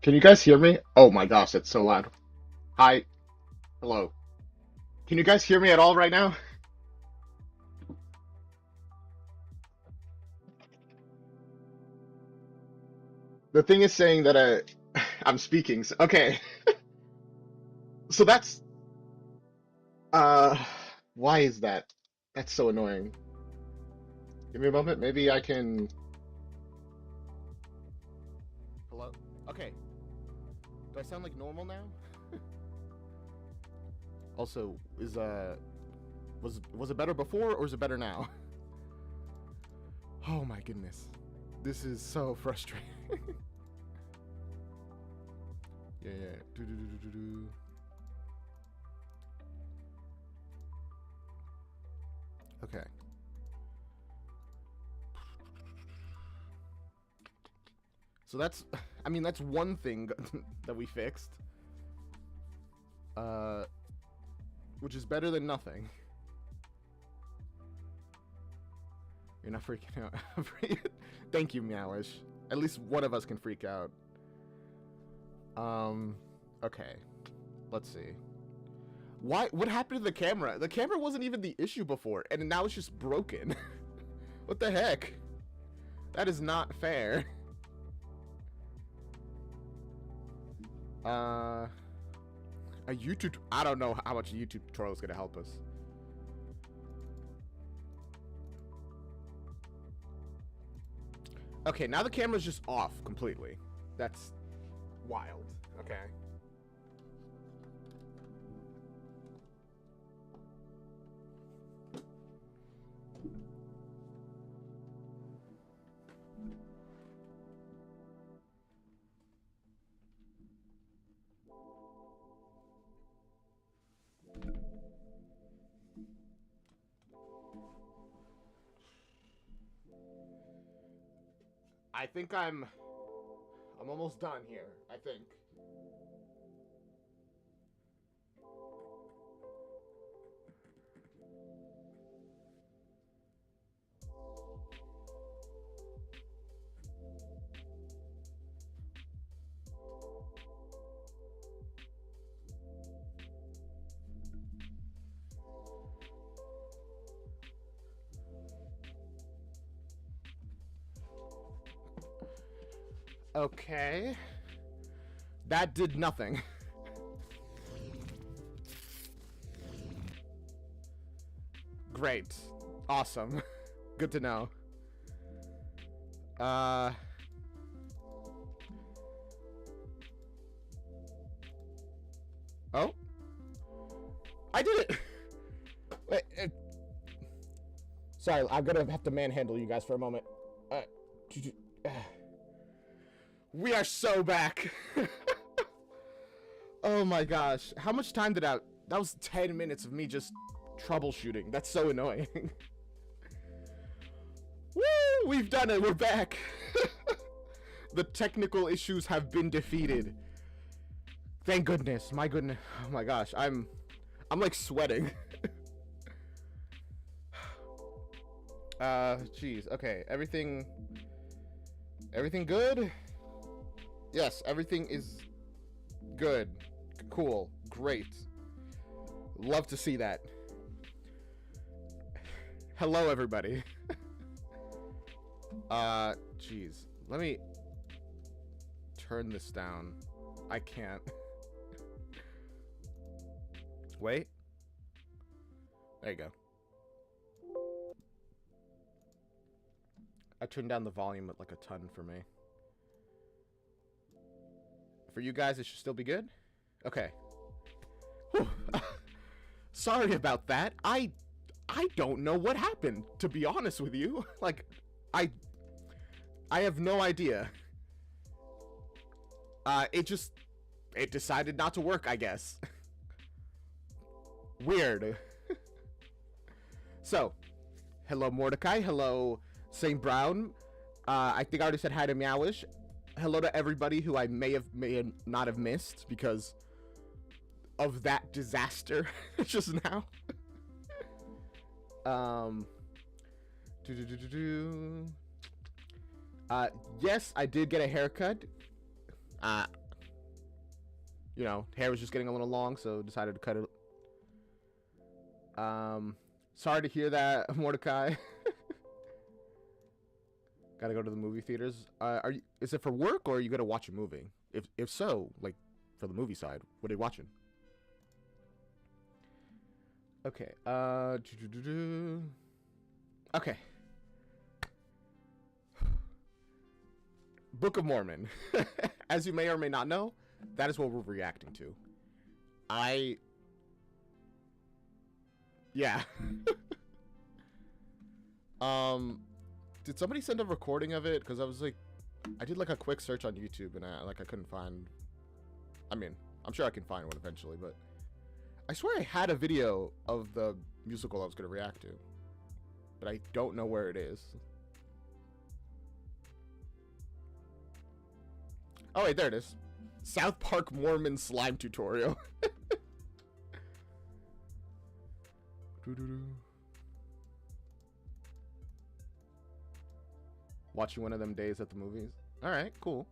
Can you guys hear me? Oh my gosh, it's so loud. Hi. Hello. Can you guys hear me at all right now? The thing is saying that I'm speaking. Okay. So that's uh why is that? That's so annoying. Give me a moment. Maybe I can. Hello? Okay. Do I sound like normal now? Also, was it better before or is it better now? Oh my goodness. This is so frustrating. Yeah, yeah. Do. Okay. So that's, I mean, that's one thing that we fixed. Uh, which is better than nothing. You're not freaking out. Thank you, Meowish. At least one of us can freak out. Okay. Let's see. What happened to the camera? The camera wasn't even the issue before, and now it's just broken. What the heck? That is not fair. A YouTube... I don't know how much a YouTube tutorial is going to help us. Okay, now the camera's just off completely. That's wild. Okay. I think I'm almost done here, I think. Okay. That did nothing. Great. Awesome. Good to know. Oh. I did it! Wait, sorry, I'm gonna have to manhandle you guys for a moment. We are so back. Oh my gosh. How much time did that was 10 minutes of me just troubleshooting. That's so annoying. Woo! We've done it. We're back. The technical issues have been defeated. Thank goodness. My goodness. Oh my gosh. I'm like sweating. Jeez. Okay. Everything good? Yes, everything is good. Cool. Great. Love to see that. Hello, everybody. Jeez. Let me turn this down. I can't. Wait. There you go. I turned down the volume at like a ton for me. For you guys, it should still be good? Okay. Sorry about that. I don't know what happened, to be honest with you. Like, I have no idea. It decided not to work, I guess. Weird. So, hello Mordecai, hello St. Brown. I think I already said hi to Meowish. Hello to everybody who I may not have missed because of that disaster just now. Yes, I did get a haircut. you know, hair was just getting a little long, so decided to cut it. Sorry to hear that, Mordecai. Gotta go to the movie theaters. Is it for work or are you gonna watch a movie? If so, like, for the movie side, what are you watching? Okay. Okay. Book of Mormon. As you may or may not know, that is what we're reacting to. Yeah. Did somebody send a recording of it? Because I was like, I did like a quick search on YouTube and I couldn't find. I mean, I'm sure I can find one eventually, but I swear I had a video of the musical I was gonna react to, but I don't know where it is. Oh wait, there it is. South Park Mormon slime tutorial. Watching one of them days at the movies. Alright, cool.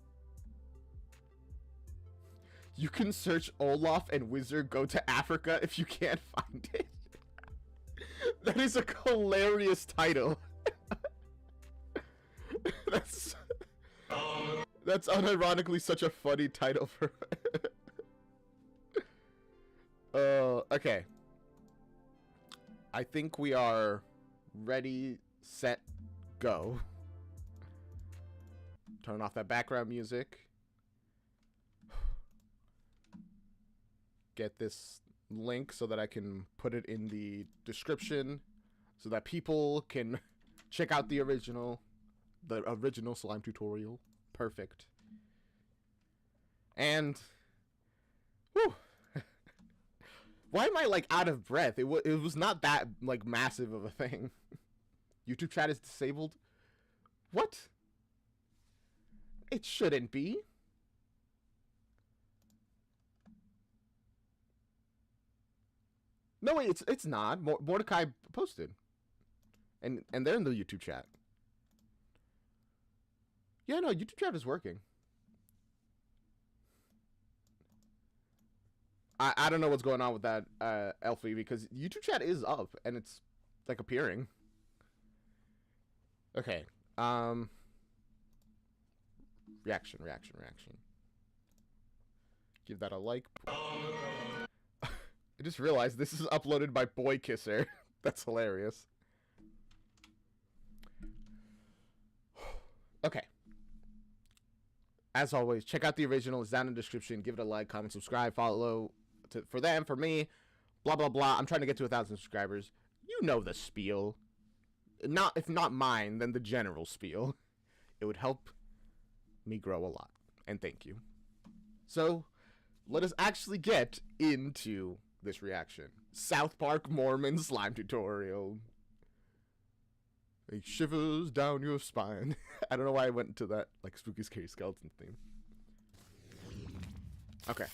You can search Olaf and Wizard Go to Africa if you can't find it. That is a hilarious title. That's unironically such a funny title for. Okay. I think we are ready, set, go. Turn off that background music. Get this link so that I can put it in the description so that people can check out the original slime tutorial. Perfect. And whew, why am I like out of breath? It was not that like massive of a thing. YouTube chat is disabled. What? It shouldn't be. No, wait, it's not. Mordecai posted. And they're in the YouTube chat. Yeah, no, YouTube chat is working. I don't know what's going on with that, Elfie, because YouTube chat is up and it's like appearing. Okay. Reaction. Give that a like. I just realized this is uploaded by Boy Kisser. That's hilarious. Okay. As always, check out the original. It's down in the description. Give it a like, comment, subscribe, follow for them, for me. Blah, blah, blah. I'm trying to get to 1,000 subscribers. You know the spiel. If not mine, then the general spiel. It would help me grow a lot. And thank you. So, let us actually get into this reaction. South Park Mormon slime tutorial. It shivers down your spine. I don't know why I went into that like spooky scary skeleton theme. Okay.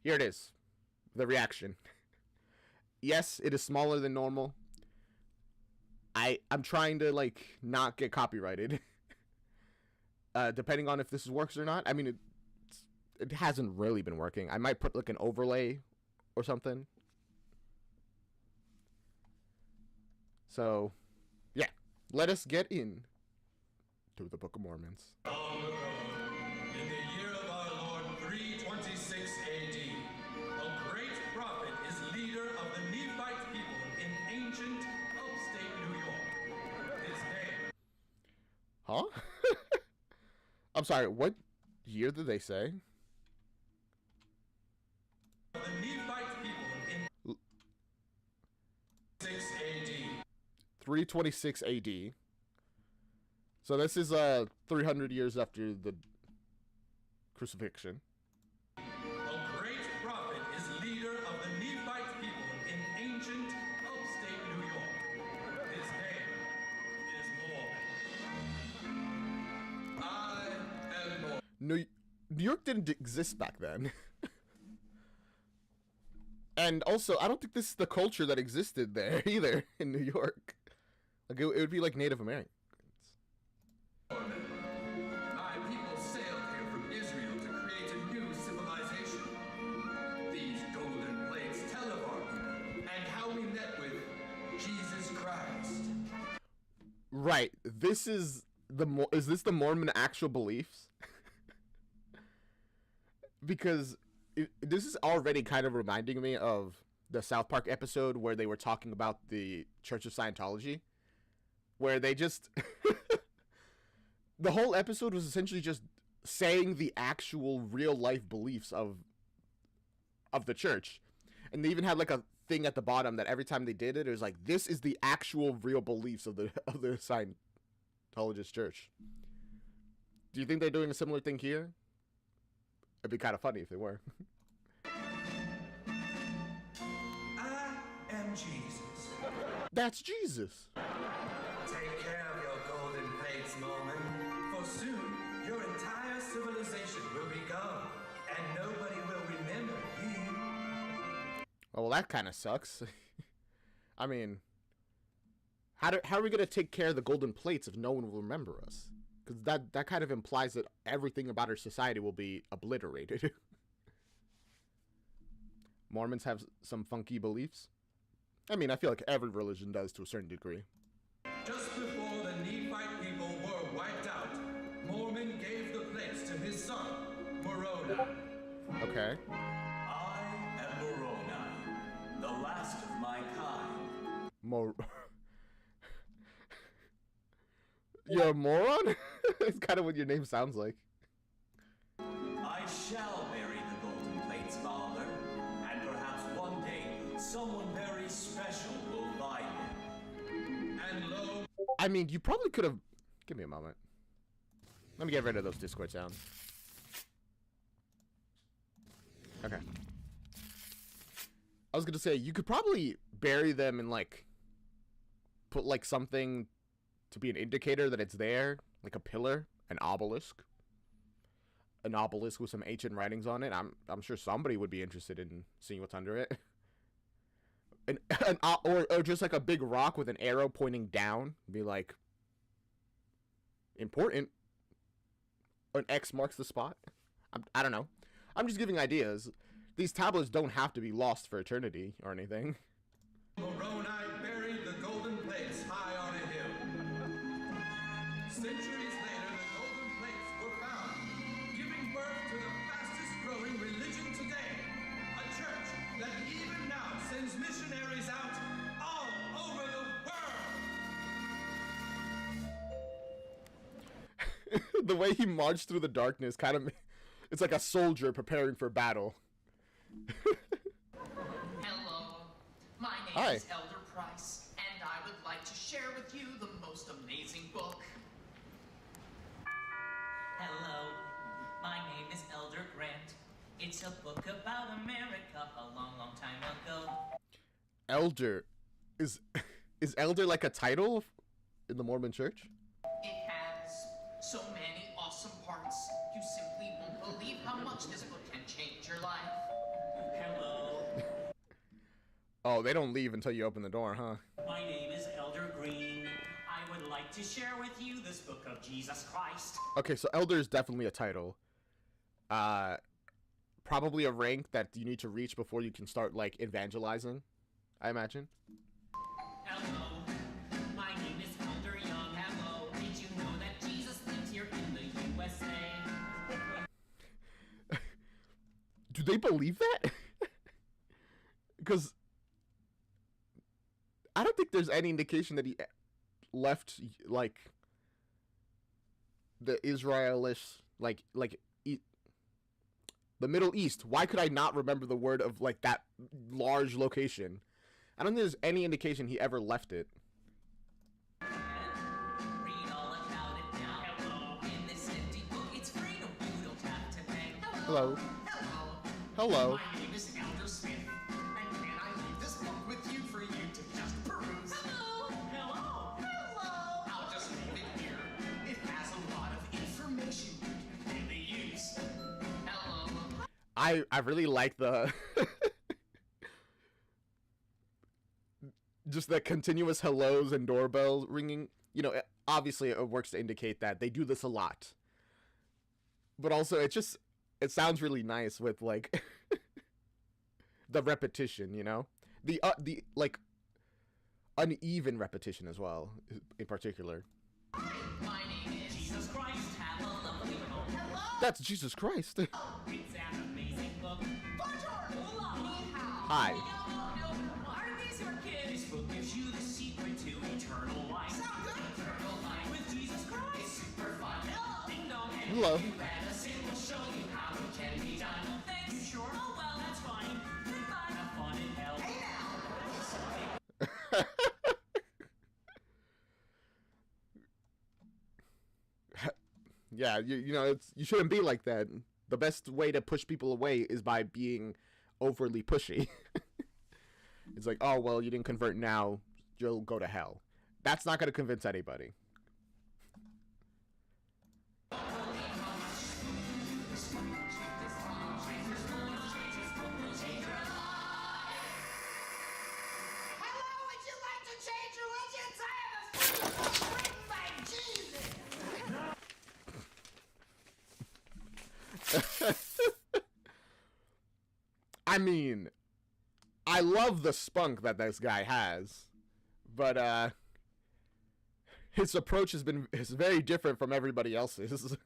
Here it is. The reaction. Yes, it is smaller than normal. I'm trying to like not get copyrighted. Depending on if this works or not. I mean, it hasn't really been working. I might put like an overlay or something. So, yeah. Let us get in to the Book of Mormons. Long ago, in the year of our Lord 326 AD, a great prophet is leader of the Nephite people in ancient upstate New York. His name. Huh? I'm sorry, what year did they say? The Nephite people in 6 AD. 326 AD. So this is 300 years after the crucifixion. A great prophet is leader of the Nephite people in ancient upstate New York. His name is Mormon. I am Mormon. New York didn't exist back then. And also, I don't think this is the culture that existed there either in New York. Like it would be like Native Americans. My people sailed here from Israel to create a new Right. This is is this the Mormon actual beliefs? Because this is already kind of reminding me of the South Park episode where they were talking about the Church of Scientology, where they just the whole episode was essentially just saying the actual real life beliefs of the church. And they even had like a thing at the bottom that every time they did it, it was like, this is the actual real beliefs of the Scientologist church. Do you think they're doing a similar thing here? It'd be kind of funny if they were. I am Jesus. That's Jesus. Take care of your golden plates, Mormon, for soon your entire civilization will be gone, and nobody will remember you. Oh, well, that kind of sucks. I mean, how are we gonna take care of the golden plates if no one will remember us? Because that kind of implies that everything about our society will be obliterated. Mormons have some funky beliefs. I mean, I feel like every religion does to a certain degree. Just before the Nephite people were wiped out, Mormon gave the plates to his son, Moroni. Okay. I am Moroni, the last of my kind. You're a moron? It's kind of what your name sounds like. I shall bury the golden plates, Father, and perhaps one day someone very special will find them. And lo, I mean, you probably could have... Give me a moment. Let me get rid of those Discord sounds. Okay. I was gonna say, you could probably bury them and, like, put, like, something to be an indicator that it's there. Like a pillar, an obelisk. An obelisk with some ancient writings on it. I'm sure somebody would be interested in seeing what's under it. Or just like a big rock with an arrow pointing down. Be like, important. An X marks the spot. I don't know. I'm just giving ideas. These tablets don't have to be lost for eternity or anything. Moroni buried the golden plates high on a hill. Centuries later, the golden plates were found, giving birth to the fastest growing religion today. A church that even now sends missionaries out all over the world. The way he marched through the darkness kind of... It's like a soldier preparing for battle. Hello, my name Hi. is Elder Price, and I would like to share with you the most amazing book. Hello, my name is Elder Grant. It's a book about America a long, long time ago. Elder. Is Elder like a title in the Mormon church? It has so many awesome parts. You simply won't believe how much this book can change your life. Hello, Oh, they don't leave until you open the door, huh? my name is Elder Green. I would like to share with you this book of Jesus Christ. Okay, so Elder is definitely a title. Probably a rank that you need to reach before you can start, like, evangelizing, I imagine. Hello, my name is Elder Young. Hello, did you know that Jesus lives here in the USA? Do they believe that? Because I don't think there's any indication that he left, like, the Israelish, the Middle East. Why could I not remember the word of, like, that large location? I don't think there's any indication he ever left it. Read all about it now. Hello, in this empty book, it's freedom. You don't have to pay. Hello. Hello. Hello. My name is Elder Smith, and can I leave this book with you for you to just peruse? Hello. Hello. Hello. I'll just leave it here. It has a lot of information you can really use. Hello. I really like the just the continuous hellos and doorbell ringing. You know, obviously it works to indicate that they do this a lot. But also it sounds really nice with, like, the repetition, you know? The like uneven repetition as well, in particular. That's Jesus Christ. It's an amazing book. Hi. Are these your kids? This book gives you the secret to eternal life. Sound good? Eternal life with Jesus Christ. It's super fun. Ding dong. Hello. Medicine will show you how it can be done. Thanks. You sure? Oh well, that's fine. Goodbye. Have fun in hell. Hey now. Yeah, you know, you shouldn't be like that. The best way to push people away is by being overly pushy. It's like, oh, well, you didn't convert now, you'll go to hell. That's not going to convince anybody. Hello, would you like to change religions? I have a free book written by Jesus. I mean, I love the spunk that this guy has, but his approach is very different from everybody else's. No,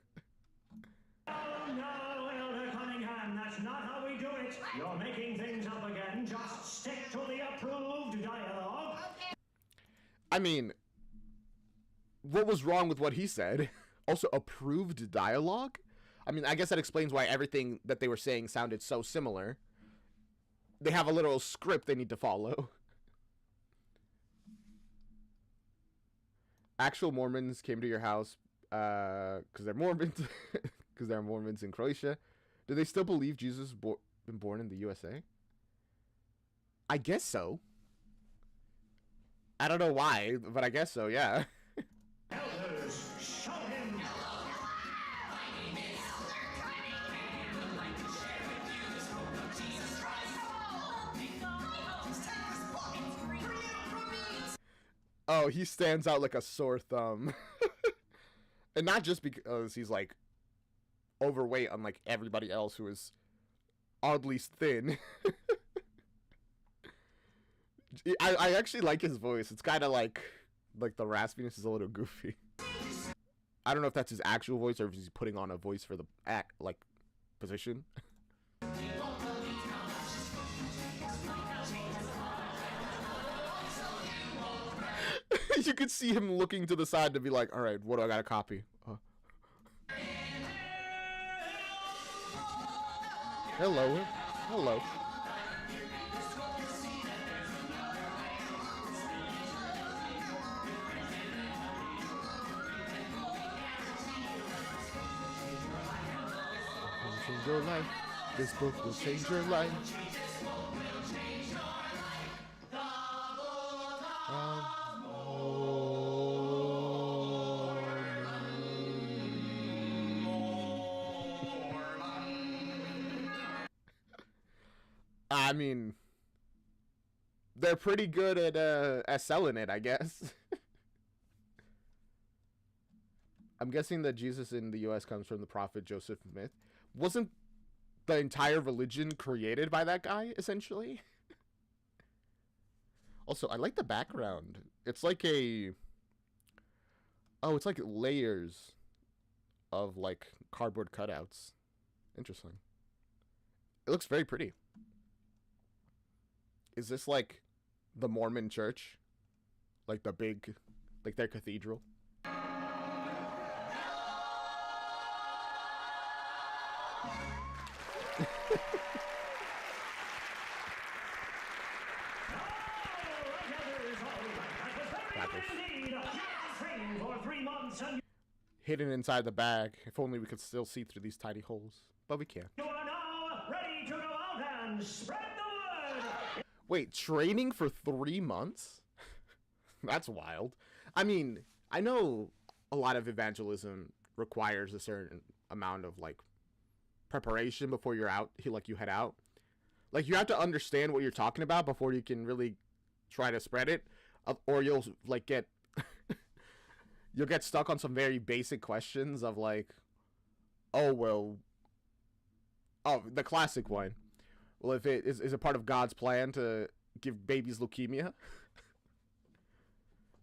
Elder Cunningham, that's not how we do it. You're making things up again. Just stick to the approved dialogue. I mean, what was wrong with what he said? Also, approved dialogue? I mean, I guess that explains why everything that they were saying sounded so similar. They have a little script they need to follow. Actual Mormons came to your house because they're Mormons. Because they're Mormons in Croatia. Do they still believe Jesus been born in the USA? I guess so. I don't know why, but I guess so, yeah. Elders, show him. Oh, he stands out like a sore thumb. And not just because he's, like, overweight unlike everybody else who is oddly thin. I actually like his voice. It's kind of like the raspiness is a little goofy. I don't know if that's his actual voice or if he's putting on a voice for the position. You could see him looking to the side to be like, all right, what do I gotta copy? Hello. Hello. Change your life. This book will change your life. I mean, they're pretty good at selling it, I guess. I'm guessing that Jesus in the U.S. comes from the prophet Joseph Smith. Wasn't the entire religion created by that guy, essentially? Also, I like the background. It's like it's like layers of, like, cardboard cutouts. Interesting. It looks very pretty. Is this like the Mormon church? Like the big, like their cathedral? Hidden inside the bag. If only we could still see through these tiny holes. But we can't. You are now ready to go out and spread the word. Wait, training for 3 months? That's wild. I mean, I know a lot of evangelism requires a certain amount of, like, preparation before you're out, you head out. Like, you have to understand what you're talking about before you can really try to spread it, or you'll, like, you'll get stuck on some very basic questions of, like, the classic one. Well, if it is it part of God's plan to give babies leukemia?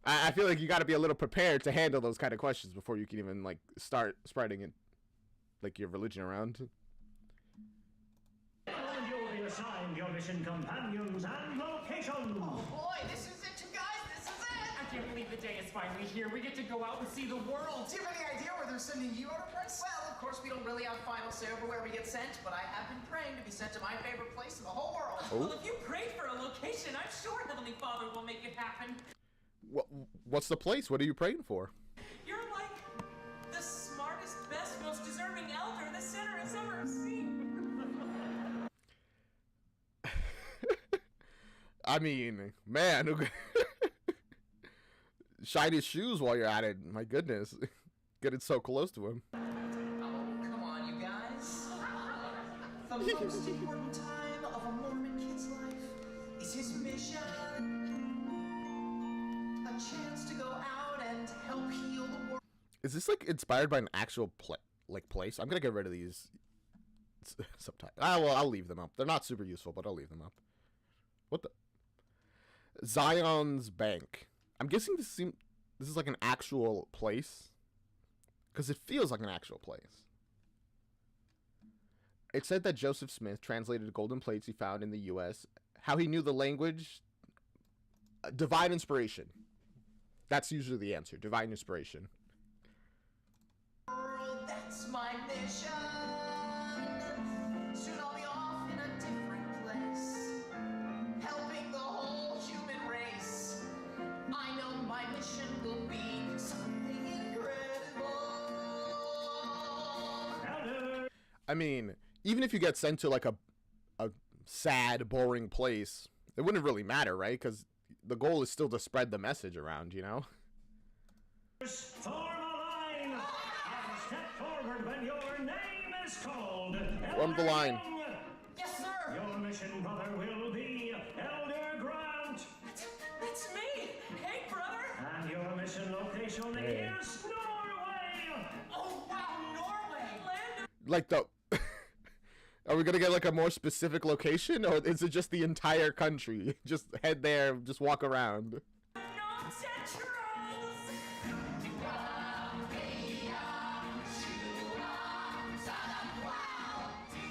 I feel like you got to be a little prepared to handle those kind of questions before you can even, like, start spreading it, like your religion around. And you'll be assigned your mission companions and location. Oh boy, this is it, you guys. This is it. I can't believe the day is finally here. We get to go out and see the world. Do you have any idea where they're sending you out of Bryce? Well, of course, we don't really have final say over where we get sent, but I have been praying to be sent to my favorite place in the whole world. Well, if you prayed for a location, I'm sure Heavenly Father will make it happen. What's the place? What are you praying for? You're like the smartest, best, most deserving elder the sinner has ever seen. I mean, man, shine his shoes while you're at it. My goodness, getting so close to him. Oh, come on, you guys. The most important time of a Mormon kid's life is his mission. A chance to go out and help heal the world. Is this like inspired by an actual place? I'm gonna get rid of these subtitles. I'll leave them up. They're not super useful, but I'll leave them up. What the? Zion's Bank. I'm guessing this is like an actual place, because it feels like an actual place. It said that Joseph Smith translated golden plates he found in the U.S. How he knew the language? Divine inspiration. That's usually the answer. Divine inspiration. That's my mission. Soon I'll be off in a different place, helping the whole human race. I know my mission will be something incredible. Elder. I mean, even if you get sent to like a sad, boring place, it wouldn't really matter, right? Because the goal is still to spread the message around, you know? Form a line and step forward when your name is called. Form the line. Young. Yes, sir. Your mission, brother, will be Elder Grant. It's me. Hey, brother. And your mission location Hey. is Norway. Oh, wow, Norway. Land of Like the... Are we gonna get like a more specific location, or is it just the entire country? Just head there, just walk around. non-centrals. Two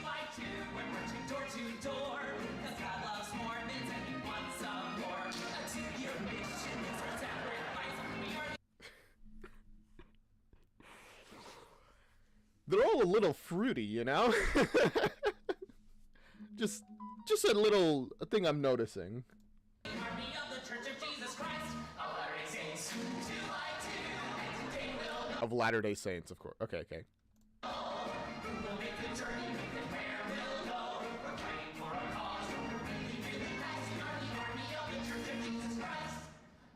by two, we're marching door to door. 'Cause God loves Mormons and he wants some more. A 2-year mission is our sacrifice. We are They're all a little fruity, you know? just a little thing I'm noticing. the army of the Church of Jesus Christ. Of Latter-day Saints. 2 by 2, and today we'll Of Latter-day Saints, of course. Okay. We'll make the journey, and where we'll go. We're fighting for a cause. We're really, really nice. We are the army of the Church of Jesus Christ.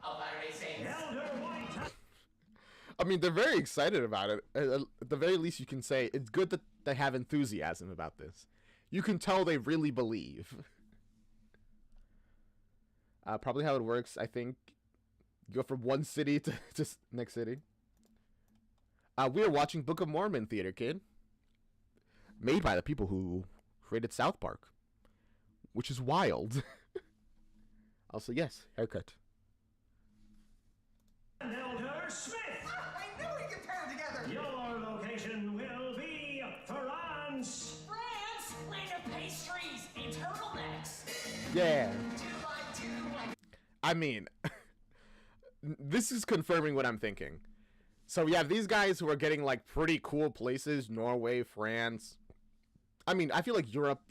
Of Latter-day Saints. Elder White. I mean, they're very excited about it. At the very least, you can say it's good that they have enthusiasm about this. You can tell they really believe. Probably how it works, I think. You go from one city to next city. We are watching Book of Mormon theater, kid. Made by the people who created South Park. Which is wild. Also, yes, haircut. And Elder Smith. I knew we could pair together. Your location will be France. France, land of pastries and turtlenecks. Yeah. 2 by 2, I mean, this is confirming what I'm thinking. So we have these guys who are getting like pretty cool places, Norway, France. I mean, I feel like Europe,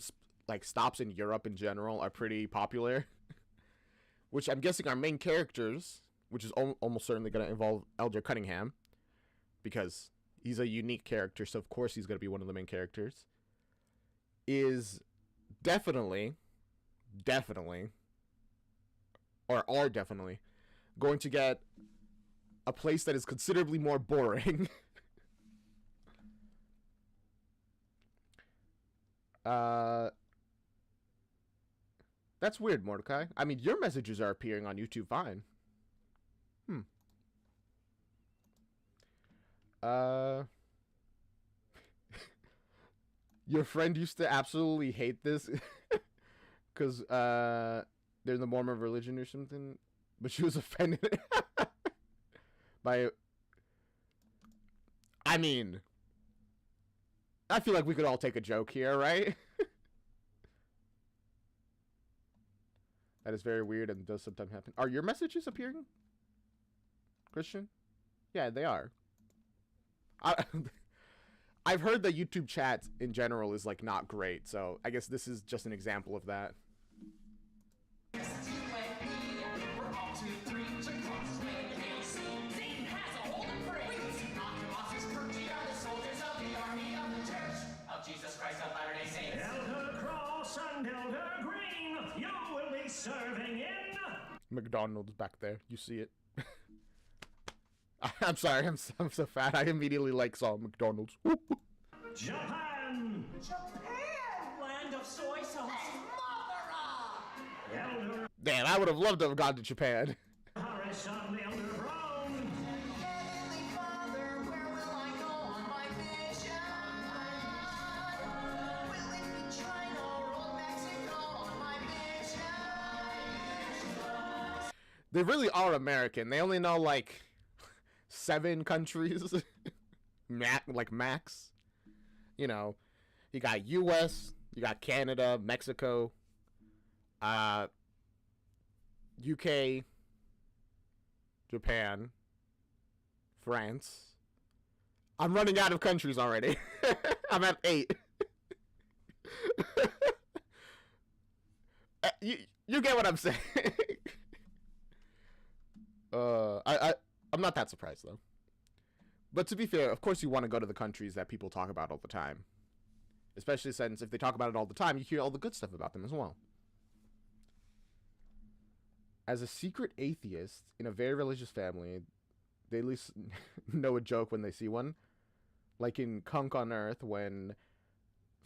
like stops in Europe in general are pretty popular. Which I'm guessing our main characters, which is almost certainly going to involve Elder Cunningham. Because he's a unique character, so of course he's going to be one of the main characters. Is definitely, or are definitely, going to get a place that is considerably more boring. That's weird, Mordecai. I mean, your messages are appearing on YouTube fine. Your friend used to absolutely hate this because they're in the Mormon religion or something, but she was offended by. I mean, I feel like we could all take a joke here, right? That is very weird and does sometimes happen. Are your messages appearing, Christian? Yeah, they are. I've heard that YouTube chat in general is like not great, so I guess this is just an example of that. Jesus Christ of Latter-day Saints. Elder Cross and Elder Green, you will be serving in McDonald's back there. You see it. I'm sorry, I'm so fat. I immediately saw McDonald's. Japan. Japan! Land of soy sauce. Mother of! Elder Damn, I would have loved to have gone to Japan. Harris and Elder Brown. Heavenly Father, where will I go on my mission? Will it be China or old Mexico on my mission? They really are American. They only know like 7 countries, max. You know, you got U.S., you got Canada, Mexico, UK, Japan, France. I'm running out of countries already. I'm at 8. You get what I'm saying. I'm not that surprised though. But to be fair, of course you want to go to the countries that people talk about all the time. Especially since if they talk about it all the time, you hear all the good stuff about them as well. As a secret atheist in a very religious family, they at least know a joke when they see one. Like in Kunk on Earth when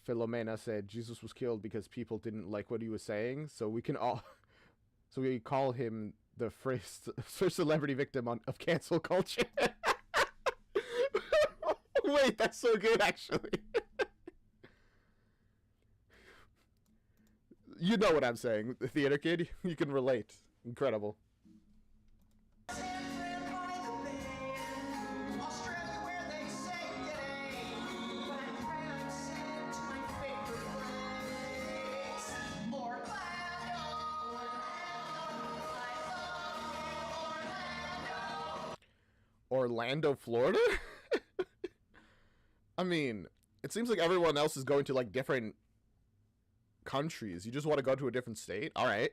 Philomena said Jesus was killed because people didn't like what he was saying, so we call him the first celebrity victim of cancel culture. Wait, that's so good, actually. You know what I'm saying, the theater kid. You can relate. Incredible. San Fran by the bay, Australia where they say g'day. But I pray I'm sent to my favorite place, Orlando. I love you, Orlando. Orlando, Florida? I mean, it seems like everyone else is going to like different countries. You just want to go to a different state? All right.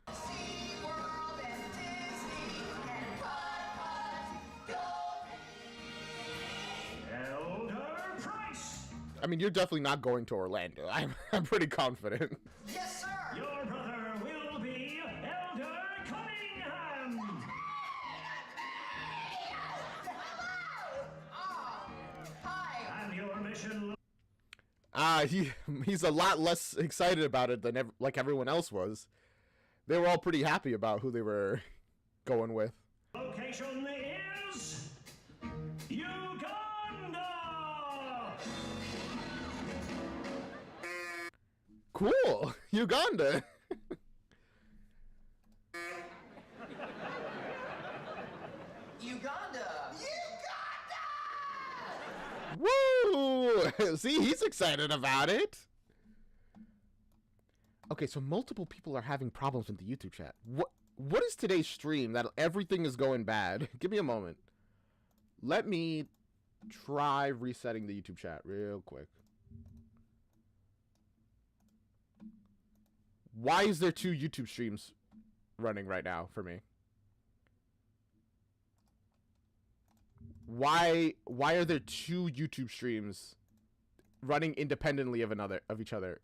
SeaWorld and Disney and Putt Elder Price. I mean, you're definitely not going to Orlando. I'm pretty confident. Yes, sir. Your brother will be Elder Cunningham. Hi. And your mission He's a lot less excited about it than like everyone else was. They were all pretty happy about who they were going with. location is Uganda. Cool, Uganda. Uganda. Woo! See, he's excited about it. Okay, so multiple people are having problems with the YouTube chat. What is today's stream that everything is going bad? Give me a moment. Let me try resetting the YouTube chat real quick. Why is there 2 YouTube streams running right now for me? Why are there 2 YouTube streams running independently of each other?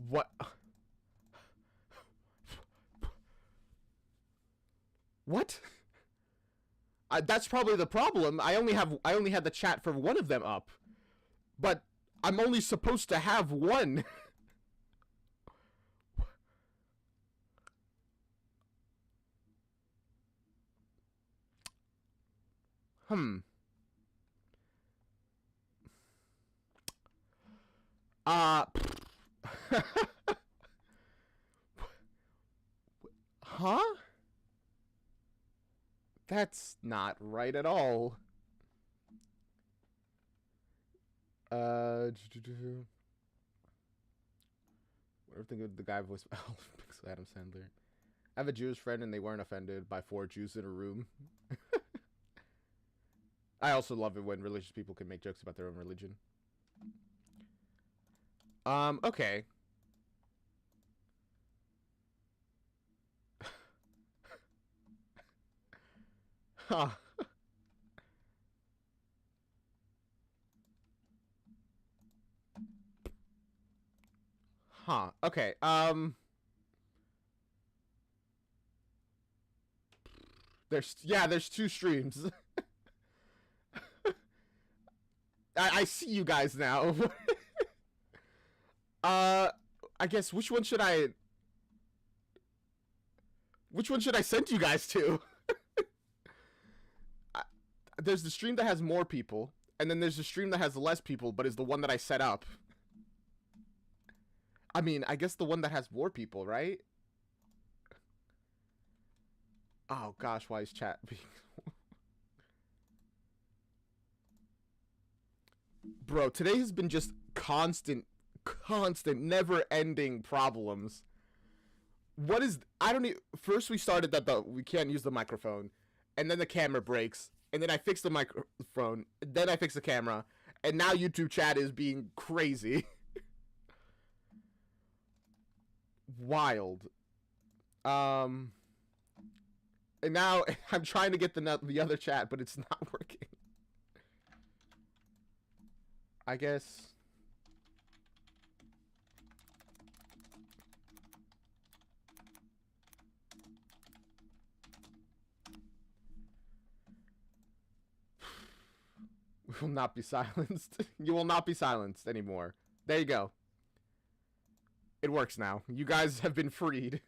What? What? That's probably the problem. I only had the chat for one of them up, but I'm only supposed to have one. Huh? That's not right at all. What do you think of the guy voiced by Adam Sandler? I have a Jewish friend and they weren't offended by 4 Jews in a room. I also love it when religious people can make jokes about their own religion. Okay. Huh. Huh. Okay. There's 2 streams. I see you guys now. I guess which one should I send you guys to? There's the stream that has more people, and then there's the stream that has less people, but is the one that I set up. I mean, I guess the one that has more people, right? Oh gosh, why is chat being... Bro, today has been just constant, never-ending problems. What is... I don't even... First we started that we can't use the microphone, and then the camera breaks, and then I fixed the microphone, then I fixed the camera, and now YouTube chat is being crazy. Wild. And now I'm trying to get the other chat, but it's not working. I guess. We will not be silenced. You will not be silenced anymore. There you go. It works now. You guys have been freed.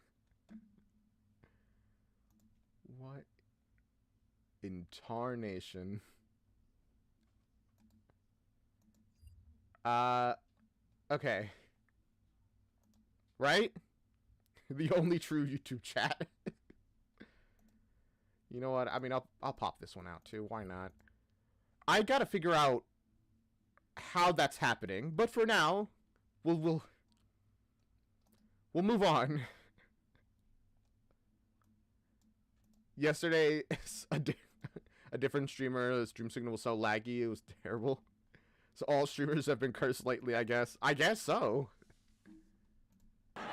What in tarnation? Okay. Right? The only true YouTube chat. You know what? I mean, I'll pop this one out too. Why not? I gotta figure out how that's happening, but for now, we'll move on. Yesterday, a different streamer, the stream signal was so laggy, it was terrible. So all streamers have been cursed lately, I guess. I guess so. Cool!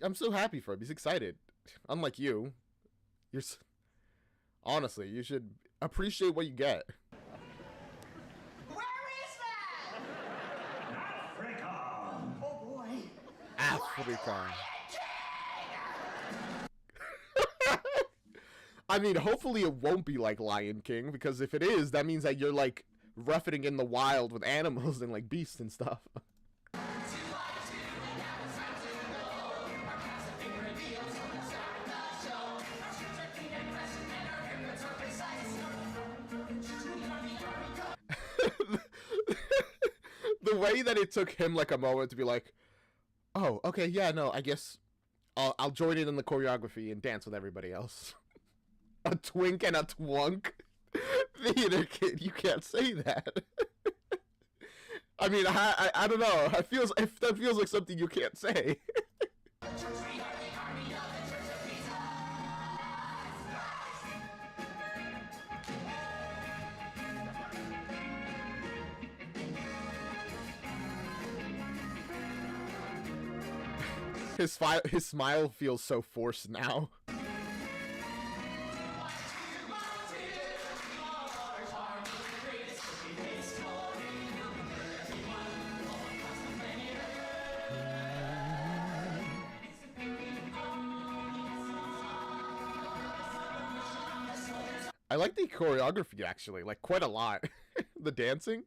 I'm so happy for him. He's excited. Unlike you. Honestly, you should appreciate what you get. Where is that? Africa! Oh boy. Africa. I mean, hopefully it won't be like Lion King, because if it is, that means that you're, like, roughing it in the wild with animals and, like, beasts and stuff. The way that it took him, like, a moment to be like, oh, okay, yeah, no, I guess I'll join in the choreography and dance with everybody else. A twink and a twunk? Theater kid, you can't say that. I mean, I don't know. That feels like something you can't say. His smile feels so forced now. I like the choreography, actually, like, quite a lot. The dancing,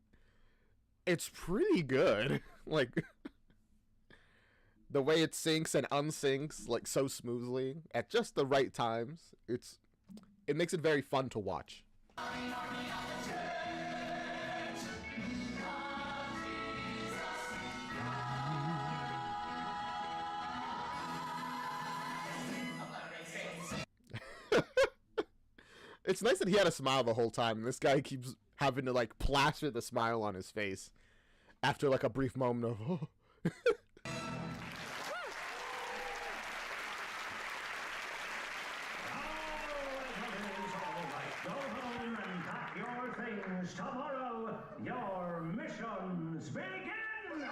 it's pretty good. Like, the way it syncs and unsyncs, like, so smoothly at just the right times. It makes it very fun to watch. It's nice that he had a smile the whole time. And this guy keeps having to like plaster the smile on his face after like a brief moment of. Oh. Go home and pack your things. Tomorrow, your missions begin!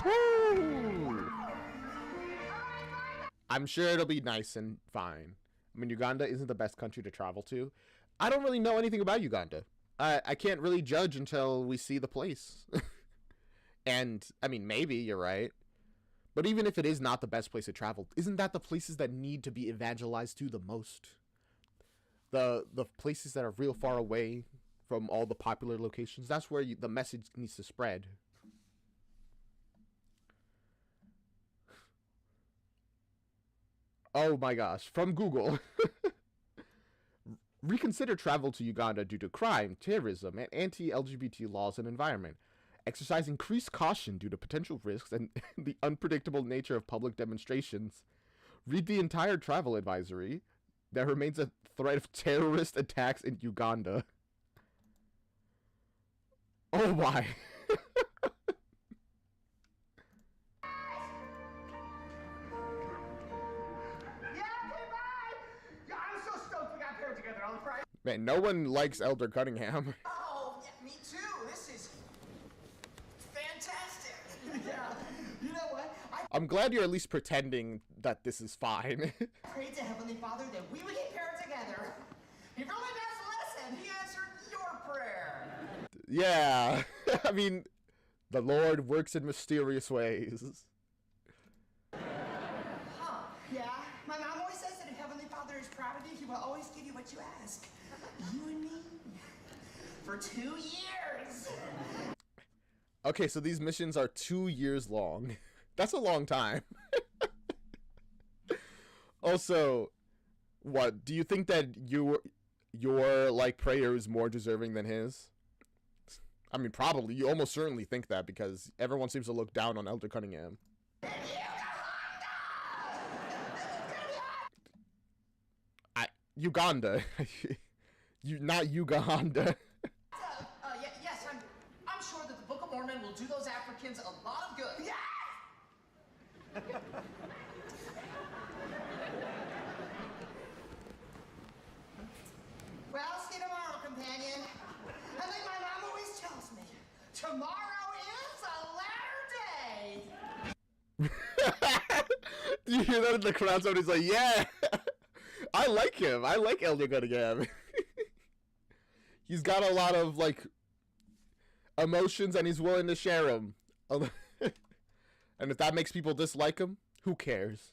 Woo! I'm sure it'll be nice and fine. I mean, Uganda isn't the best country to travel to. I don't really know anything about Uganda. I can't really judge until we see the place. And, I mean, maybe you're right. But even if it is not the best place to travel, isn't that the places that need to be evangelized to the most? The places that are real far away from all the popular locations, that's where the message needs to spread. Oh my gosh, from Google. Reconsider travel to Uganda due to crime, terrorism, and anti-LGBT laws and environment. Exercise increased caution due to potential risks and the unpredictable nature of public demonstrations. Read the entire travel advisory. There remains a threat of terrorist attacks in Uganda. Oh my. Man, no one likes Elder Cunningham. Oh, yeah, me too. This is fantastic. Yeah. You know what? I I'm glad you're at least pretending that this is fine. prayed to Heavenly Father that we would get paired together. He really does listen. He answered your prayer. Yeah. I mean, the Lord works in mysterious ways. Huh. Yeah. My mom always says that if Heavenly Father is proud of you, he will always give you what you ask. You and me. For 2 years. Okay, so these missions are 2 years long. That's a long time. Also, what do you think that your like prayer is more deserving than his? I mean, probably. You almost certainly think that because everyone seems to look down on Elder Cunningham. Uganda. Not Uganda. Yes, I'm sure that the Book of Mormon will do those Africans a lot of good. Yes! Well, see you tomorrow, companion. I think my mom always tells me, tomorrow is a latter day. You hear that in the crowd? Somebody's like, yeah! I like him. I like Elder Cunningham. He's got a lot of, like, emotions and he's willing to share them. And if that makes people dislike him, who cares?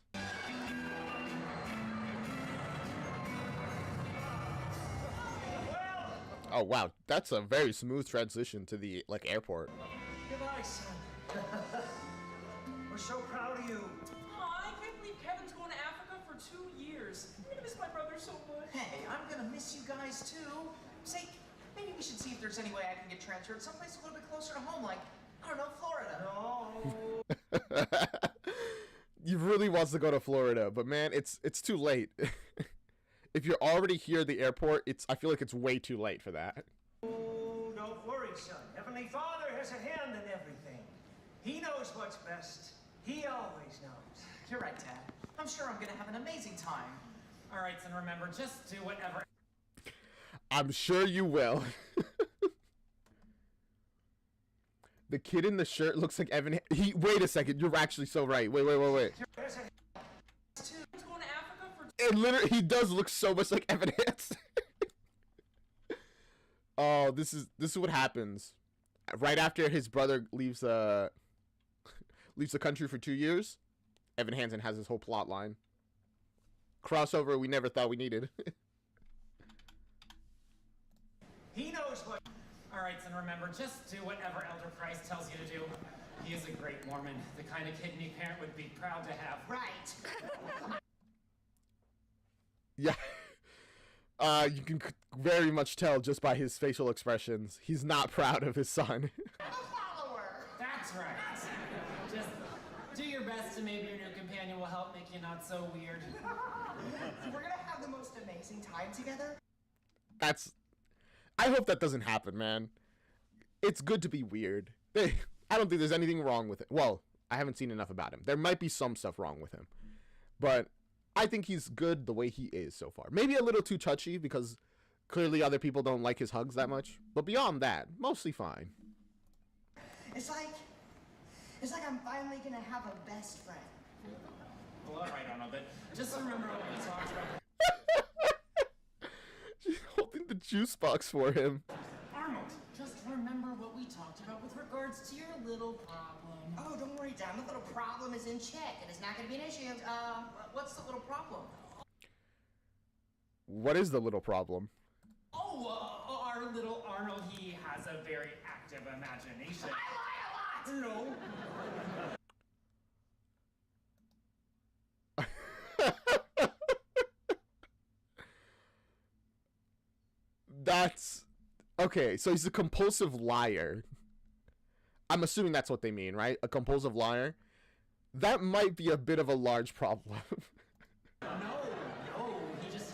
Oh, wow. That's a very smooth transition to the, like, airport. Goodbye, son. We're so proud of you. Aw, I can't believe Kevin's going to Africa for 2 years. I'm gonna miss my brother so much. Hey, I'm gonna miss you guys too. Say, maybe we should see if there's any way I can get transferred someplace a little bit closer to home, like, I don't know, Florida. No. He really wants to go to Florida, but man, it's too late. If you're already here at the airport, I feel like it's way too late for that. Oh, don't worry, son. Heavenly Father has a hand in everything. He knows what's best. He always knows. You're right, Dad. I'm sure I'm gonna have an amazing time. All right, son, remember, just do whatever. I'm sure you will. The kid in the shirt looks like Evan. Wait a second. You're actually so right. Wait. There's a He's going to Africa for And literally, he does look so much like Evan Hansen. Oh, this is what happens. Right after his brother leaves the country for 2 years, Evan Hansen has his whole plot line. Crossover we never thought we needed. He knows what. All right, son, remember, just do whatever Elder Christ tells you to do. He is a great Mormon, the kind of kid any parent would be proud to have. Right. Yeah. You can very much tell just by his facial expressions. He's not proud of his son. I'm a follower. That's right. Just do your best and maybe your new companion will help make you not so weird. We're gonna have the most amazing time together. That's. I hope that doesn't happen, man. It's good to be weird. I don't think there's anything wrong with it. Well, I haven't seen enough about him. There might be some stuff wrong with him, but I think he's good the way he is so far. Maybe a little too touchy because clearly other people don't like his hugs that much. But beyond that, mostly fine. It's like I'm finally gonna have a best friend. Well, all right, Arnold, but just remember what we talked about. She's holding the juice box for him. Arnold, just remember what we talked about with regards to your little problem. Oh, don't worry, Dad. The little problem is in check, and it's not gonna be an issue. What's the little problem? What is the little problem? Oh, our little Arnold, he has a very active imagination. I lie a lot. No. That's okay. So he's a compulsive liar. I'm assuming that's what they mean, right? A compulsive liar. That might be a bit of a large problem. No,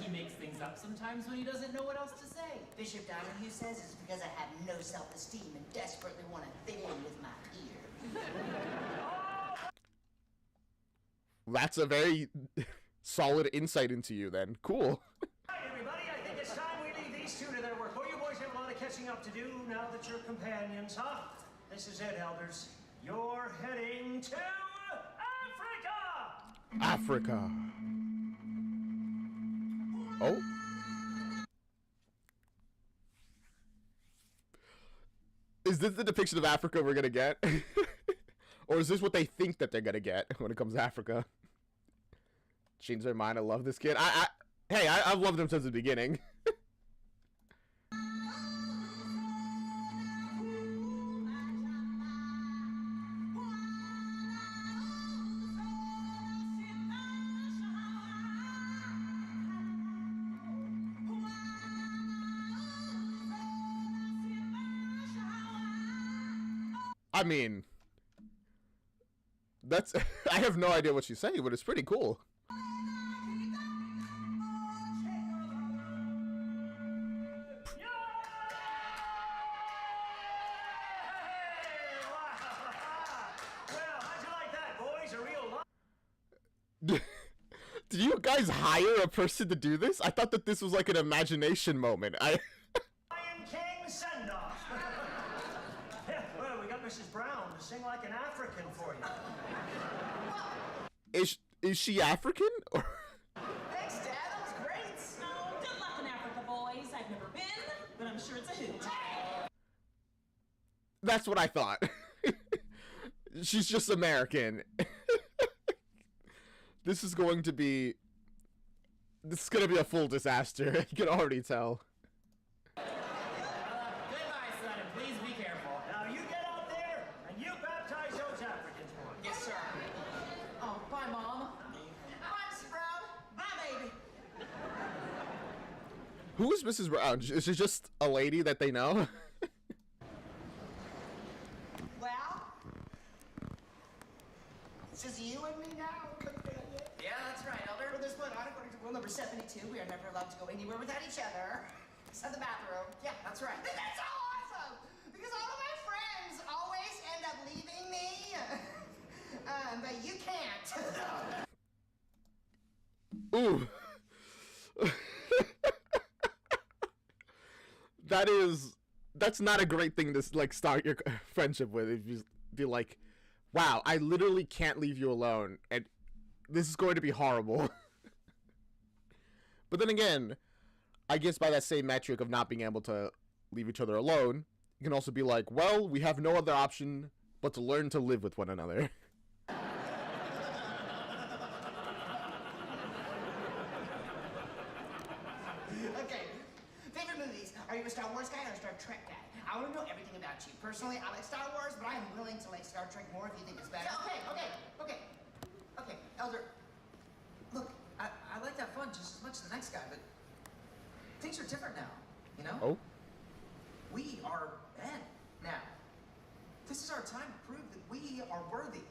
he makes things up sometimes when he doesn't know what else to say. Bishop Donahue says it's because I have no self-esteem and desperately want to fit in with my peers. That's a very solid insight into you then. Cool. Right, everybody, I think it's time we leave these two to their work. Oh, you boys have a lot of catching up to do now that you're companions, huh? This is it, elders. You're heading to Africa! Africa. Oh. Is this the depiction of Africa we're gonna get? Or is this what they think that they're gonna get when it comes to Africa? Change their mind. I love this kid. I've loved him since the beginning. I mean, that's I have no idea what she's saying, but it's pretty cool. Did you guys hire a person to do this? I thought that this was like an imagination moment. Lion King send-off. Yeah, well, we got Mrs. Brown to sing like an African for you. Is she African? Or Thanks, Dad. That was great. Oh, good luck in Africa, boys. I've never been, but I'm sure it's a hoot. that's what I thought. She's just American. This is going to be a full disaster. You can already tell. Goodbye, son, and please be careful. Now you get out there and you baptize those Africans, boy. Yes, sir. Oh, bye, Mom. Bye, Mrs. Brown. Bye, baby. Who is Mrs. Brown? Is she just a lady that they know? Well, it's just you and me now. Yeah, that's right, Elder. For this point on, according to rule number 72, we are never allowed to go anywhere without each other. Except the bathroom. Yeah, That's right. That's so awesome! Because all of my friends always end up leaving me. But you can't. Ooh. That's not a great thing to like start your friendship with. If you be like, wow, I literally can't leave you alone, and this is going to be horrible. But then again, I guess by that same metric of not being able to leave each other alone, you can also be like, well, we have no other option but to learn to live with one another. Okay. Favorite movies? Are you a Star Wars guy or a Star Trek guy? I want to know everything about you. Personally, I like Star Wars, but I am willing to like Star Trek more if you think it's better. Okay, Elder. Look, I like to have fun just as much as the next guy, but things are different now, you know? Oh? We are men now. This is our time to prove that we are worthy.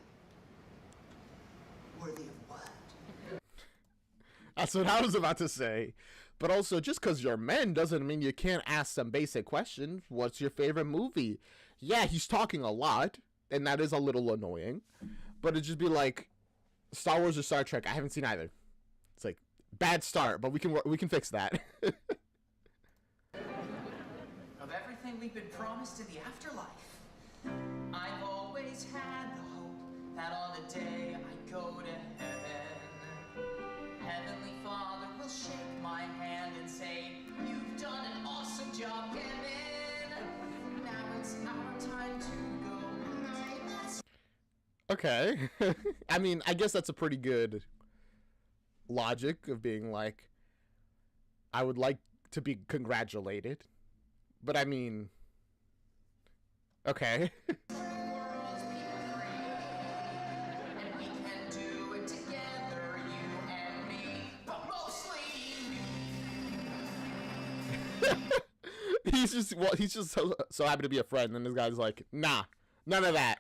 Worthy of what? That's what I was about to say. But also, just because you're men doesn't mean you can't ask some basic questions. What's your favorite movie? Yeah, he's talking a lot, and that is a little annoying. But it'd just be like, Star Wars or Star Trek. I haven't seen either. It's like, bad start, but we can fix that. Of everything we've been promised in the afterlife, I've always had the hope that on the day I go to heaven, Heavenly Father will shake my hand and say, "You've done an awesome job, Kevin. Now it's our time to go." Okay. I mean, I guess that's a pretty good logic of being like, I would like to be congratulated. But I mean, okay. Worlds be free, and we can do it together, you and me, but mostly me. he's just so happy to be a friend, and this guy's like, nah, none of that.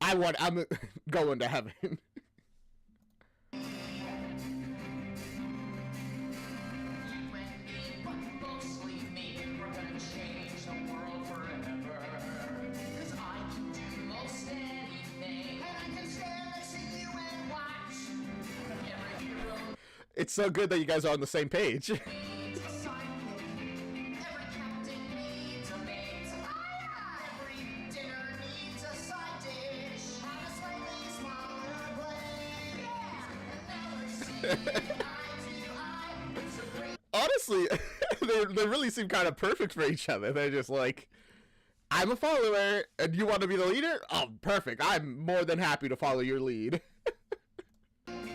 I'm going to heaven. You and me, but mostly me. We're gonna change the world forever. 'Cause I can do most anything, and I can stand next to you and watch. Every hero It's so good that you guys are on the same page. needs a sidekick. Every captain needs a mate. Every dinner needs a side dish. And a slightly smaller plate. And now we're seeing eye to eye. It's a great Honestly, they really seem kind of perfect for each other. They're just like, I'm a follower, and you want to be the leader? Oh, perfect. I'm more than happy to follow your lead. can agree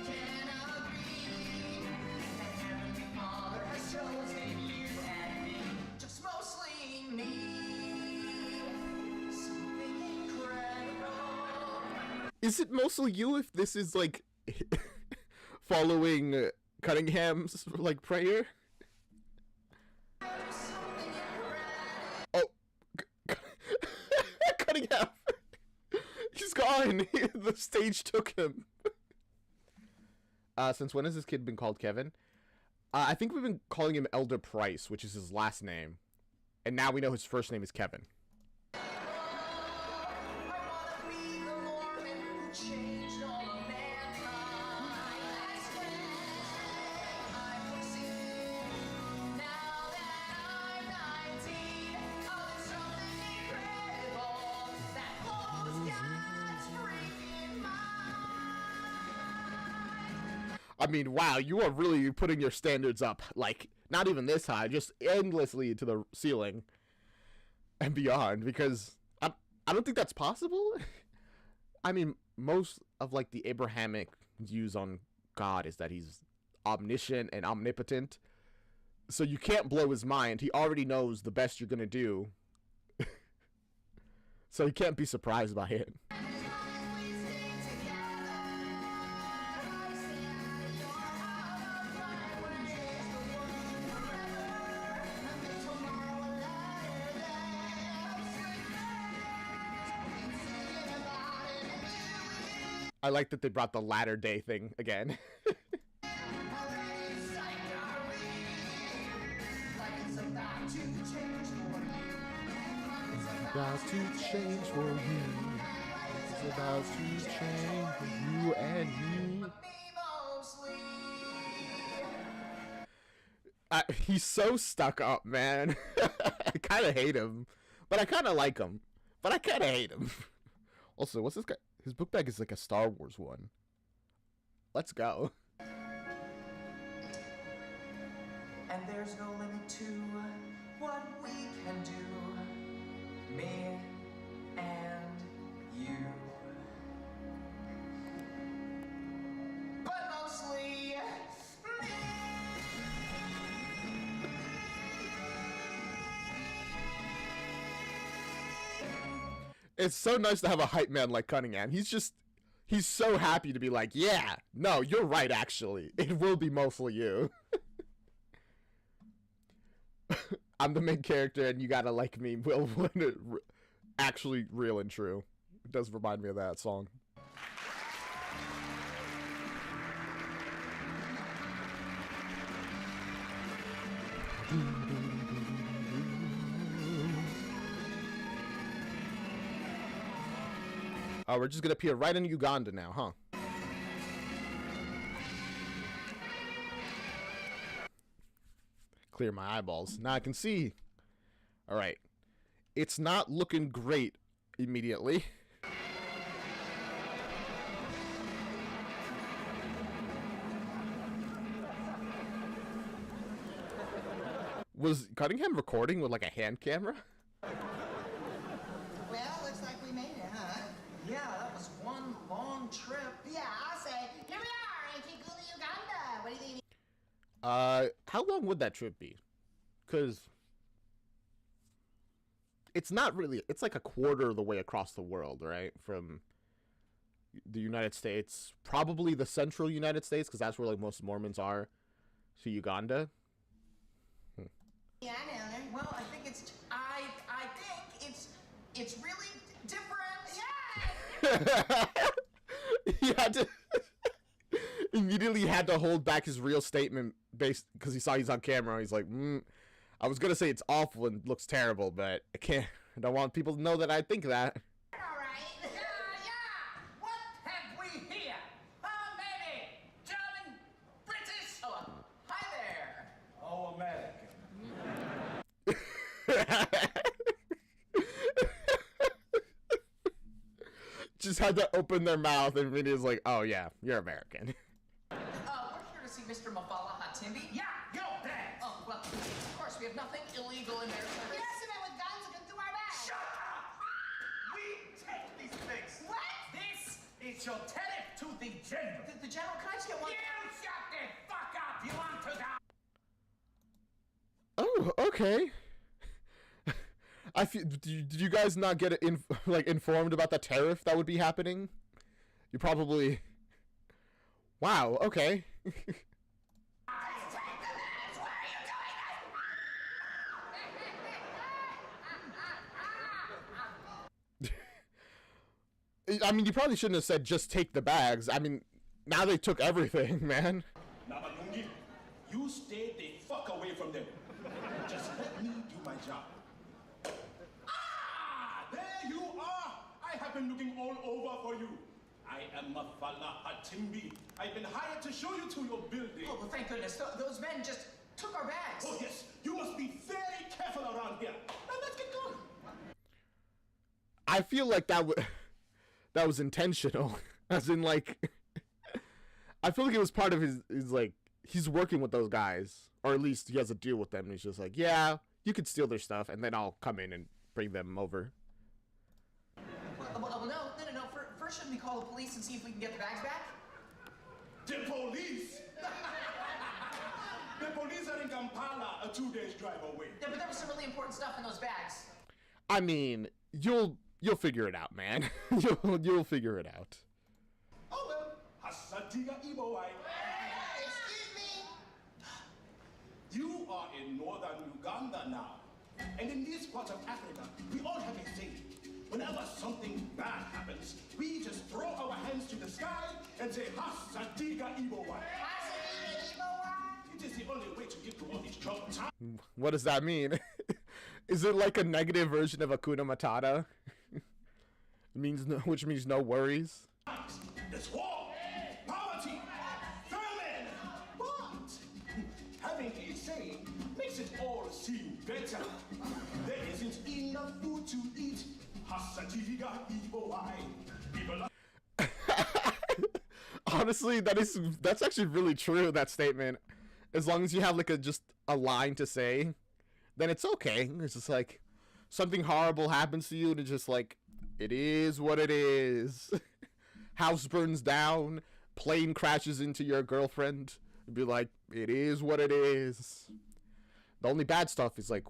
that Heavenly Father has chosen you and me, just mostly me. Something incredible. Is it mostly you if this is like following Cunningham's like prayer? Something incredible. Oh, Cunningham. He's gone. The stage took him. Since when has this kid been called Kevin? I think we've been calling him Elder Price, which is his last name. And now we know his first name is Kevin. I wanna be the Mormon who changed all of mankind. I swear I'm 16. Now that I'm 19, oh, there's something incredible that blows God's freaking mind. I mean, wow, you are really putting your standards up, like, not even this high, just endlessly to the ceiling and beyond, because I don't think that's possible. I mean, most of, like, the Abrahamic views on God is that he's omniscient and omnipotent, so you can't blow his mind. He already knows the best you're gonna do, so you can't be surprised by it. As long as we stay together, I stand that you're out of my way. Change the world forever, and make tomorrow a lighter day. I'm singing about it and doing I like that they brought the latter day thing again. already psyched are we? Like it's about to change for you. Like it's about to change for you. It's about to change for you and me. me mostly. He's so stuck up, man. I kind of hate him, but I kind of like him. But I kind of hate him. Also, what's this guy? His book bag is like a Star Wars one. Let's go. And there's no limit to what we can do, me and you. But mostly me. It's so nice to have a hype man like Cunningham. He's so happy to be like, yeah, no, you're right, actually. It will be mostly you. I'm the main character, and you gotta like me. Will actually real and true. It does remind me of that song. Oh, we're just gonna appear right in Uganda now, huh? Clear my eyeballs. Now I can see. All right. It's not looking great immediately. Was Cunningham recording with like a hand camera? Well, looks like we made it, huh? Yeah, that was one long trip. Yeah, I'll say, here we are in Kiguli, Uganda. What do you think? How long would that trip be? Because it's not really, it's like a quarter of the way across the world, right? From the United States, probably the central United States, because that's where like most Mormons are, to Uganda. Yeah, I know. Well, I think it's really different. He had to immediately had to hold back his real statement based because he saw he's on camera. He's like, I was gonna say it's awful and looks terrible, but I can't. I don't want people to know that I think that. All right. Yeah! What have we here? How many? German? British? Oh, hi there. Oh, American. Just had to open their mouth and Vinny was like, oh yeah, you're American. We're here to see Mr. Mafala Hatimbi. Yeah, yo, there! Oh, well, of course, we have nothing illegal in there. We have some men with guns looking through our bags. Shut up! We take these things. What? This is your tariff to the general. The general, can I just get one? You shut the fuck up! You want to die? Oh, okay. I feel. Did you guys not get informed about the tariff that would be happening? You probably. Wow. Okay. I mean, you probably shouldn't have said just take the bags. I mean, now they took everything, man. Nabalungi, you stay the fuck away from them. Just let me do my job. Ah, there you are. I have been looking all over for you. I am Mafala Hatimbi. I've been hired to show you to your building. Oh, well, thank goodness. Those men just took our bags. Oh, yes. You must be very careful around here. Now let's get going. I feel like that was intentional. As in, like, I feel like it was part of his like, he's working with those guys. Or at least he has a deal with them. And he's just like, yeah, you could steal their stuff, and then I'll come in and bring them over. Well, no. First, shouldn't we call the police and see if we can get the bags back? The police? The police are in Kampala, a 2-day drive away. Yeah, but there was some really important stuff in those bags. I mean, you'll figure it out, man. you'll figure it out. Oh well, Hasatiga Ibowai. Excuse me. You are in northern Uganda now. And in this part of Africa, we all have a saying. Whenever something bad happens, we just throw our hands to the sky and say, Hasatiga Ibowai. It is the only way to get through all these troubled times. What does that mean? Is it like a negative version of Hakuna Matata? Which means no worries. There's war, poverty, famine. But having a saying makes it all seem better. There isn't enough food to eat. Hasatiga Ibowai. People are Honestly, that's actually really true, that statement. As long as you have like just a line to say, then it's okay. It's just like something horrible happens to you and it's just like, it is what it is. House burns down, plane crashes into your girlfriend. It'd be like, it is what it is. The only bad stuff is like,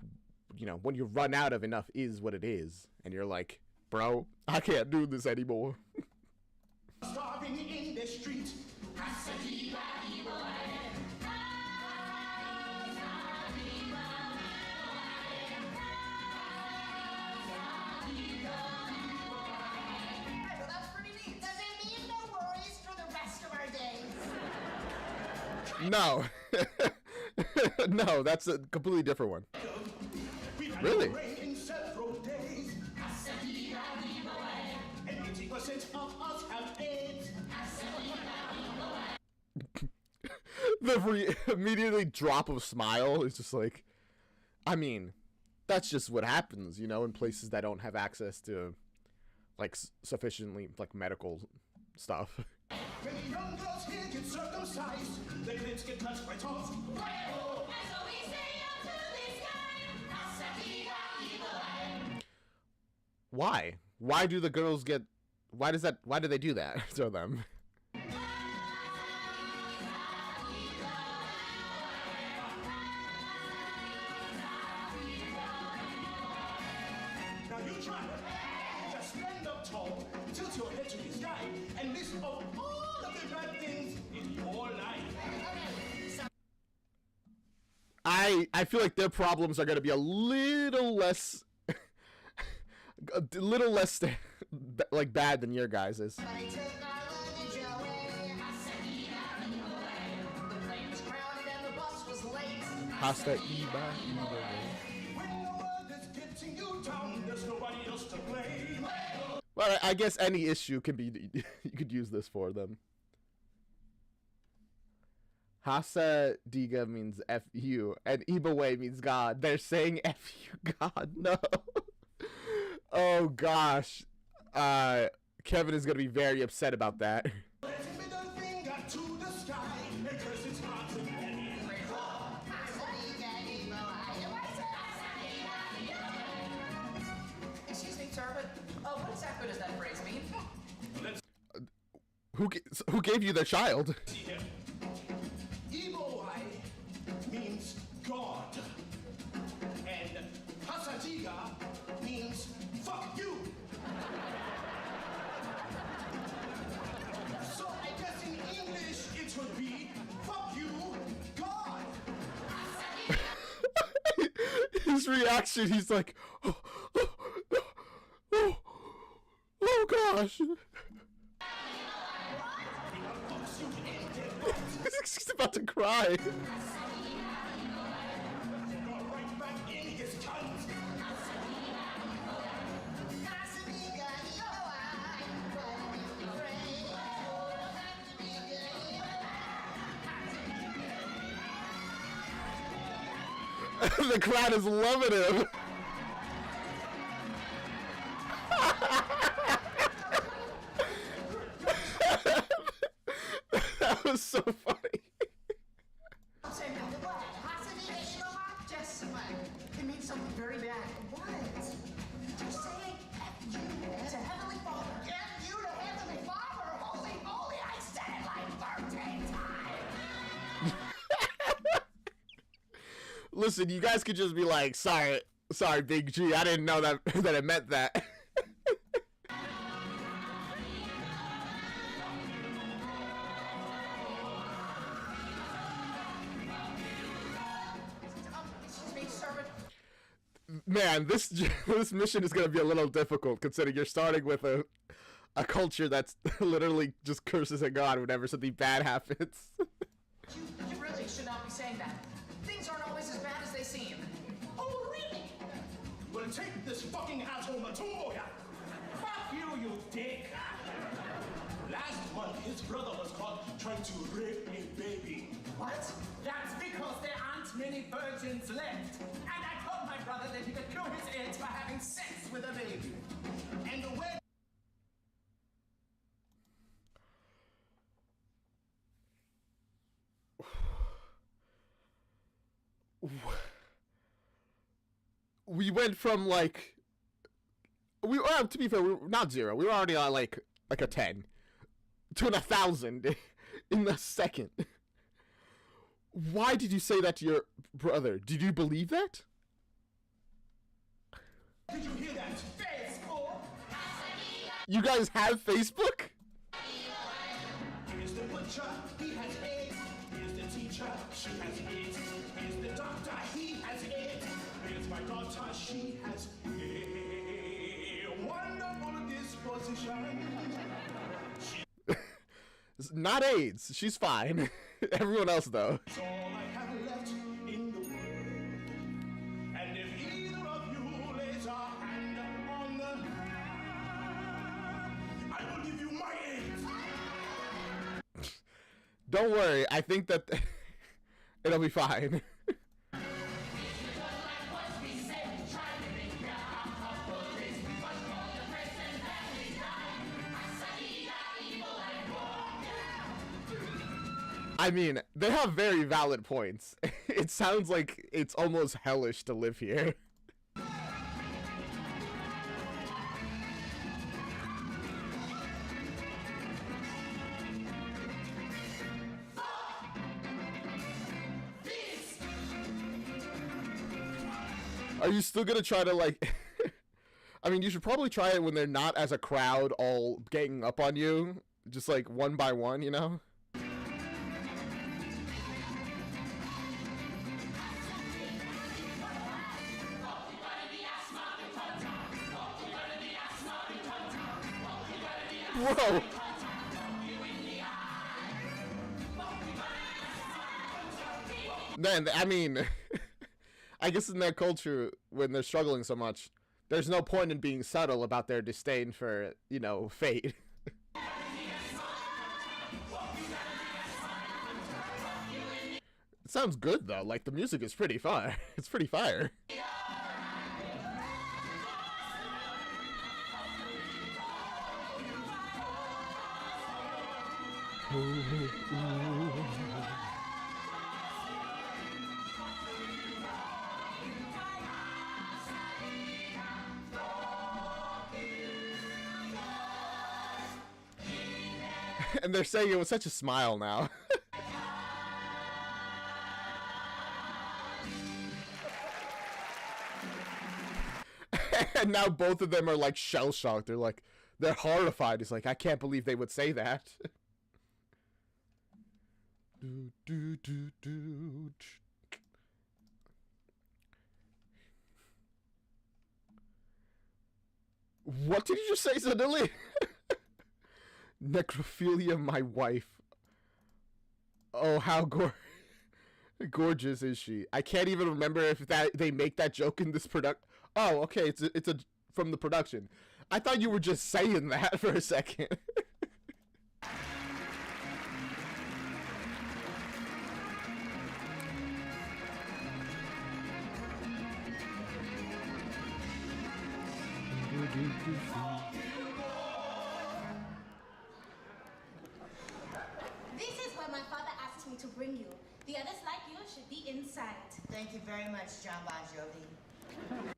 you know, when you run out of enough is what it is. And you're like, bro, I can't do this anymore. starving in the street. Hasatiga Ibowai. Well, that's pretty neat. Does it mean no worries for the rest of our days? No. No, that's a completely different one. We've had Really? no rain in several days. And 80% of us have AIDS. The immediately drop of smile is just like, I mean, that's just what happens, you know, in places that don't have access to, like, sufficiently, like, medical stuff. When young girls here get circumcised, their lips get touched by tongues. Why? Why do the girls get? Why do they do that to them? Now you try it. Just stand up tall, tilt your head to the sky, and list of all of the bad things in your life. I feel like their problems are gonna be a little less, like bad than your guys's. Hasta Iba. When the world is getting you down, there's nobody else to blame. Well, I guess any issue can be, you could use this for them. Hasa Diga means F you, and Ibawe means God. They're saying F you, God. No. Oh, gosh. Kevin is going to be very upset about that. Middle finger to the sky, because it's hard to get in. Excuse me, sir, but what exactly does that phrase mean? Who gave you their child? See here. Ibowai means God. And Hasadiga means fuck you. So I guess in English it would be fuck you, God. His reaction, he's like, oh gosh. He's about to cry. Got right back in his cunt. The crowd is loving him. That was so funny. It means something very bad. What? Just saying F you to Heavenly Father. F you to Heavenly Father! Holy moly, I said it like 13 times! Listen, you guys could just be like, sorry, Big G, I didn't know that that it meant that. Excuse me, sir, but Man, this mission is gonna be a little difficult considering you're starting with a culture that's literally just curses at God whenever something bad happens. you really should not be saying that. Things aren't always as bad as they seem. Oh, really? Well, take this fucking asshole Matoya. Fuck you, you dick. Last month, his brother was caught trying to rape a baby. What? That's because there aren't many virgins left. And I told my brother that he could cure his AIDS by having sex with a baby. And the way We went from like, we were, to be fair, we were not 0. We were already on like a 10 to 1,000 in a second. Why did you say that to your brother? Did you believe that? did you hear that? Facebook. You guys have Facebook? Here's the butcher, he has AIDS. Here's the teacher, she has AIDS. Here's the doctor, he has AIDS. Here's my daughter, she has a wonderful disposition. Not AIDS. She's fine. Everyone else though. That's all I have left in the Don't worry. I think that it'll be fine. I mean, they have very valid points. It sounds like it's almost hellish to live here. Are you still gonna try to, like... I mean, you should probably try it when they're not as a crowd all ganging up on you. Just, like, one by one, you know? Whoa! Man, I mean... I guess in their culture, when they're struggling so much, there's no point in being subtle about their disdain for, you know, fate. It sounds good, though. Like, the music is pretty fire. It's pretty fire. And they're saying it with such a smile now. And now both of them are like shell-shocked. They're horrified. It's like, I can't believe they would say that. What did you just say suddenly? Necrophilia, my wife. Oh, how gorgeous is she? I can't even remember if they make that joke in this product. Oh, okay, it's a from the production. I thought you were just saying that for a second. This is where my father asked me to bring you. The others like you should be inside. Thank you very much, John Bon Jovi.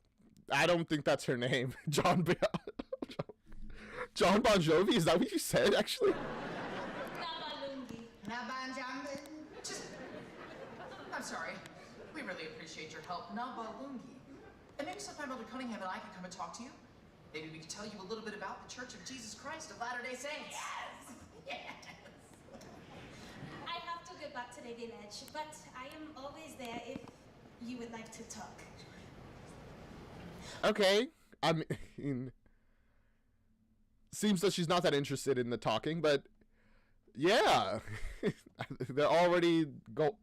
I don't think that's her name. John Bon Jovi? Is that what you said, actually? Nabanjambi. I'm sorry. We really appreciate your help. Nabalungi. And maybe sometime Elder Cunningham and I could come and talk to you. Maybe we could tell you a little bit about the Church of Jesus Christ of Latter-day Saints. Yes! Yes! I have to get back to the village, but I am always there if you would like to talk. Okay. I mean... Seems that she's not that interested in the talking, but... Yeah! They're already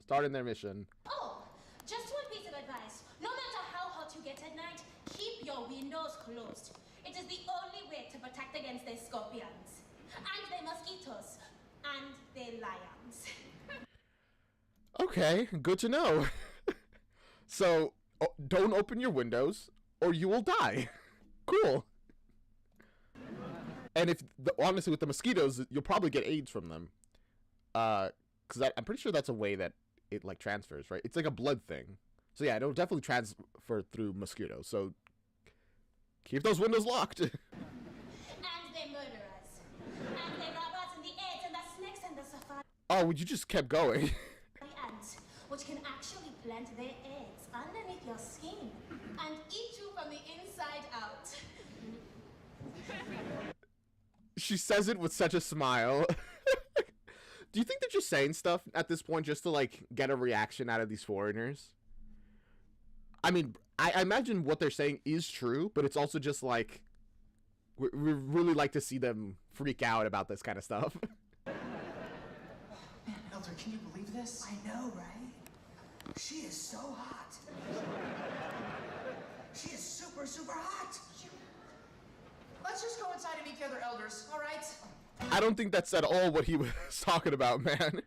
starting their mission. Oh, just one piece of advice. No matter how hot you get at night, keep your windows closed. It is the only way to protect against the scorpions, and the mosquitoes, and the lions. Okay, good to know. So, don't open your windows, or you will die. Cool. And honestly, with the mosquitoes, you'll probably get AIDS from them. Because I'm pretty sure that's a way that it, like, transfers, right? It's like a blood thing. So yeah, it'll definitely transfer through mosquitoes, so keep those windows locked. And the murderers. And the robbers and the ants and the snakes and the safari Oh, you just kept going. ants, which can actually plant their eggs underneath your skin and eat you from the inside out. She says it with such a smile. Do you think they're just saying stuff at this point just to, like, get a reaction out of these foreigners? I mean, I imagine what they're saying is true, but it's also just like, we really like to see them freak out about this kind of stuff. Man, Elder, can you believe this? I know, right? She is so hot. She is super, super hot. Let's just go inside and meet the other elders, all right? I don't think that's at all what he was talking about, man.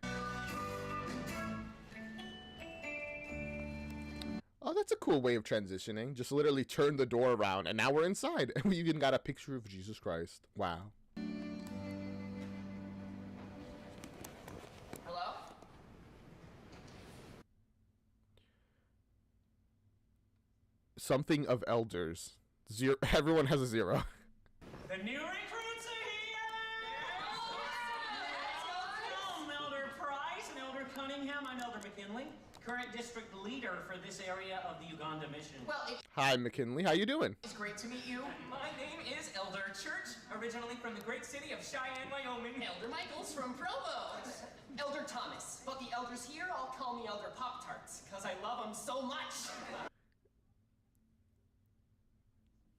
that's a cool way of transitioning. Just literally turn the door around, and now we're inside. And we even got a picture of Jesus Christ. Wow. Hello? Something of elders. Zero. Everyone has a 0. The new recruits are here! Welcome, Elder Price and Elder Cunningham. I'm Elder McKinley, current district leader for this area of the Uganda mission. Well, Hi, McKinley. How you doing? it's great to meet you. My name is Elder Church, originally from the great city of Cheyenne, Wyoming. Elder Michaels from Provo. Elder Thomas. But the elders here all call me Elder Pop-Tarts, because I love them so much.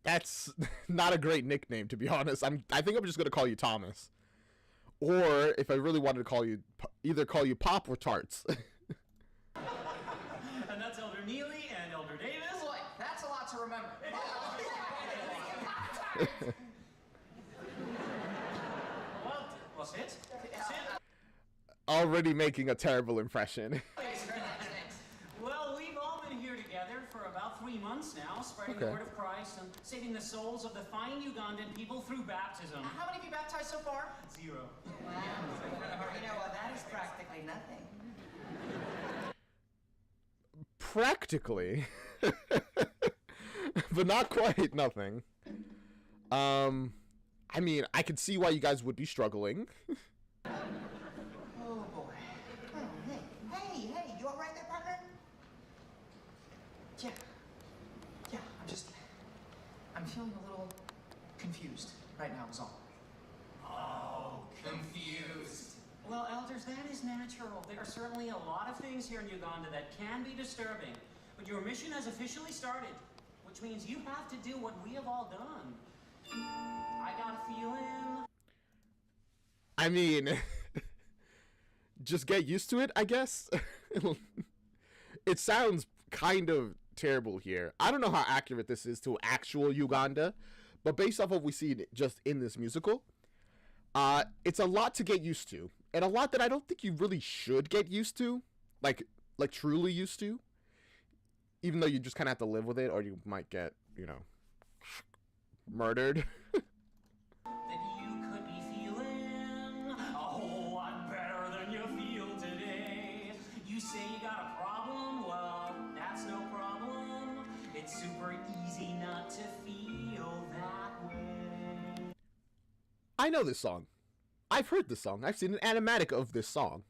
That's not a great nickname, to be honest. I think I'm just gonna call you Thomas, or if I really wanted to call you, either call you Pop or Tarts. And that's Elder Neely and Elder Davis. Boy, that's a lot to remember. Well, sit. Already making a terrible impression. Thanks. Well, we've all been here together for about 3 months now, spreading the Okay. word of Christ and saving the souls of the fine Ugandan people through baptism. How many of you baptized so far? 0. Wow. You know, that is practically nothing. Practically, but not quite nothing. I mean, I could see why you guys would be struggling. Oh, boy. Oh, hey, you all right there, partner? Yeah, I'm feeling a little confused right now is all. Oh, confused. Well, elders, that is natural. There are certainly a lot of things here in Uganda that can be disturbing, but your mission has officially started, which means you have to do what we have all done. I got a feeling. I mean, just get used to it, I guess. It sounds kind of terrible here. I don't know how accurate this is to actual Uganda, but based off of what we see just in this musical, it's a lot to get used to, and a lot that I don't think you really should get used to, like truly used to, even though you just kind of have to live with it, or you might get, murdered. That you could be feeling a whole lot better than you feel today. You say you got a problem? Well, that's no problem. It's super easy not to feel that way. I know this song. I've heard this song. I've seen an animatic of this song.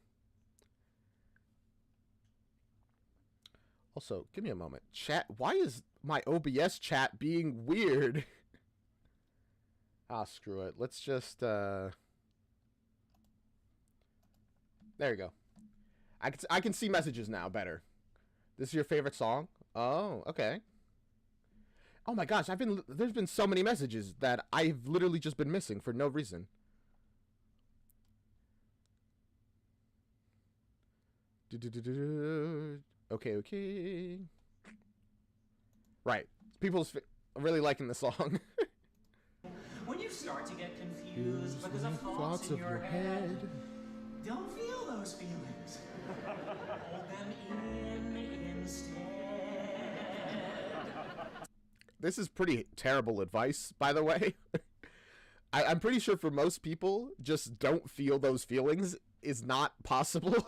Also, give me a moment. Chat, why is my OBS chat being weird? Ah, screw it. Let's just, there you go. I can see messages now better. This is your favorite song? Oh, okay. Oh my gosh, there's been so many messages that I've literally just been missing for no reason. Okay. Right. People's really liking the song. When you start to get confused because of thoughts in your head, don't feel those feelings. Hold them in instead. This is pretty terrible advice, by the way. I'm pretty sure for most people, just don't feel those feelings is not possible.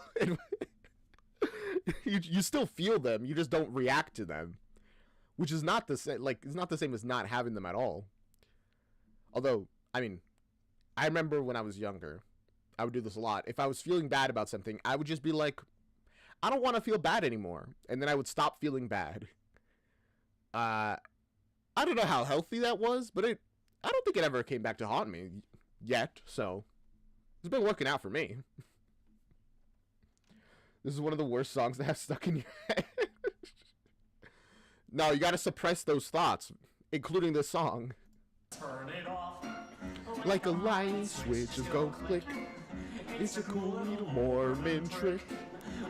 You still feel them, you just don't react to them, which is not the same. Like, it's not the same as not having them at all. Although, I mean, I remember when I was younger, I would do this a lot. If I was feeling bad about something, I would just be like, I don't want to feel bad anymore, and then I would stop feeling bad. I don't know how healthy that was, but I don't think it ever came back to haunt me yet, so it's been working out for me. This is one of the worst songs to have stuck in your head. No, you gotta suppress those thoughts, including this song. Turn it off. Like a light switch, just go click. It's a cool little Mormon trick.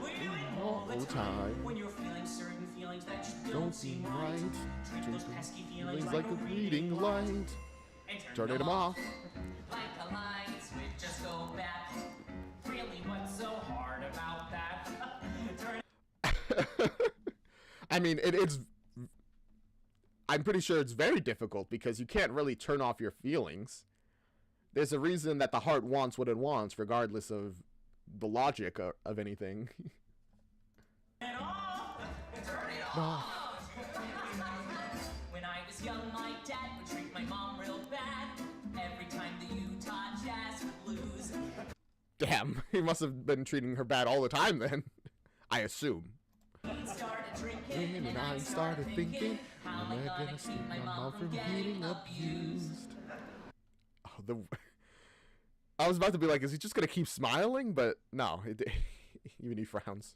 We do it All the time. When you're feeling certain feelings that just Don't seem right. Treat those pesky feelings Feelings like a reading light. and Turn them off. Like a light switch, just go back. Really, what's so hard about that? Turn I mean, it's. I'm pretty sure it's very difficult because you can't really turn off your feelings. There's a reason that the heart wants what it wants, regardless of the logic of anything. Turn it off! When I was young, my dad would treat my mom real bad. Every time the Utah Jazz would lose. Damn, he must have been treating her bad all the time then. I assume. He started drinking, and I started thinking, how am I gonna keep my mom from getting abused? Oh, I was about to be like, is he just gonna keep smiling? But no, even he frowns.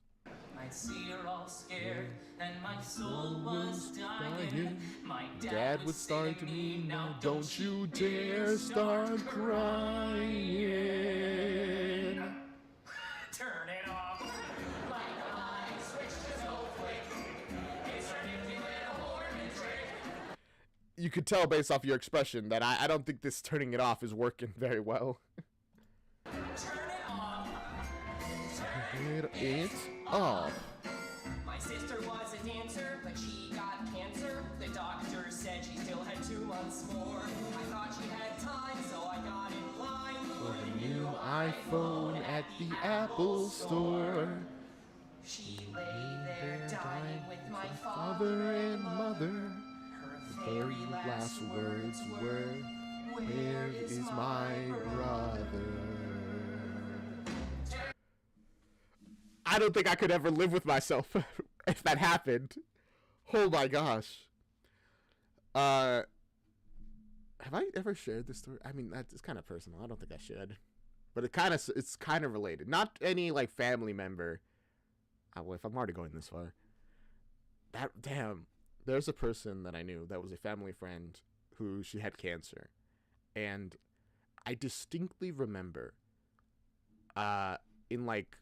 I'd see her all scared, and my soul was dying. My Dad would start to me, now don't you dare start crying. Turn it off. Like a light switch to no flick. It's ridiculous, a Mormon trick. You could tell based off your expression that I don't think this turning it off is working very well. Turn it off. Turn it off. My sister was a dancer, but she got cancer. The doctor said she still had 2 months more. I thought she had time, so I got in line for the new iPhone at the Apple Store. She lay there dying with my Father and mother. Her very last words were, Where is my brother? I don't think I could ever live with myself if that happened. Oh my gosh. Have I ever shared this story? I mean, it's kind of personal. I don't think I should. But it's kind of related. Not any like family member. Well, if I'm already going this far. Damn. There's a person that I knew that was a family friend who she had cancer. And I distinctly remember in like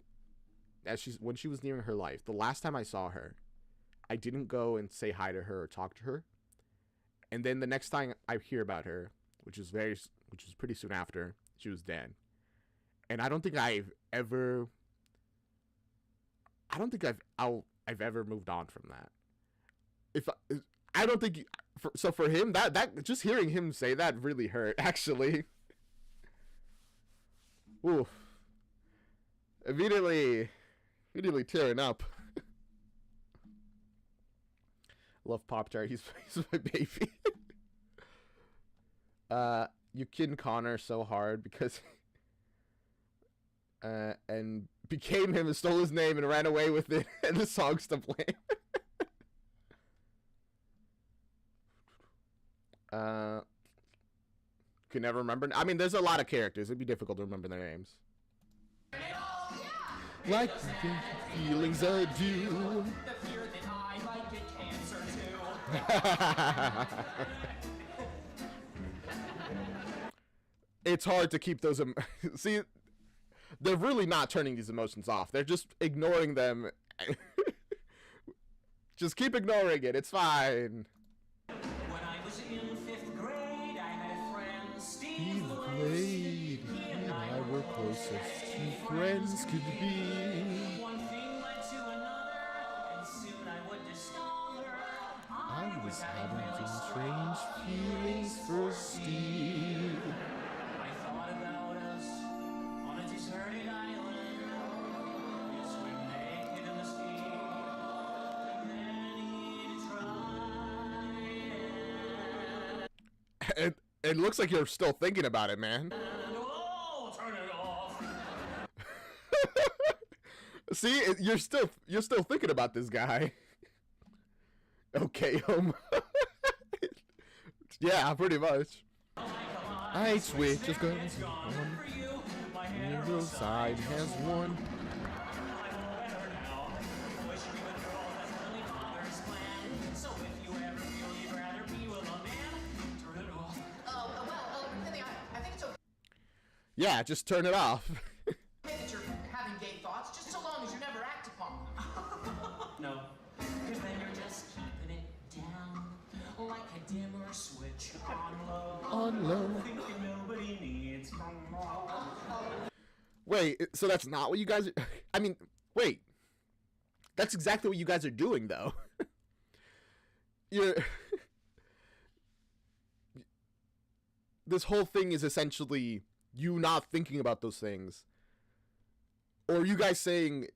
when she was nearing her life, the last time I saw her, I didn't go and say hi to her or talk to her. And then the next time I hear about her, which was pretty soon after, she was dead. And I don't think I've ever moved on from that. I don't think for him that just hearing him say that really hurt actually. Oof. Immediately tearing up. Love Pop-Tart. He's my baby. You kidding Connor so hard because and became him and stole his name and ran away with it and the song's to blame. Can never remember. I mean, there's a lot of characters. It'd be difficult to remember their names. Like the feelings I do. the fear that I might get cancer too. It's hard to keep those. See, they're really not turning these emotions off. They're just ignoring them. Just keep ignoring it. It's fine. When I was in 5th grade, I had a friend, Steve Blade, He he and I were closest two friends could be. One thing led to another, and soon I would discover I was having some strange feelings for Steve. I thought about us on a deserted island. Yes, we're naked in the sea. And then he'd try. It looks like you're still thinking about it, man. Oh, turn it off. See, you're still thinking about this guy. Okay, yeah, pretty much. I switch just cause one little side has one. Yeah, just turn it off. Admit that you're having gay thoughts, just so long as you never act upon them. No, because then you're just keeping it down like a dimmer switch on low. On low. Thinking nobody needs more. Wait, so that's not what you guys are... I mean, wait. That's exactly what you guys are doing, though. you're this whole thing is essentially you not thinking about those things, or you guys saying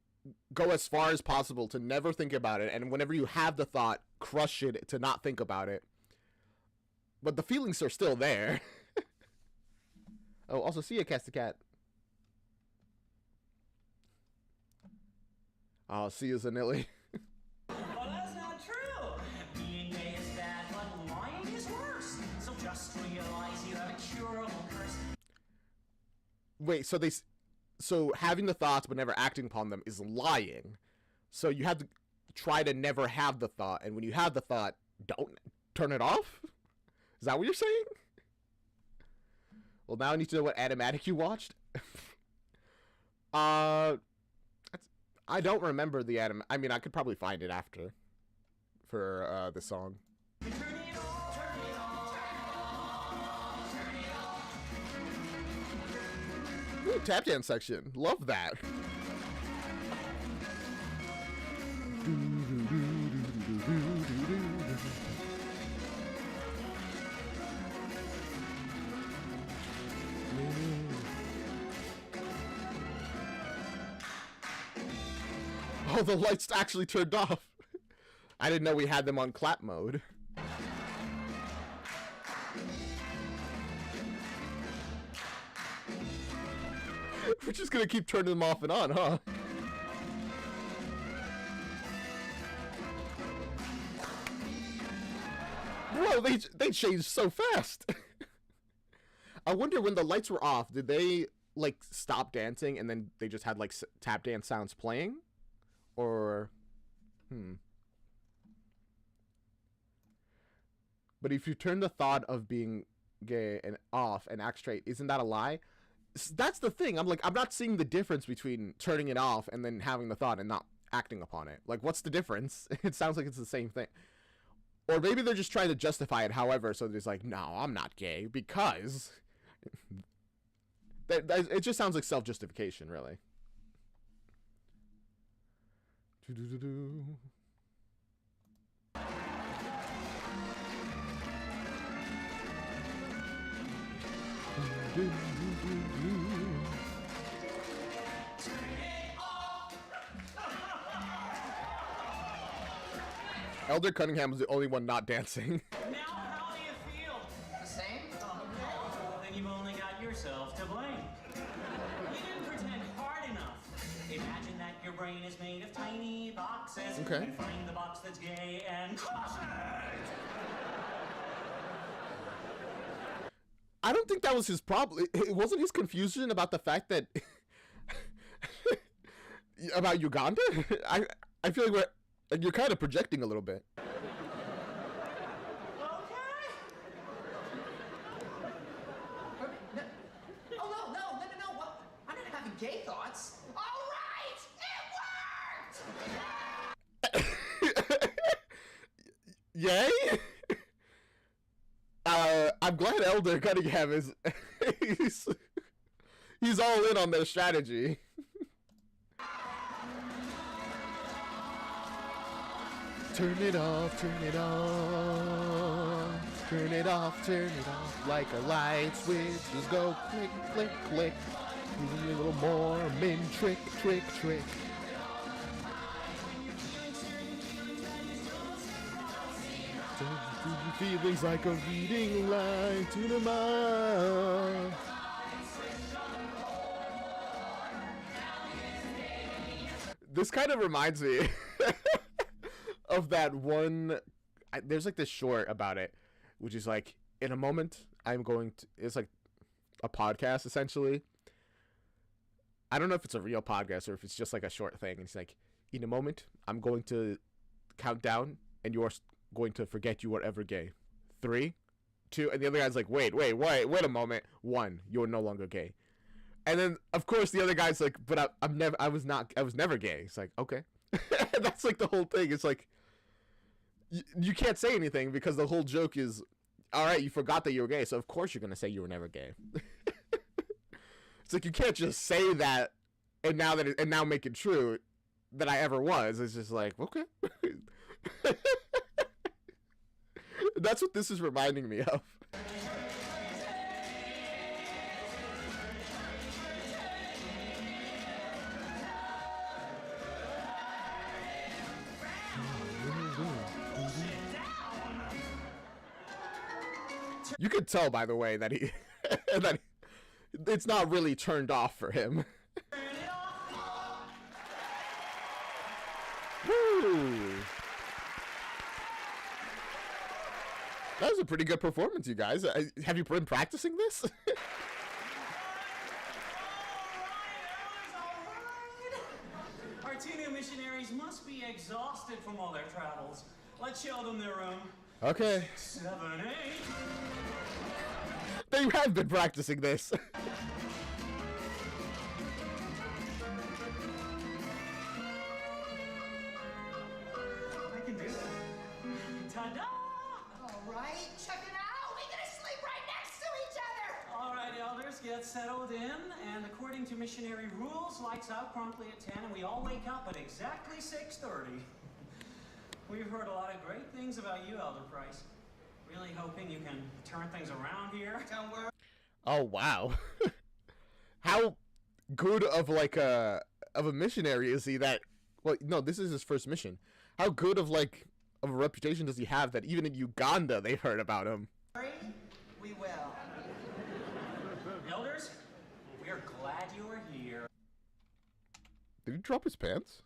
go as far as possible to never think about it, and whenever you have the thought, crush it to not think about it. But the feelings are still there. Oh, also see ya, Casticat. Oh, see ya, Zanilli. Well, that's not true. Being gay is bad, but lying is worse. So just realize you have a curable curse. Wait, so having the thoughts but never acting upon them is lying. So you have to try to never have the thought, and when you have the thought, don't turn it off? Is that what you're saying? Well, now I need to know what Animatic you watched. I don't remember the anime. I mean, I could probably find it after for the song. Ooh, tap dance section. Love that. Oh, the lights actually turned off. I didn't know we had them on clap mode. We're just gonna keep turning them off and on, huh? Bro, they changed so fast. I wonder when the lights were off, did they like stop dancing and then they just had like tap dance sounds playing? Or, But if you turn the thought of being gay and off and act straight, isn't that a lie? That's the thing. I'm not seeing the difference between turning it off and then having the thought and not acting upon it. Like, what's the difference? It sounds like it's the same thing. Or maybe they're just trying to justify it, however, so there's like, no, I'm not gay because... it just sounds like self-justification, really. Elder Cunningham was the only one not dancing. Now, how do you feel? The same? Oh, no. Then you've only got yourself to blame. You didn't pretend hard enough. Imagine that your brain is made of tiny boxes. Okay. And find the box that's gay and crush it! I don't think that was his problem. It wasn't his confusion about the fact that... about Uganda? I feel like you're kind of projecting a little bit. Okay. No. Oh, no. Well, I'm not having gay thoughts. All right, it worked! Yay? I'm glad Elder Cunningham is... he's all in on their strategy. Turn it off, turn it off. Turn it off, turn it off. Like a light switch, just go click, click, click. A little Mormon trick, trick, trick. Feelings like a reading line to the mind. This kind of reminds me of that one. There's like this short about it, which is like, in a moment, I'm going to. It's like a podcast essentially. I don't know if it's a real podcast or if it's just like a short thing. It's like, in a moment, I'm going to count down, and you're going to forget you were ever gay. 3, 2, and the other guy's like, wait a moment. 1, you're no longer gay. And then of course the other guy's like, but I was never gay. It's like, okay. That's like the whole thing. It's like you can't say anything because the whole joke is, all right, you forgot that you were gay, so of course you're gonna say you were never gay. It's like you can't just say that and now make it true that I ever was. It's just like, okay. That's what this is reminding me of. You could tell, by the way, that he that it's not really turned off for him. Woo! That was a pretty good performance, you guys. Have you been practicing this? Our two new missionaries must be exhausted from all their travels. Let's show them their room. Okay. 7, 8. They have been practicing this. I can do it. Ta-da! All right, check it out. We're gonna sleep right next to each other. All right, elders, get settled in. And according to missionary rules, lights out promptly at 10, and we all wake up at exactly 6:30. We've heard a lot of great things about you, Elder Price. Really hoping you can turn things around here. Don't worry. Oh wow. How good of a missionary is he that, well, no, this is his first mission. How good of a reputation does he have that even in Uganda they've heard about him? We will. Elders, we are glad you're here. Did he drop his pants?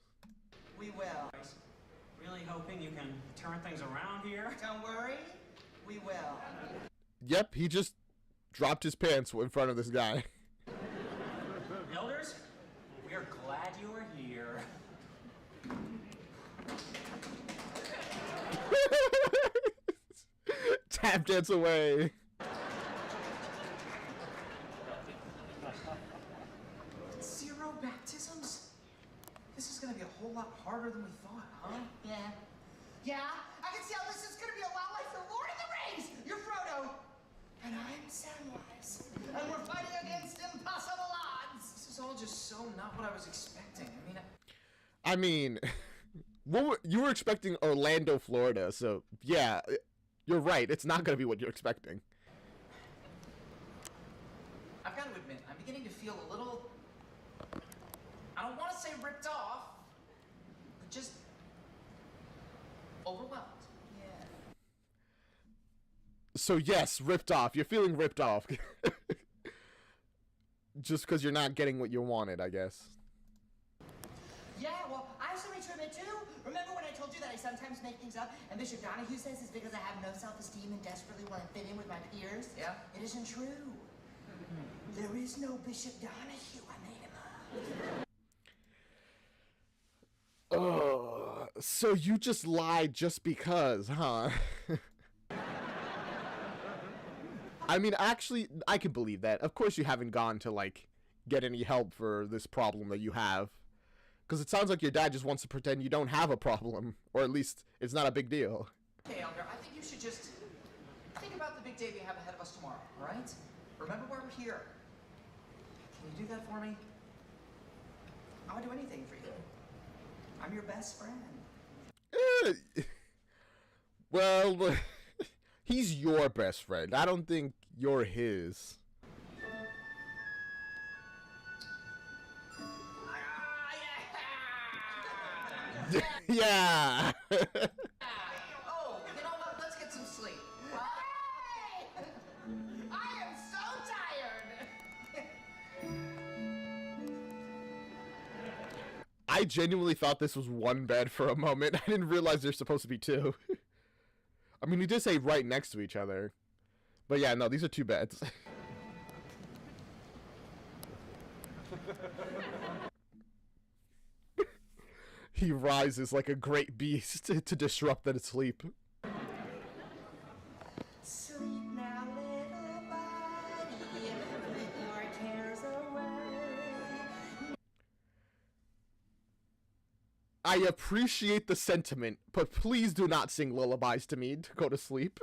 We will. Really hoping you can turn things around here. Don't worry. We will. Yep, he just dropped his pants in front of this guy. Elders, we are glad you're here. Tap dance away. Zero baptisms? This is gonna be a whole lot harder than we thought, huh? Yeah. Yeah, I can see how this is gonna be a lot like the Lord of the Rings. You're Frodo, and I'm Samwise, and we're fighting against impossible odds. This is all just so not what I was expecting. I mean, you were expecting Orlando, Florida, so yeah, you're right. It's not going to be what you're expecting. I've got to admit, I'm beginning to feel a little, I don't want to say ripped off, but just overwhelmed. Yeah. So yes, ripped off. You're feeling ripped off. Just because you're not getting what you wanted, I guess. Yeah, well, I have something to admit too. Remember when I told you that I sometimes make things up, and Bishop Donahue says it's because I have no self-esteem and desperately want to fit in with my peers? Yeah? It isn't true. There is no Bishop Donahue. I made him up. Oh, so you just lied just because, huh? I mean, actually, I can believe that. Of course you haven't gone to, get any help for this problem that you have. Because it sounds like your dad just wants to pretend you don't have a problem. Or at least, it's not a big deal. Okay, Elder, I think you should just think about the big day we have ahead of us tomorrow, all right? Remember why we're here. Can you do that for me? I would do anything for you. I'm your best friend. Well, he's your best friend. I don't think you're his. Yeah. Oh, you know what? Let's get some sleep. Hey! I am so tired. I genuinely thought this was one bed for a moment. I didn't realize there's supposed to be two. I mean, you did say right next to each other. But yeah, no, these are two beds. He rises like a great beast to disrupt that sleep. Sleep now, little body, put your cares away. I appreciate the sentiment, but please do not sing lullabies to me to go to sleep.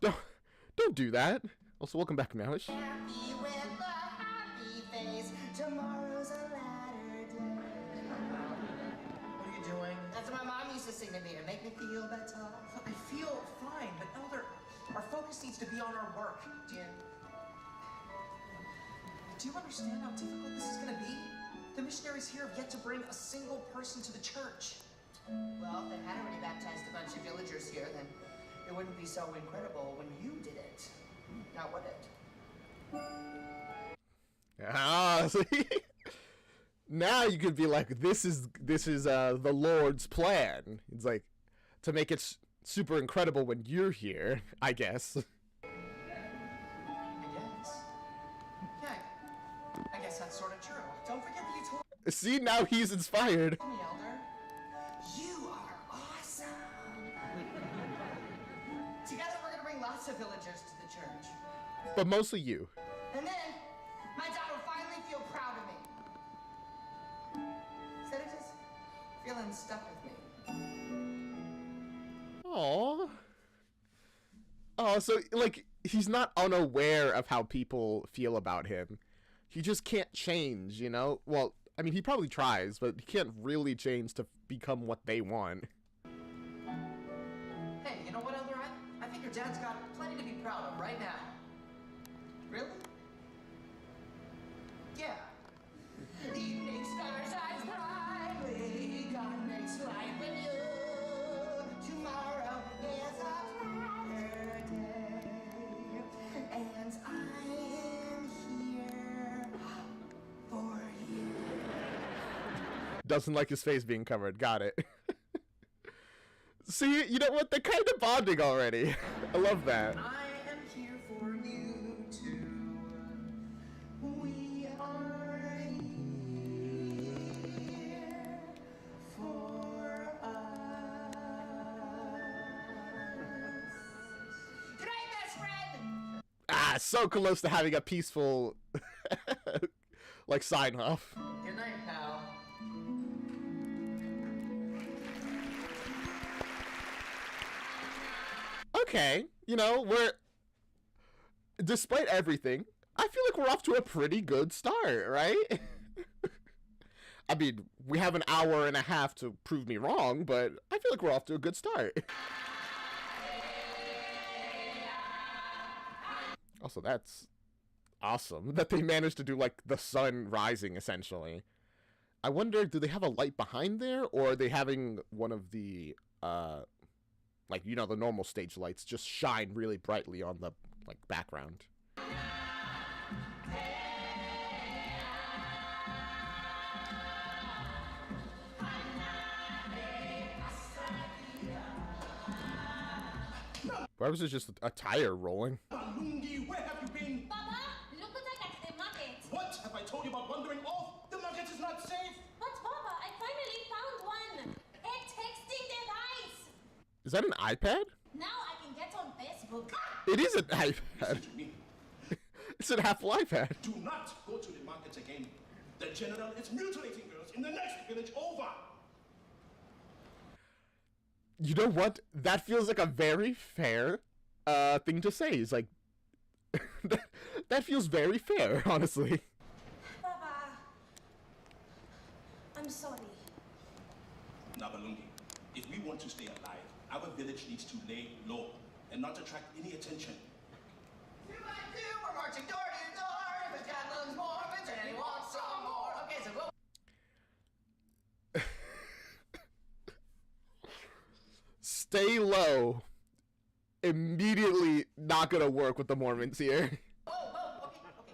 Don't do that. Also, welcome back, Malish. Happy with a happy face. Tomorrow's a latter day. What are you doing? That's what my mom used to sing to me to make me feel better. I feel Our focus needs to be on our work. Do you understand how difficult this is going to be? The missionaries here have yet to bring a single person to the church. Well, if they had already baptized a bunch of villagers here, then it wouldn't be so incredible when you did it. Now would it? Ah, see? Now you could be like, this is the Lord's plan. It's like to make it super incredible when you're here, I guess. I guess that's sort of true. Don't forget that you told See, now he's inspired. me, Elder. You are awesome. Together we're gonna bring lots of villagers to the church. But mostly you. And then, my dad will finally feel proud of me. Instead of just feeling stuck with me. Aww. Oh, so, like, he's not unaware of how people feel about him. He just can't change, you know? Well, I mean, he probably tries, but he can't really change to become what they want. Hey, you know what, Elder? I think your dad's got plenty to be proud of right now. Really? Yeah. The evening stars shine brightly. God makes light with you. Tomorrow is a brighter day. And I am here for you. Doesn't like his face being covered. Got it. See, you know what? They're kind of bonding already. I love that. I am here for you too. We are here for us. Good night, best friend! Ah, so close to having a peaceful, like, sign-off. Good night, pal. Okay, you know, despite everything, I feel like we're off to a pretty good start, right? I mean, we have an hour and a half to prove me wrong, but I feel like we're off to a good start. Also, that's awesome that they managed to do, like, the sun rising, essentially. I wonder, do they have a light behind there, or are they having one of the, like, you know, the normal stage lights just shine really brightly on the, like, background? Why was it just a tire rolling? Lungi, where have you been? Papa, look what I got at the market. What have I told you about wandering off? The market is not safe. But Papa, I finally found one. A texting device. Is that an iPad? Now I can get on Facebook. It is an iPad. To me, It's an Apple iPad. do not go to the market again. The general is mutilating girls in the next village over. You know what? That feels like a very fair thing to say. It's like, that feels very fair, honestly. Papa, I'm sorry. Nabalungi, if we want to stay alive, our village needs to lay low and not attract any attention. 2 by 2, we're marching door to door. If it's Catholics, Mormons, and he wants some more. Okay, so go. Stay low. Immediately not gonna work with the Mormons here. Okay,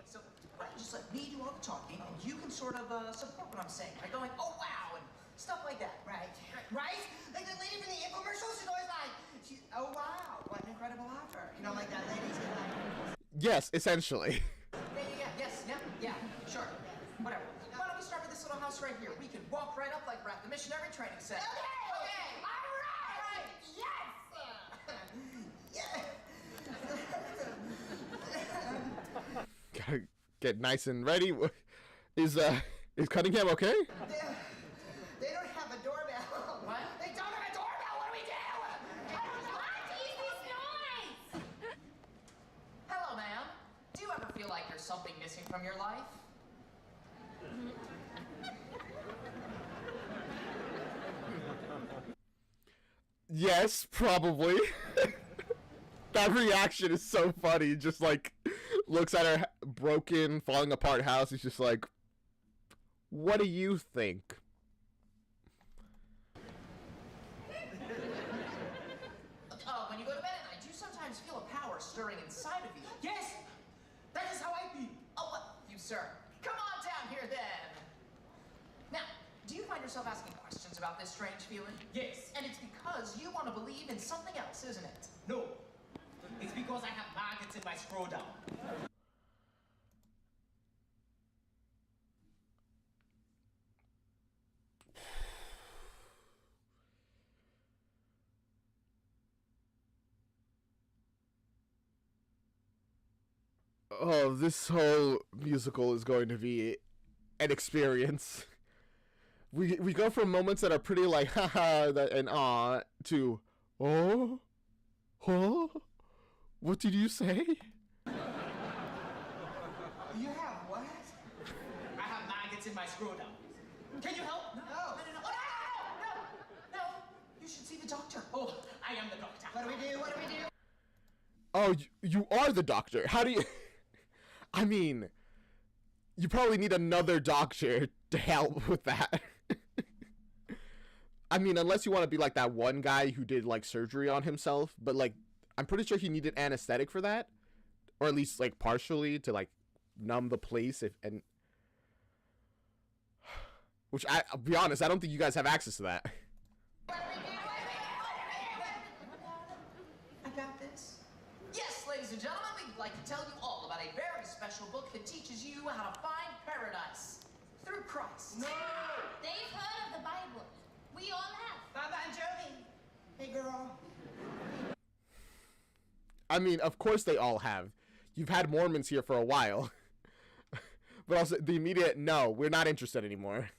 so why don't you just let me do all the talking, and you can sort of support what I'm saying by going, oh wow, and stuff like that. Right? Like the lady from the infomercials, she's always like, oh wow, what an incredible offer. You know, like that lady's like, Yes, essentially. Yeah, sure. Whatever. Why don't we start with this little house right here? We can walk right up like we're at the missionary training center. okay, all right, yes! Gotta get nice and ready. Is Cunningham okay? They don't have a doorbell. What? They don't have a doorbell. What do we do? I don't know. What is this noise? Hello, ma'am. Do you ever feel like there's something missing from your life? Yes, probably. That reaction is so funny. Just like looks at her broken, falling apart house. He's just like, "What do you think?" When you go to bed at night, do you sometimes feel a power stirring inside of you? Yes, that is how I feel. Oh, well, you, sir. Come on down here, then. Now, do you find yourself asking questions about this strange feeling? Yes. And it's because you want to believe in something else, isn't it? No. It's because I have maggots in my scrotum. Oh, this whole musical is going to be an experience. We go from moments that are pretty like haha and ah to oh, huh? What did you say? You have what? I have maggots in my scrotum. Can you help? No. Oh, no. You should see the doctor. Oh, I am the doctor. What do we do? What do we do? Oh, you are the doctor. How do you? I mean, you probably need another doctor to help with that. I mean, unless you want to be like that one guy who did like surgery on himself, but like I'm pretty sure he needed anesthetic for that, or at least like partially to like numb the place. Which I'll be honest, I don't think you guys have access to that. I got this. Yes, ladies and gentlemen, we'd like to tell you all about a very special book that teaches you how to find paradise through Christ. They've heard of the Bible. We all have. Baba and Jody. Hey, girl. I mean, of course they all have. You've had Mormons here for a while. But also, the immediate, no, we're not interested anymore.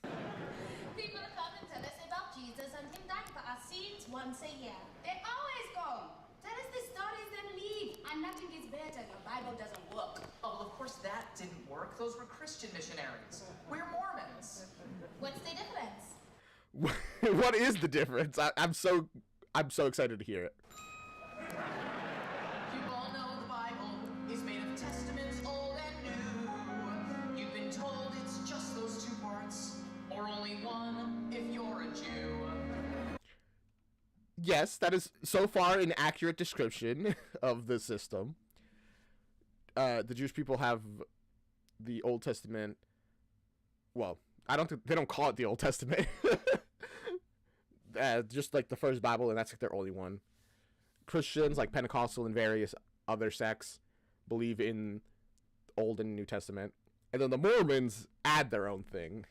People come and tell us about Jesus and him dying for our sins once a year. They always come. Tell us the stories, then leave. And nothing is better. Your Bible doesn't work. Oh, well, of course that didn't work. Those were Christian missionaries. We're Mormons. What's the difference? What is the difference? I'm so excited to hear it. You all know the Bible is made of testaments old and new. You've been told it's just those two parts, or only one if you're a Jew. Yes, that is so far an accurate description of the system. The Jewish people have the Old Testament. Well, I don't think they don't call it the Old Testament. Just like the first Bible, and that's like their only one. Christians, like Pentecostal and various other sects, believe in Old and New Testament, and then the Mormons add their own thing.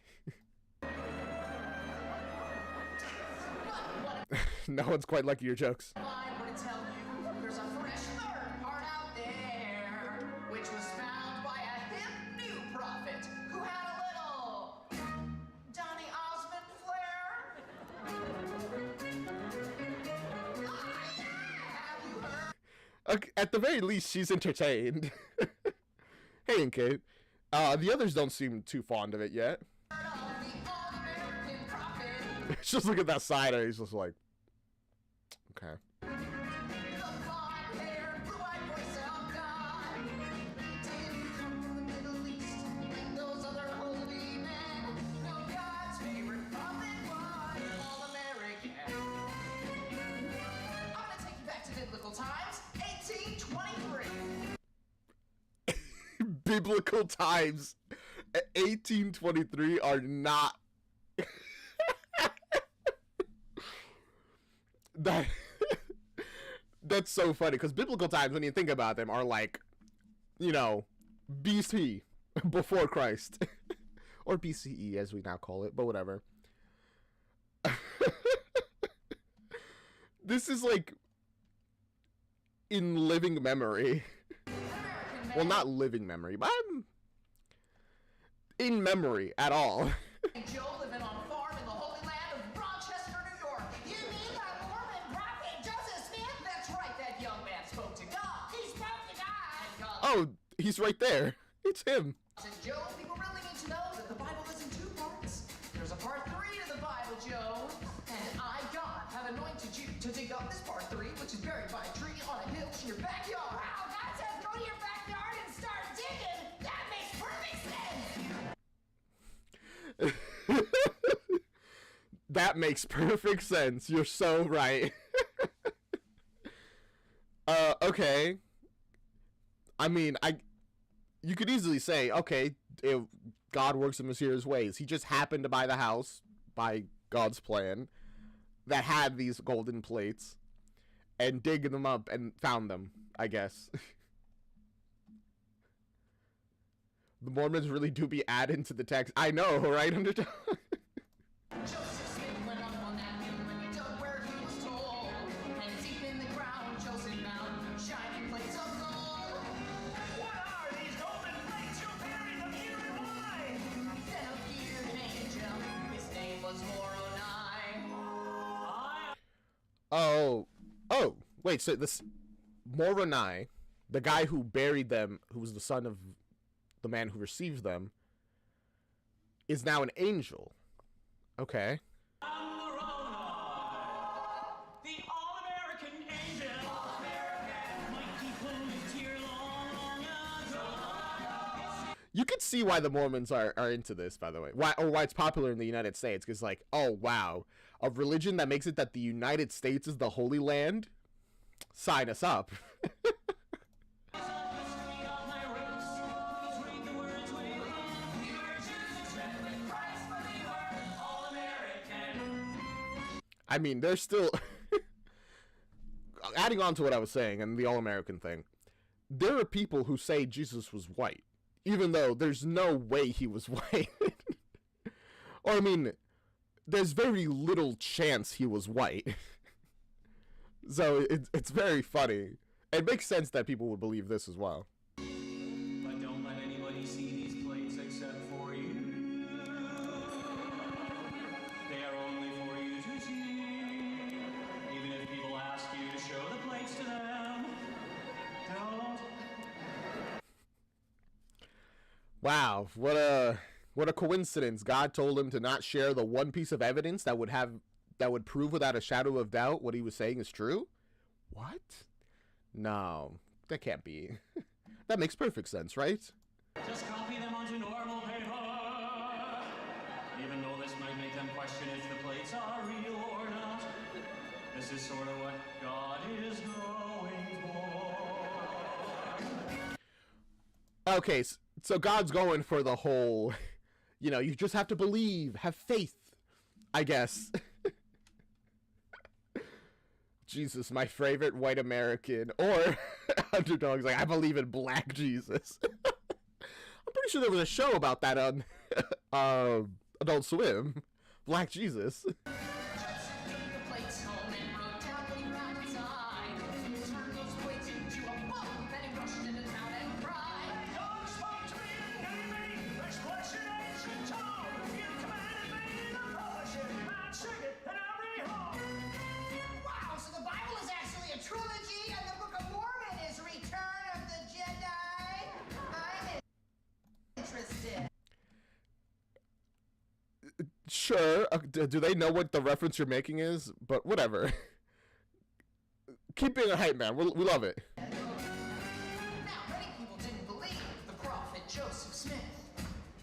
No one's quite liking your jokes. I want to tell you, there's a fresh third part out there, which was found by a hip new prophet who had a little Donny Osmond flair. Have you heard? Okay, at the very least, she's entertained. Hey, and Kate. The others don't seem too fond of it yet. Of the all-American prophet? Just look at that side, and he's just like, okay. The blonde-haired, blue-eyed voice of God. Didn't come from the Middle East like those other holy men. No, God's favorite prophet was all-American. I'm gonna take you back to biblical times, 1823. Biblical times, 1823 are not. That's so funny because biblical times, when you think about them, are like, you know, BC, before Christ, or BCE as we now call it, but whatever. This is like in living memory. Well, not living memory, but I'm in memory at all. Joe living on a farm in the holy land of Rochester, New York. You mean that Mormon prophet Joseph Smith? That's right, that young man spoke to God. He spoke to God. And God Oh, he's right there. It's him. says, Joe, people really need to know that the Bible is in two parts. There's a part 3 to the Bible, Joe. And I, God, have anointed you to dig up this part 3, which is buried by a tree on a hill to your backyard. Wow, God says go to your backyard and start digging. That makes perfect sense. That makes perfect sense. You're so right. Okay. I mean, you could easily say, okay, God works in mysterious ways. He just happened to buy the house by God's plan that had these golden plates and dig them up and found them, I guess. The Mormons really do be added to the text. I know, right, Underdog? Joseph Smith went up on that hill and he dug where he was told. And deep in the ground, Joseph found shining plates of gold. What are these golden plates? You're carrying them here and why? Then appeared an angel. His name was Moroni. Oh, wait, so this Moroni, the guy who buried them, who was the son of the man who received them, is now an angel. Okay. The all-American angel. Might keep closed here long ago. You could see why the Mormons are into this, by the way. Why it's popular in the United States, because like, oh wow, a religion that makes it that the United States is the Holy Land? Sign us up. I mean, there's still adding on to what I was saying and the all-American thing. There are people who say Jesus was white, even though there's no way he was white. Or I mean, there's very little chance he was white. So it's very funny. It makes sense that people would believe this as well. But don't let anybody see these plates except for you. They are only for you to see. Even if people ask you to show the plates to them, don't. Wow, what a coincidence. God told him to not share the one piece of evidence that would prove without a shadow of doubt what he was saying is true? What? No, that can't be. That makes perfect sense, right? Just copy them onto normal paper. Even though this might make them question if the plates are real or not. This is sort of what God is going for. Okay, so God's going for the whole, you just have to believe, have faith, I guess. Jesus, my favorite white American, or Underdog's like, I believe in Black Jesus. I'm pretty sure there was a show about that on Adult Swim. Black Jesus. Joseph took the plates home and wrote down what he found inside. Turned those plates into a book, then he rushed into town and cried. God spoke to me and gave me this blessed ancient tongue. You commanded me to publish it and sing it in every home. Wow, so the Bible is actually a trilogy, and the Book of Mormon is Return of the Jedi? I'm interested. Sure. Do they know what the reference you're making is? But whatever. Keep being a hype man. We love it. Now, many people didn't believe the prophet Joseph Smith.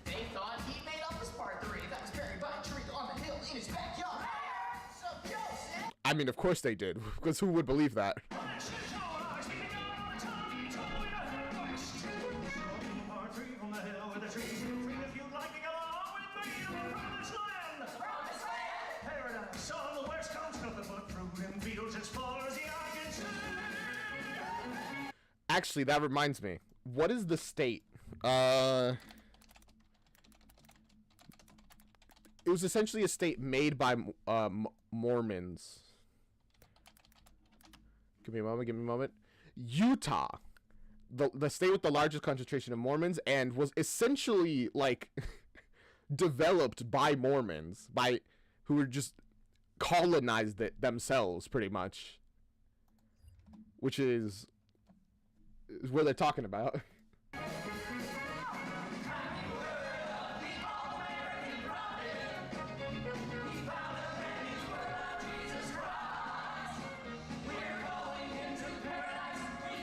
They thought he made up his part 3 that was buried by a tree on the hill in his backyard. So, Joseph, I mean, of course they did, because who would believe that? Part 3 from the hill with the trees. If you'd like to go along with me to the promised land. promised land. Paradise on the west coast, nothing but fruit and fields as far as the eye can see. Actually, that reminds me. What is the state? It was essentially a state made by Mormons. Give me a moment. Utah. The state with the largest concentration of Mormons, and was essentially like developed by Mormons, who were just colonized it themselves pretty much, which is what they're talking about. We're going into paradise. We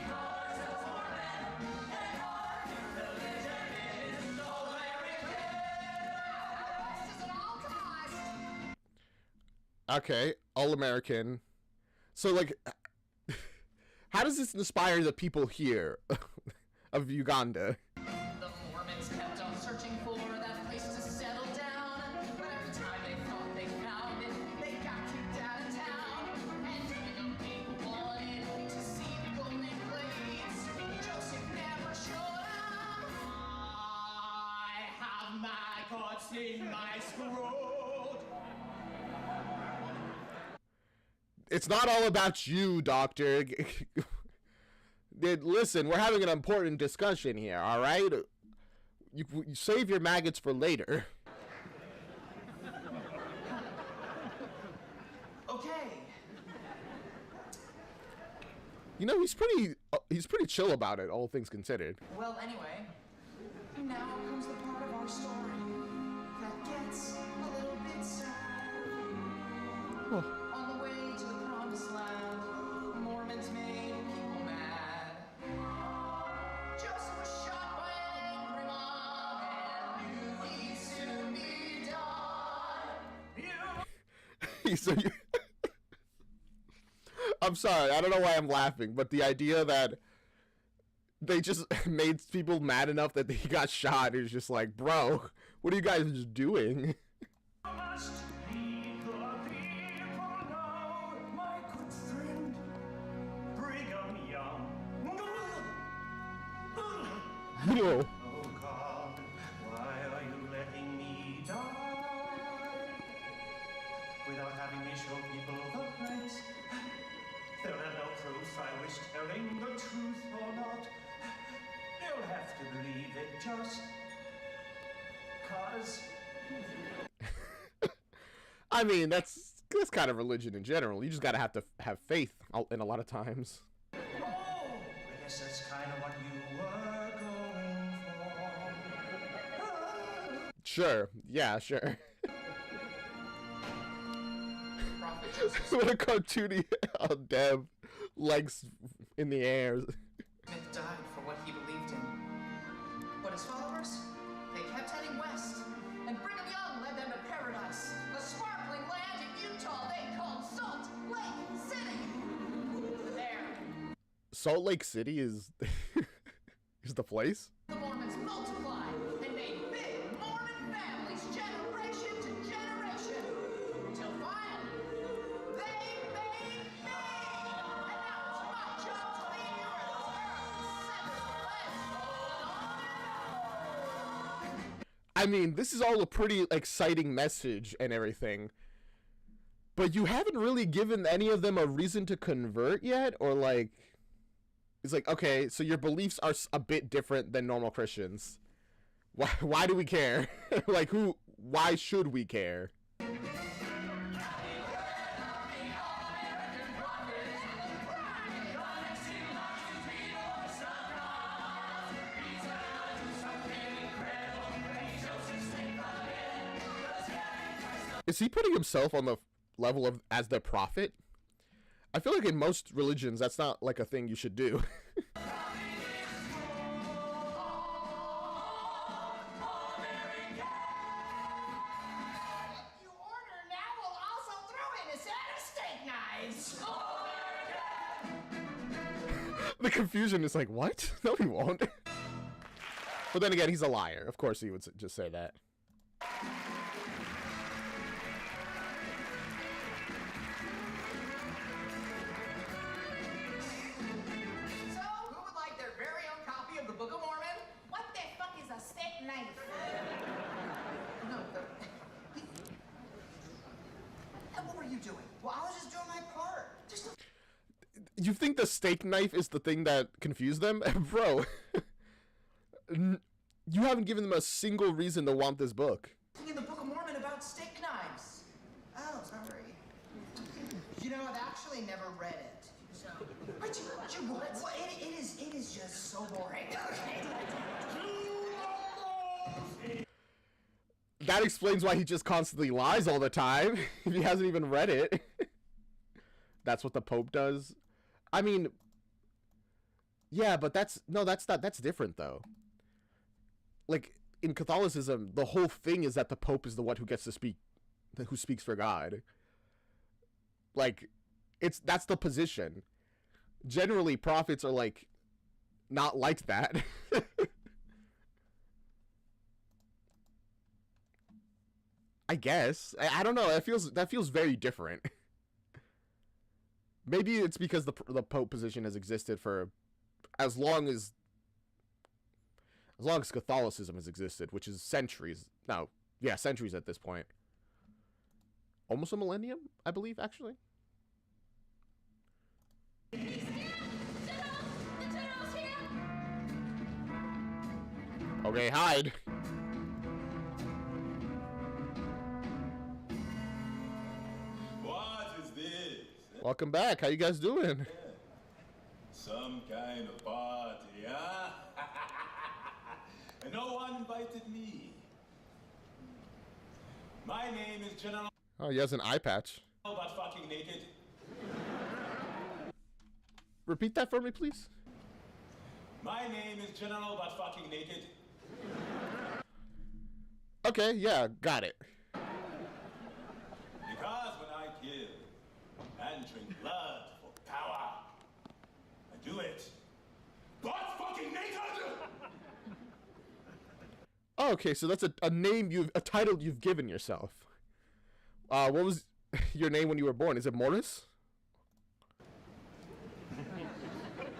Okay, all American. So like, how does this inspire the people here of Uganda? The Mormons kept on searching for that place to settle down. But every time they thought they found it, they got kicked out of town. And even though people wanted to see the golden glades, Joseph never showed up. I have maggots in my scroll. It's not all about you, Doctor. Listen, we're having an important discussion here, all right? You save your maggots for later. Okay. You know, he's pretty chill about it, all things considered. Well, anyway, now comes the part of our story that gets a little bit sad. On the way to the promised land, Mormons made people mad. Joseph was shot by an angry mob and knew he'd soon be done. So you I'm sorry, I don't know why I'm laughing, but the idea that they just made people mad enough that they got shot is just like, bro, what are you guys just doing? Must lead the people now, my good friend, Brigham Young. No. Oh God, why are you letting me die? Without having me show people the place, they'll have no proof I was telling the truth or not. They'll have to believe it just 'cause. I mean, that's kind of religion in general. You just gotta have faith in a lot of times. Oh, I guess that's kind of what you were going for. Sure, yeah, sure. Prophet Joseph What a cartoony Dev legs in the air. Smith died for what he believed in. But his followers, they kept heading west, and Brigham Young led them to paradise, a sparkling land in Utah they called Salt Lake City. There, Salt Lake City is is the place? the Mormons multiplied and made big Mormon families generation to generation, till finally, they made me. And now it's my job to lead you where those I mean, this is all a pretty exciting message and everything. But you haven't really given any of them a reason to convert yet, or like, it's like, okay, so your beliefs are a bit different than normal Christians. Why do we care? Like, why should we care? Is he putting himself on the level of as the prophet? I feel like in most religions that's not like a thing you should do. You order now, we'll also throw in a set of steak knives. The confusion is like, what? No, he won't. But then again, he's a liar. Of course he would just say that. So, who would like their very own copy of the Book of Mormon? What the fuck is a steak knife? No, what were you doing? Well, I was just doing my part. Just You think the steak knife is the thing that confused them? Bro, you haven't given them a single reason to want this book. in the Book of Mormon about steak knives. Oh, sorry. You know, I've actually never read it. So, well, it is just so boring. That explains why he just constantly lies all the time. If he hasn't even read it. That's what the Pope does. I mean, yeah, but that's different though. Like in Catholicism, the whole thing is that the Pope is the one who gets to speak, who speaks for God. Like, that's the position. Generally, prophets are like not like that. I guess. I don't know. That feels very different. Maybe it's because the Pope position has existed for as long as Catholicism has existed, which is centuries. No, yeah, centuries at this point. Almost a millennium, I believe, actually. Okay, hide. What is this? Welcome back. How you guys doing? Some kind of party, huh? And no one invited me. My name is General Oh, he has an eye patch. But Fucking Naked. Repeat that for me, please. My name is General But Fucking Naked. Okay, yeah, got it. Because when I kill and drink blood for power, I do it butt fucking naked! Oh, okay, so that's a title you've given yourself. What was your name when you were born? Is it Morris?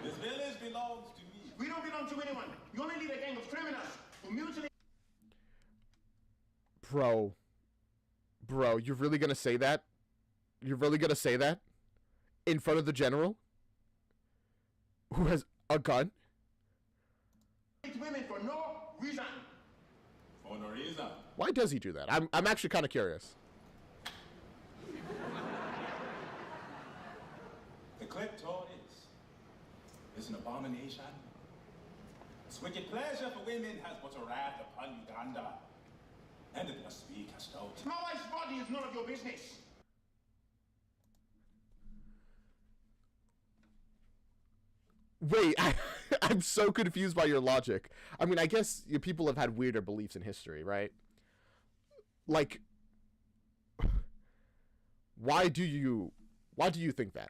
This village belongs to me. We don't belong to anyone. You only lead a gang of criminals who mutilate. Bro, you're really gonna say that? You're really gonna say that? In front of the general? Who has a gun? Women for no reason. For no reason. Why does he do that? I'm actually kind of curious. The clitoris is an abomination. Its wicked pleasure for women has but a wrath upon Uganda, and it must be cast out. My wife's body is none of your business. Wait, I'm so confused by your logic. I mean, I guess people have had weirder beliefs in history, right? Like, why do you think that?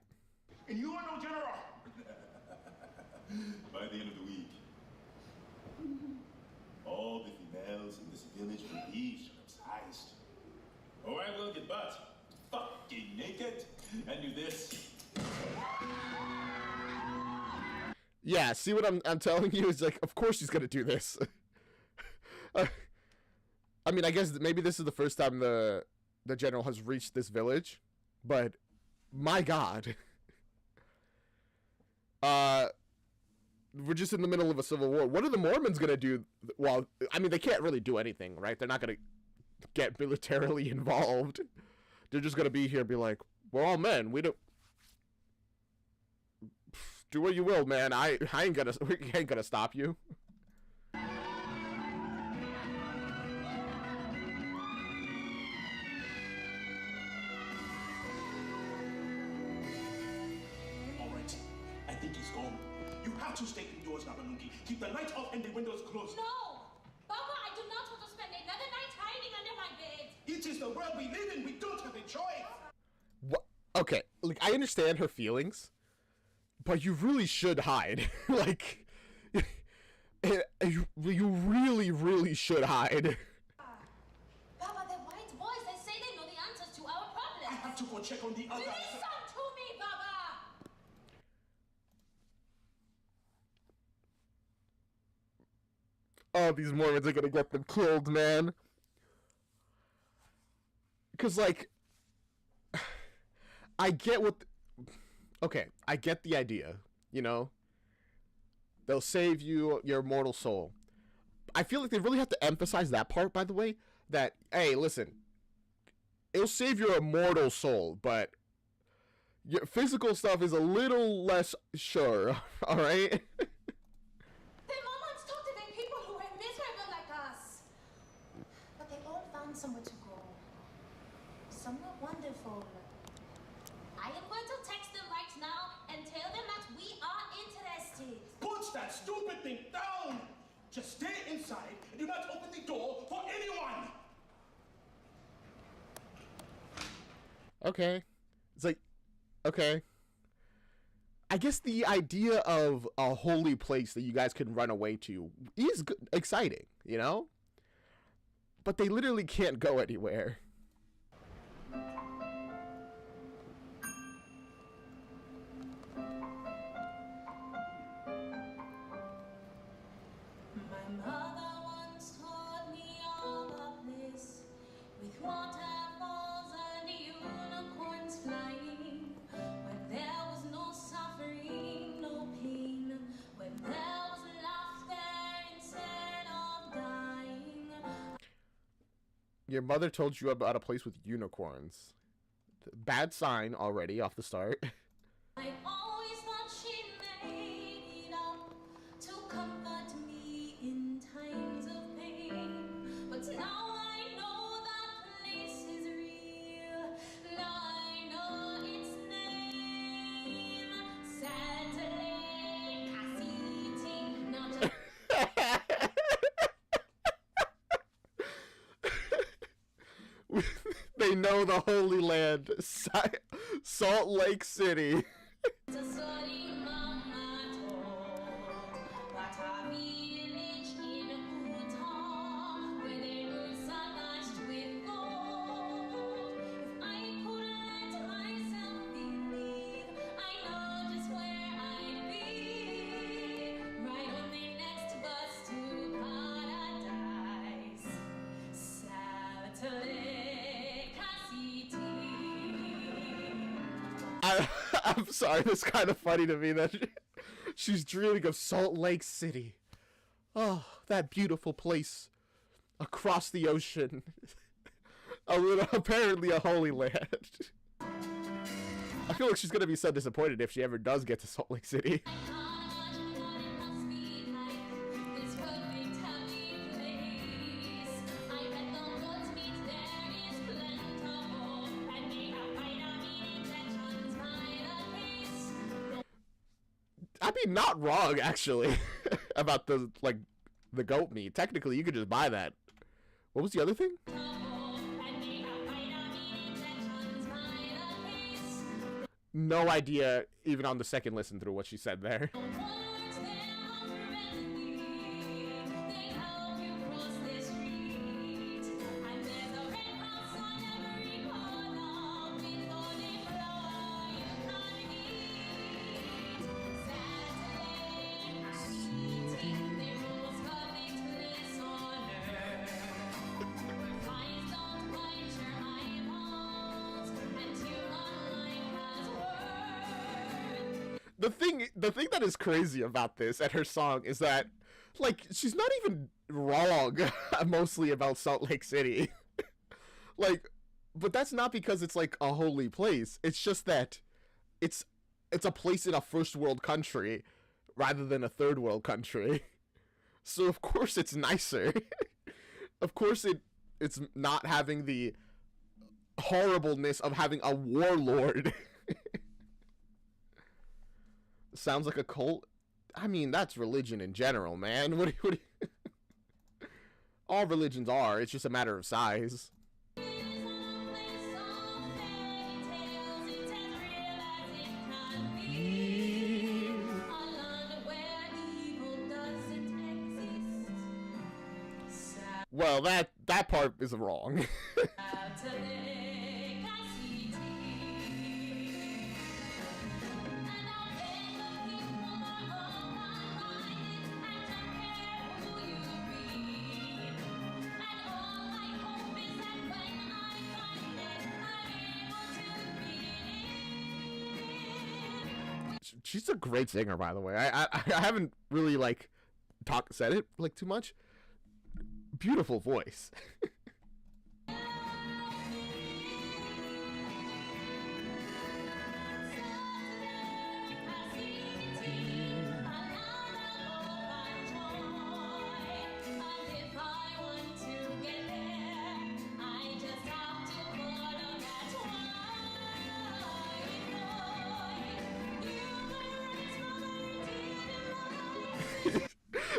And you are no general. By the end of the week, all the females in this village will be circumcised. Or I will get butt fucking naked and do this. Yeah, see what I'm telling you? It's like, of course he's gonna do this. I mean, I guess maybe this is the first time the general has reached this village, but my God. We're just in the middle of a civil war. What are the Mormons gonna do? Well, I mean, they can't really do anything, right? They're not gonna get militarily involved. They're just gonna be here and be like, we're all men. We don't... Do what you will, man. We ain't gonna stop you. Alright, I think he's gone. You have to stay indoors, Nabalungi. Keep the light off and the windows closed. No! Baba, I do not want to spend another night hiding under my bed. It is the world we live in. We don't have a choice. What? Okay, like, I understand her feelings, but you really should hide. Like, you really, really should hide. Baba, they're white boys. They say they know the answers to our problems. I have to go check on the other. Listen to me, Baba! Oh, these Mormons are gonna get them killed, man. Because, like, I get what... Okay, I get the idea, you know? They'll save you, your immortal soul. I feel like they really have to emphasize that part, by the way, that, hey, listen, it'll save your immortal soul, but your physical stuff is a little less sure, alright? The Mormons talk to the people who are miserable like us. But they all found somewhere to go. Somewhere wonderful. I am going to text them right now and tell them that we are interested. Put that stupid thing down. Just stay inside and do not open the door for anyone. Okay. It's like, Okay. I guess the idea of a holy place that you guys can run away to is exciting, you know? But they literally can't go anywhere. My mother once taught me of a place with waterfalls and unicorns flying, where there was no suffering, no pain, where there was laughter instead of dying. Your mother told you about a place with unicorns. Bad sign already off the start. I always thought she made it up to comfort me in times of pain, but now I know that place is real. Now I know its name. Saturday Cassidy, not just They know the Holy Land, Salt Lake City. a sorry mama told, but a village in Utah where they were surcharged with gold. If I could let myself believe, I know just where I'd be, right on the next bus to paradise. Saturday Cassidy. I'm sorry, it's kind of funny to me that she's dreaming of Salt Lake City. Oh, that beautiful place across the ocean. Apparently a holy land. I feel like she's gonna be so disappointed if she ever does get to Salt Lake City. I mean, not wrong actually about the goat meat. Technically, you could just buy that. What was the other thing? No idea, even on the second listen through, what she said there. The thing that is crazy about this and her song is that, like, she's not even wrong mostly about Salt Lake City. Like, but that's not because it's like a holy place. It's just that it's a place in a first world country rather than a third world country. So of course it's nicer. Of course it's not having the horribleness of having a warlord. Sounds like a cult. I mean, that's religion in general, man. What do you... All religions are. It's just a matter of size. Well, that part is wrong. She's a great singer, by the way. I haven't really said it too much. Beautiful voice.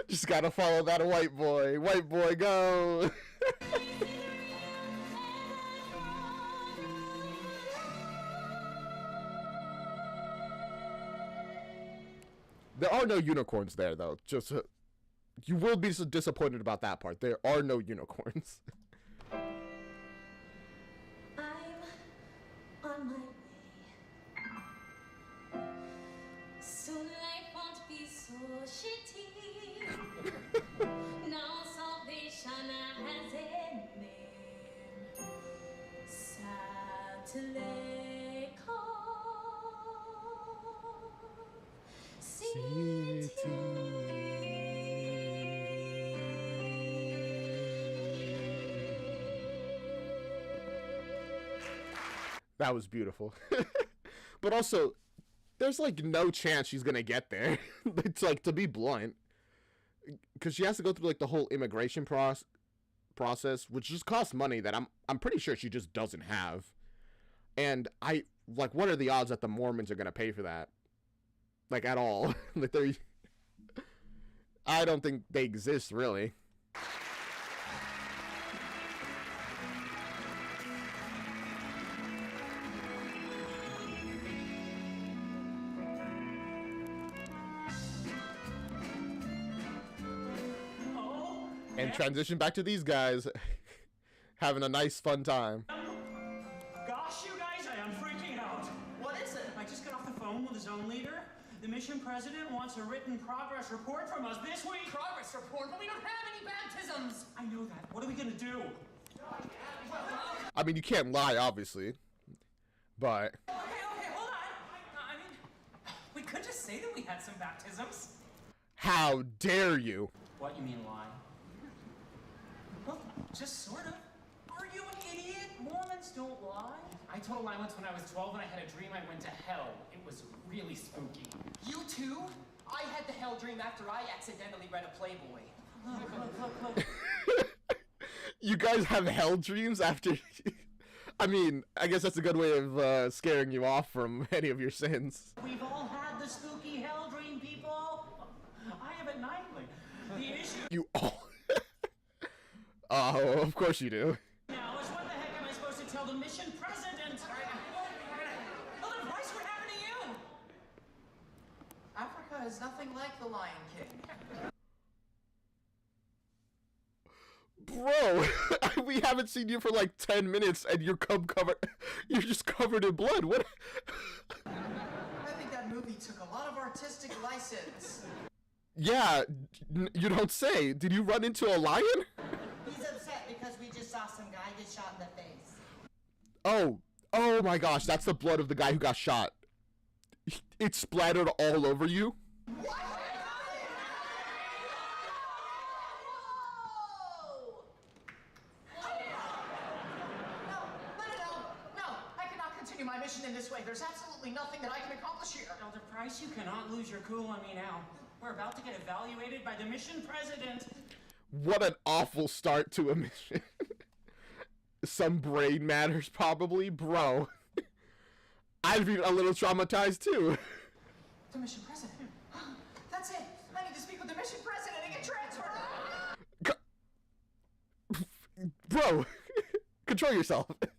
Just gotta follow that white boy. White boy, go! There are no unicorns there, though. Just you will be so disappointed about that part. There are no unicorns. I'm on my way. Soon life won't be so shitty. Now salvation has a name. Satellite That was beautiful. But also, there's like no chance she's gonna get there. It's like, to be blunt, because she has to go through like the whole immigration process, which just costs money that I'm pretty sure she just doesn't have. And I like, what are the odds that the Mormons are gonna pay for that? Like, at all? Like, I don't think they exist, really. And transition back to these guys having a nice, fun time. Gosh, you guys, I am freaking out. What is it? I just got off the phone with the zone leader. The mission president wants a written progress report from us this week. Progress report, but we don't have any baptisms. I know that. What are we gonna do? I mean, you can't lie, obviously. But... Okay, hold on. I mean, we could just say that we had some baptisms. How dare you? What, you mean lie? Well, just sort of. Are you an idiot? Mormons don't lie. I told a lie once when I was 12 and I had a dream I went to hell. It was really spooky. You too? I had the hell dream after I accidentally read a Playboy. Look. You guys have hell dreams after... I mean, I guess that's a good way of scaring you off from any of your sins. We've all had the spooky hell dream, people. I have it nightly. The issue You all... Oh, of course you do. now is what the heck am I supposed to tell the mission president? Oh, then Bryce, what happened to you? Africa is nothing like the Lion King. Bro, we haven't seen you for like 10 minutes and you're you're just covered in blood. What? I think that movie took a lot of artistic license. Yeah, you don't say. Did you run into a lion? He's upset because we just saw some guy get shot in the face. Oh my gosh, that's the blood of the guy who got shot. It splattered all over you? What? No, I cannot continue my mission in this way. There's absolutely nothing that I can accomplish here. Elder Price, you cannot lose your cool on me now. We're about to get evaluated by the mission president. What an awful start to a mission. Some brain matters, probably. Bro. I'd be a little traumatized, too. The mission president. That's it. I need to speak with the mission president and get transferred. Bro, control yourself. Betty!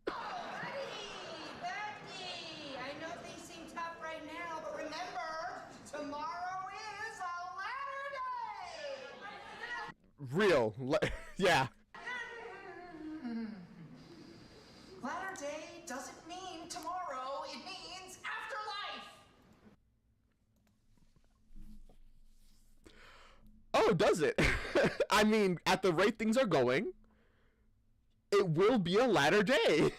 I know things seem tough right now, but remember, tomorrow is a ladder day! Real. Yeah. Latter day doesn't mean tomorrow. It means afterlife. Oh, does it? I mean, at the rate things are going, it will be a latter day. The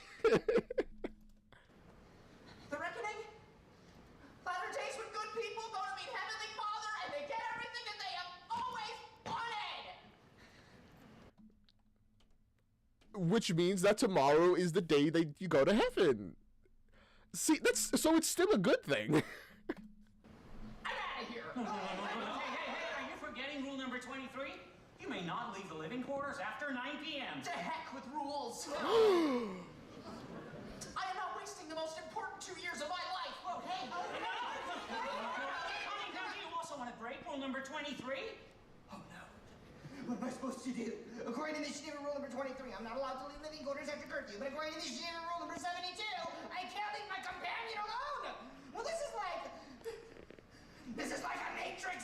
reckoning? Latter days when good people go to meet Heavenly Father and they get everything that they have always wanted. Which means that tomorrow is the day that you go to heaven. See, so it's still a good thing. I'm out of here. Hey, are you forgetting rule number 23? You may not leave the living quarters after 9 p.m. To heck with rules. I am not wasting the most important 2 years of my life. Whoa, hey. Connie, do you also want to break rule number 23? Oh no. What am I supposed to do? According to initiative rule number 23, I'm not allowed to leave living quarters after curfew. But according to initiative rule number 72, I can't leave my companion alone. Well, this is like a Matrix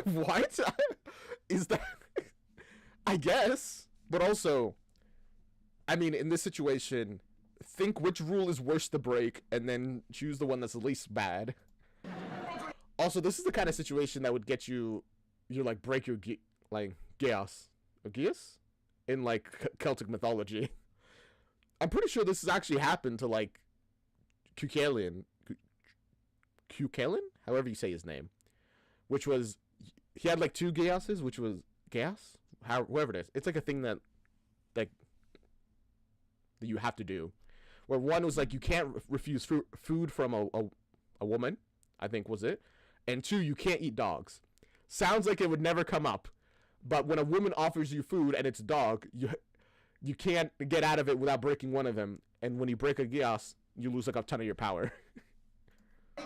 What? Is that... I guess. But also, I mean, in this situation, think which rule is worse to break, and then choose the one that's the least bad. Also, this is the kind of situation that would get you like, break your, like, Geas? In, like, Celtic mythology. I'm pretty sure this has actually happened to, like, Cuchulainn? However you say his name. Which was, he had, like, 2 Geases, which was, Geas? Whoever it is. It's, like, a thing that you have to do. Where one was, like, you can't refuse food from a woman, I think was it. And 2, you can't eat dogs. Sounds like it would never come up. But when a woman offers you food and it's a dog, you can't get out of it without breaking one of them. And when you break a Geas, you lose like a ton of your power. No!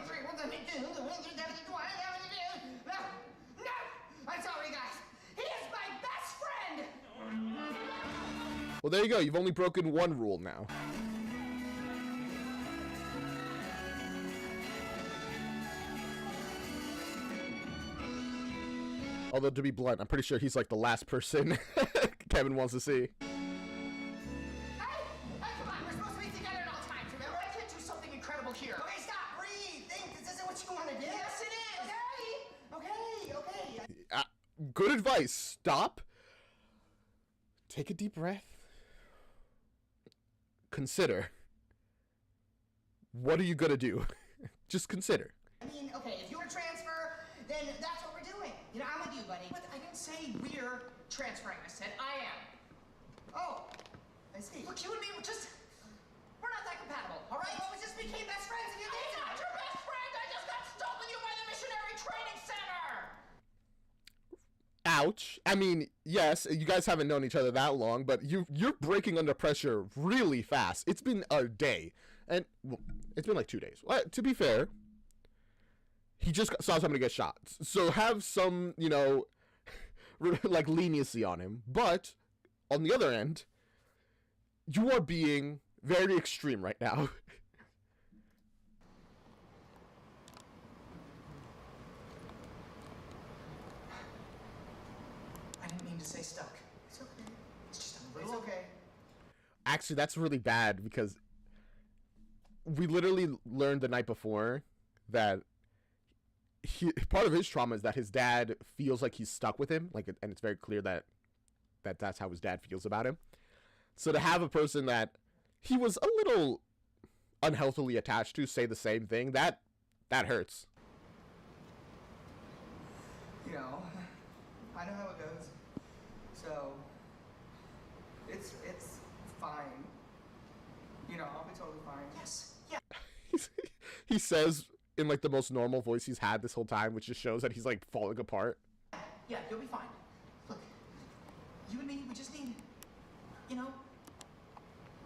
I'm sorry, guys. He is my best friend! Well, there you go. You've only broken one rule now. Although, to be blunt, I'm pretty sure he's like the last person Kevin wants to see. Hey, come on. We're supposed to be together at all times, remember? I can't do something incredible here. Okay, stop. Breathe. Think. This isn't what you want to do. Yes, it is. Okay. Good advice. Stop. Take a deep breath. Consider. What are you gonna do? Just consider. I mean, okay, if you were to transfer, then that's what we're doing. You know, I'm with you, buddy. But I didn't say we're transferring. I said I am. Oh, I see. Look, you and me, we're not that compatible, all right? Well, we just became best friends and you did. I'm not your best friend. I just got stuck with you by the missionary training center. Ouch. I mean, yes, you guys haven't known each other that long, but you're breaking under pressure really fast. It's been a day. And well, it's been like 2 days. Well, to be fair, he just saw somebody get shot. So have some, you know, like leniency on him. But on the other end, you are being very extreme right now. I didn't mean to say stuck. It's okay. It's just a little okay. Actually, that's really bad because we literally learned the night before that part of his trauma is that his dad feels like he's stuck with him, like, and it's very clear that that's how his dad feels about him. So to have a person that he was a little unhealthily attached to say the same thing, that hurts. You know, I know how it goes. So, it's fine. You know, I'll be totally fine. Yes. Yeah. He says in like the most normal voice he's had this whole time, which just shows that he's like falling apart. Yeah, you'll be fine. Look, you and me, we just need, you know,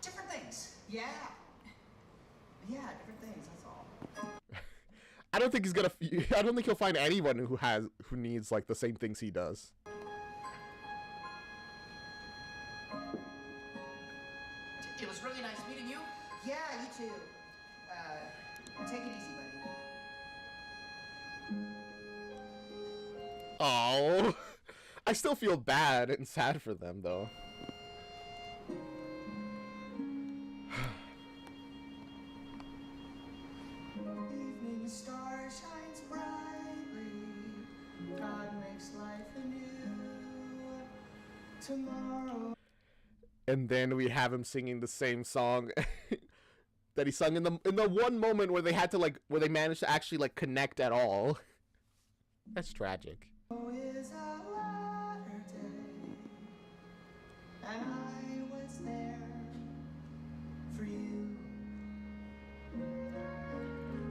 different things. Yeah. Yeah, different things, that's all. I don't think he'll find anyone who needs like the same things he does. It was really nice meeting you. Yeah, you too. Take it easy, buddy. Oh, I still feel bad and sad for them though. Evening star shines brightly. God makes life anew. Tomorrow. And then we have him singing the same song that he sung in the one moment where they managed to actually like connect at all. That's tragic. Is a latter day, and I was there for you.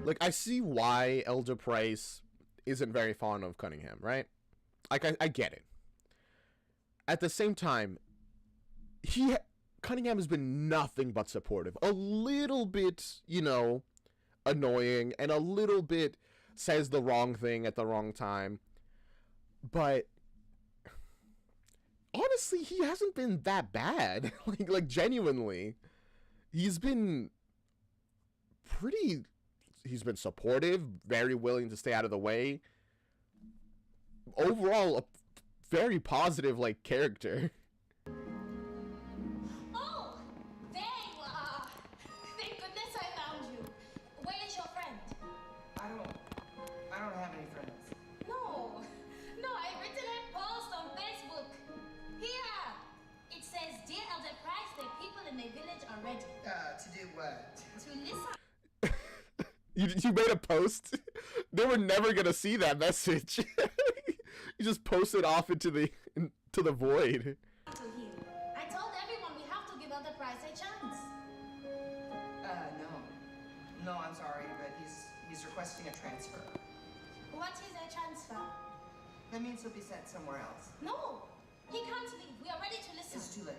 Like, I see why Elder Price isn't very fond of Cunningham, right? Like, I get it. At the same time, Cunningham has been nothing but supportive. A little bit, you know, annoying, and a little bit says the wrong thing at the wrong time. But honestly, he hasn't been that bad. like genuinely. He's been supportive, very willing to stay out of the way. overall a very positive like character. Oh, there you are. Thank goodness I found you. Where is your friend? I don't have any friends. No, I written a post on Facebook. Here, it says, "Dear Elder Price, the people in the village are ready To do what? to listen You made a post. They were never gonna see that message. You just posted off into the void. to him." I told everyone we have to give Elder Price a chance. No, I'm sorry, but he's requesting a transfer. What is a transfer? That means he'll be sent somewhere else. No, he can't leave. We are ready to listen. It's too late.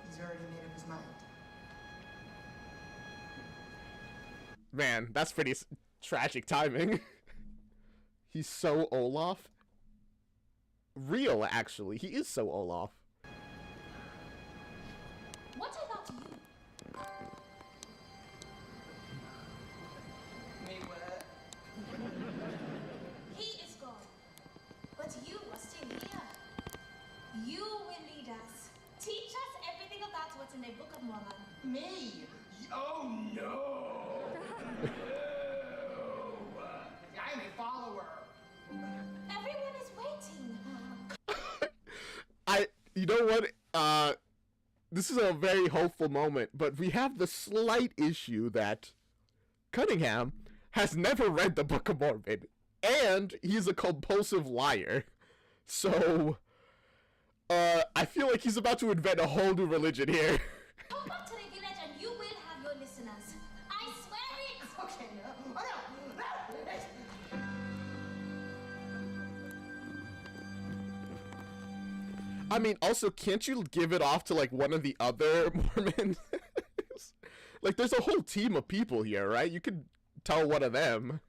He's already made up his mind. Man, that's pretty tragic timing. He's so Olaf. Real, actually. He is so Olaf. What about you? Me what? He is gone. But you are still here. You will lead us. Teach us everything about what's in the Book of Mormon. Me? Oh no! I'm a follower. Everyone is waiting. You know what? This is a very hopeful moment, but we have the slight issue that Cunningham has never read the Book of Mormon, and he's a compulsive liar. So, I feel like he's about to invent a whole new religion here. Come back to the village and you will have your listeners. I swear it. Okay, no. Oh no! No! I mean, also, can't you give it off to, like, one of the other Mormons? Like, there's a whole team of people here, right? You could tell one of them.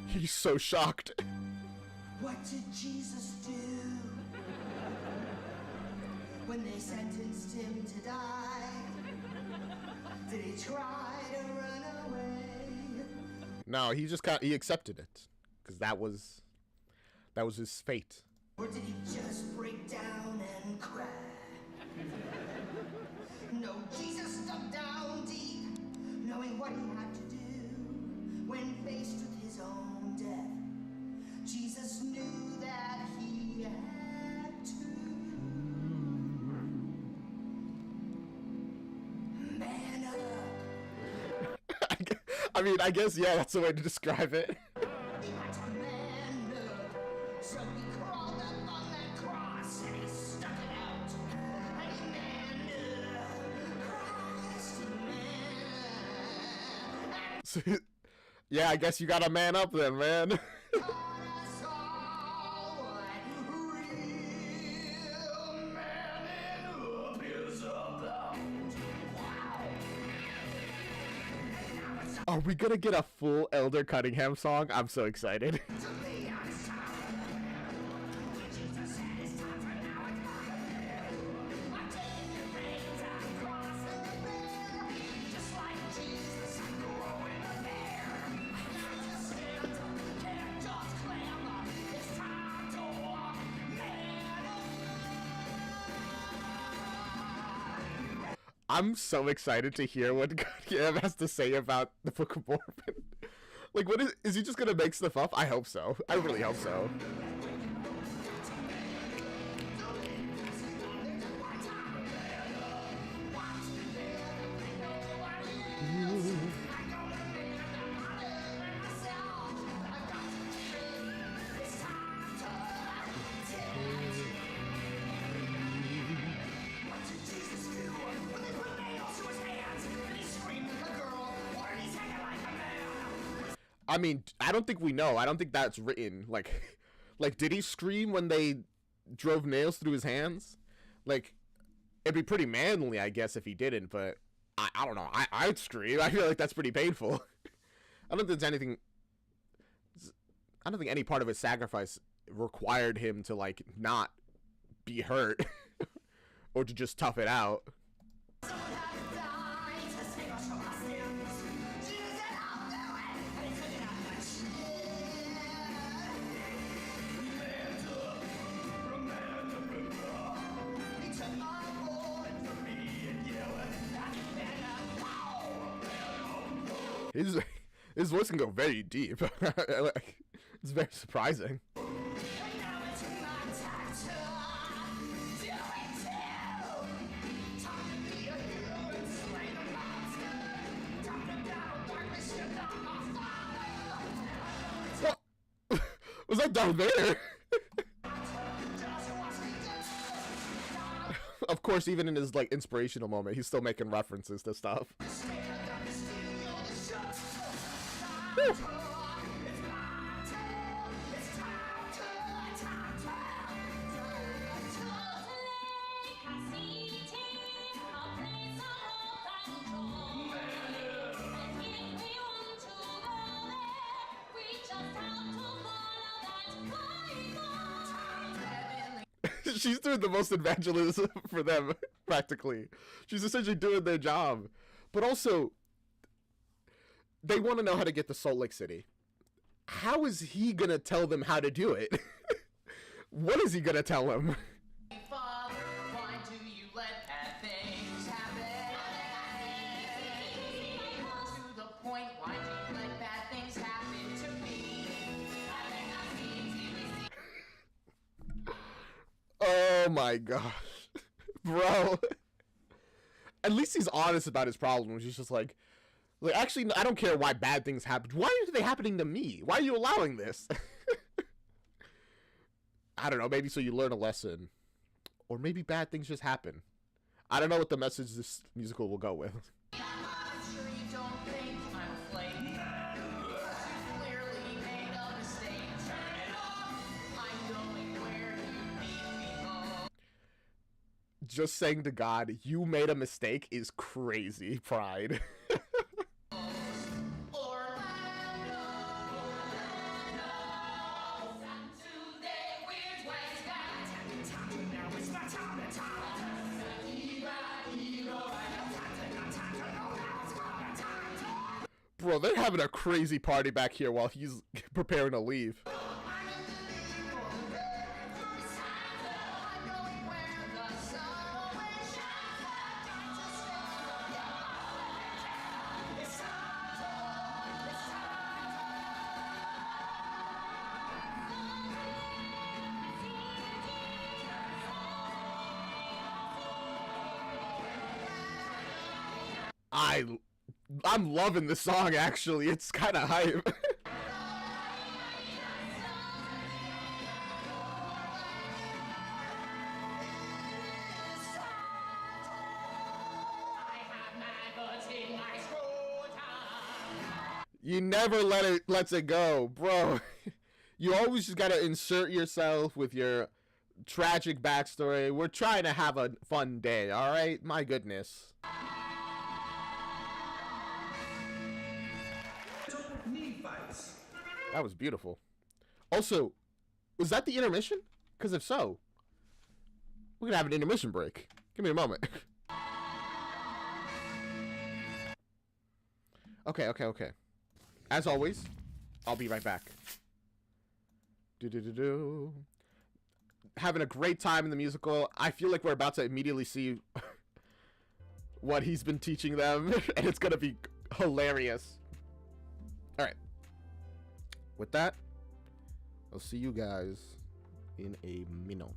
He's so shocked. What did Jesus do when they sentenced him to die? Did he try to run away? No, he just he accepted it, because that was his fate. Or did he just break down and cry? No, Jesus stuck down deep, knowing what he had to do when faced with his own death. Jesus knew that he had to man up. I mean, I guess, yeah, that's the way to describe it. He had to man up. So he crawled up on that cross and he stuck it out. And he manned up. Christ, he man. Yeah, I guess you gotta man up then, man. Are we gonna get a full Elder Cunningham song? I'm so excited. I'm so excited to hear what Cunningham has to say about the Book of Mormon. Like, what is he just gonna make stuff up? I hope so. I really hope so. I mean, I don't think we know. I don't think that's written. Like, did he scream when they drove nails through his hands? Like, it'd be pretty manly, I guess, if he didn't. But I don't know. I'd scream. I feel like that's pretty painful. I don't think there's anything. I don't think any part of his sacrifice required him to like not be hurt or to just tough it out. His voice can go very deep. Like, it's very surprising. What? Was that Darth Vader? Of course, even in his like inspirational moment, he's still making references to stuff. Woo. She's doing the most evangelism for them, practically. She's essentially doing their job. But also, they want to know how to get to Salt Lake City. How is he going to tell them how to do it? What is he going to tell them? Father, why do you let bad things happen? To the point, why do you let bad things happen to me? Oh my gosh. Bro. At least he's honest about his problems. He's just like, actually, I don't care why bad things happen. Why are they happening to me? Why are you allowing this? I don't know. Maybe so you learn a lesson. Or maybe bad things just happen. I don't know what the message this musical will go with. I'm sure you don't think I'm a flake. You clearly made a mistake. Turn it off. I'm going where you need me most. Just saying to God, you made a mistake is crazy, Pride. Bro, they're having a crazy party back here while he's preparing to leave. I'm loving the song, actually. It's kind of hype. You never lets it go, bro. You always just gotta insert yourself with your tragic backstory. We're trying to have a fun day, all right? My goodness. That was beautiful. Also, was that the intermission? Because if so, we're gonna have an intermission break. Give me a moment. Okay. As always, I'll be right back. Having a great time in the musical. I feel like we're about to immediately see what he's been teaching them, and it's gonna be hilarious. All right. With that, I'll see you guys in a minute.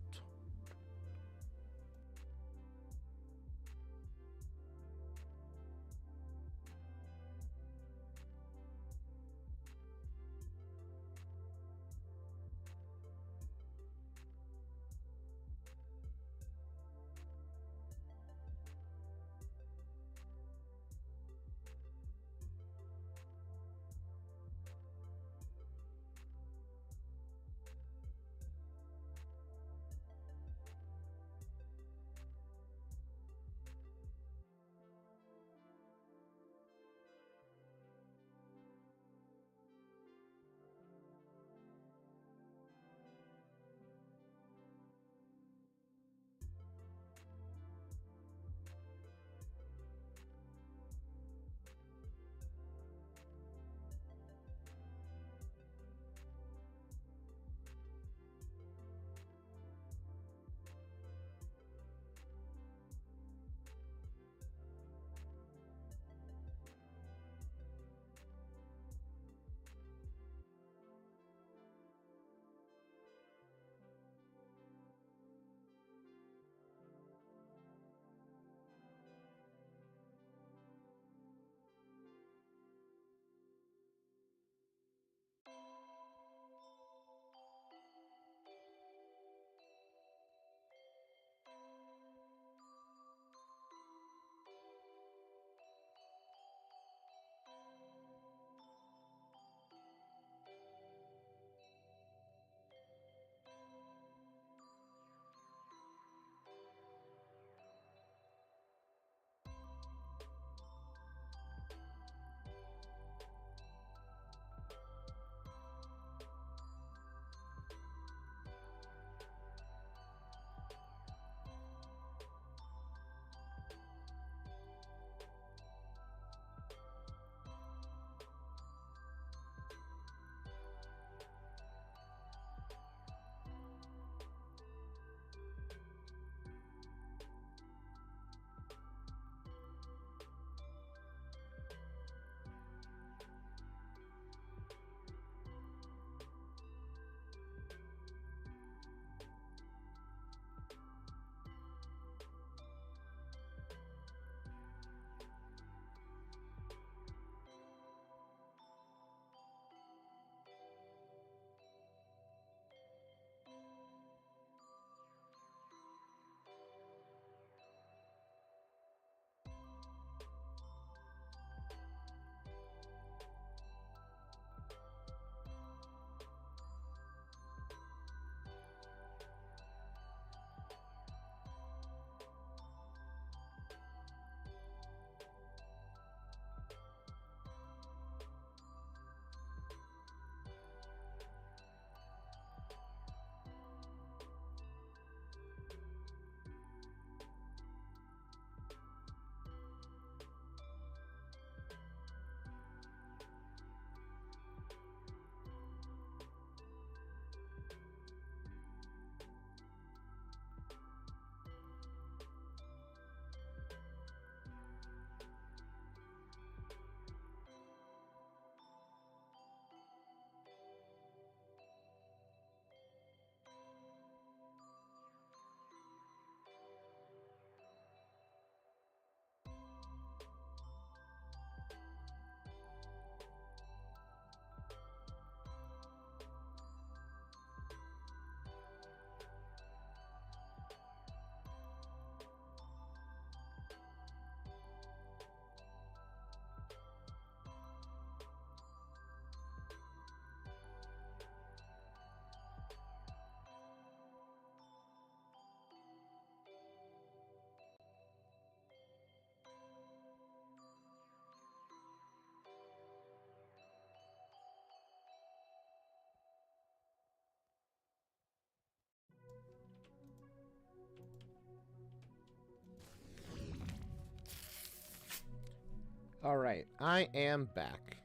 All right, I am back.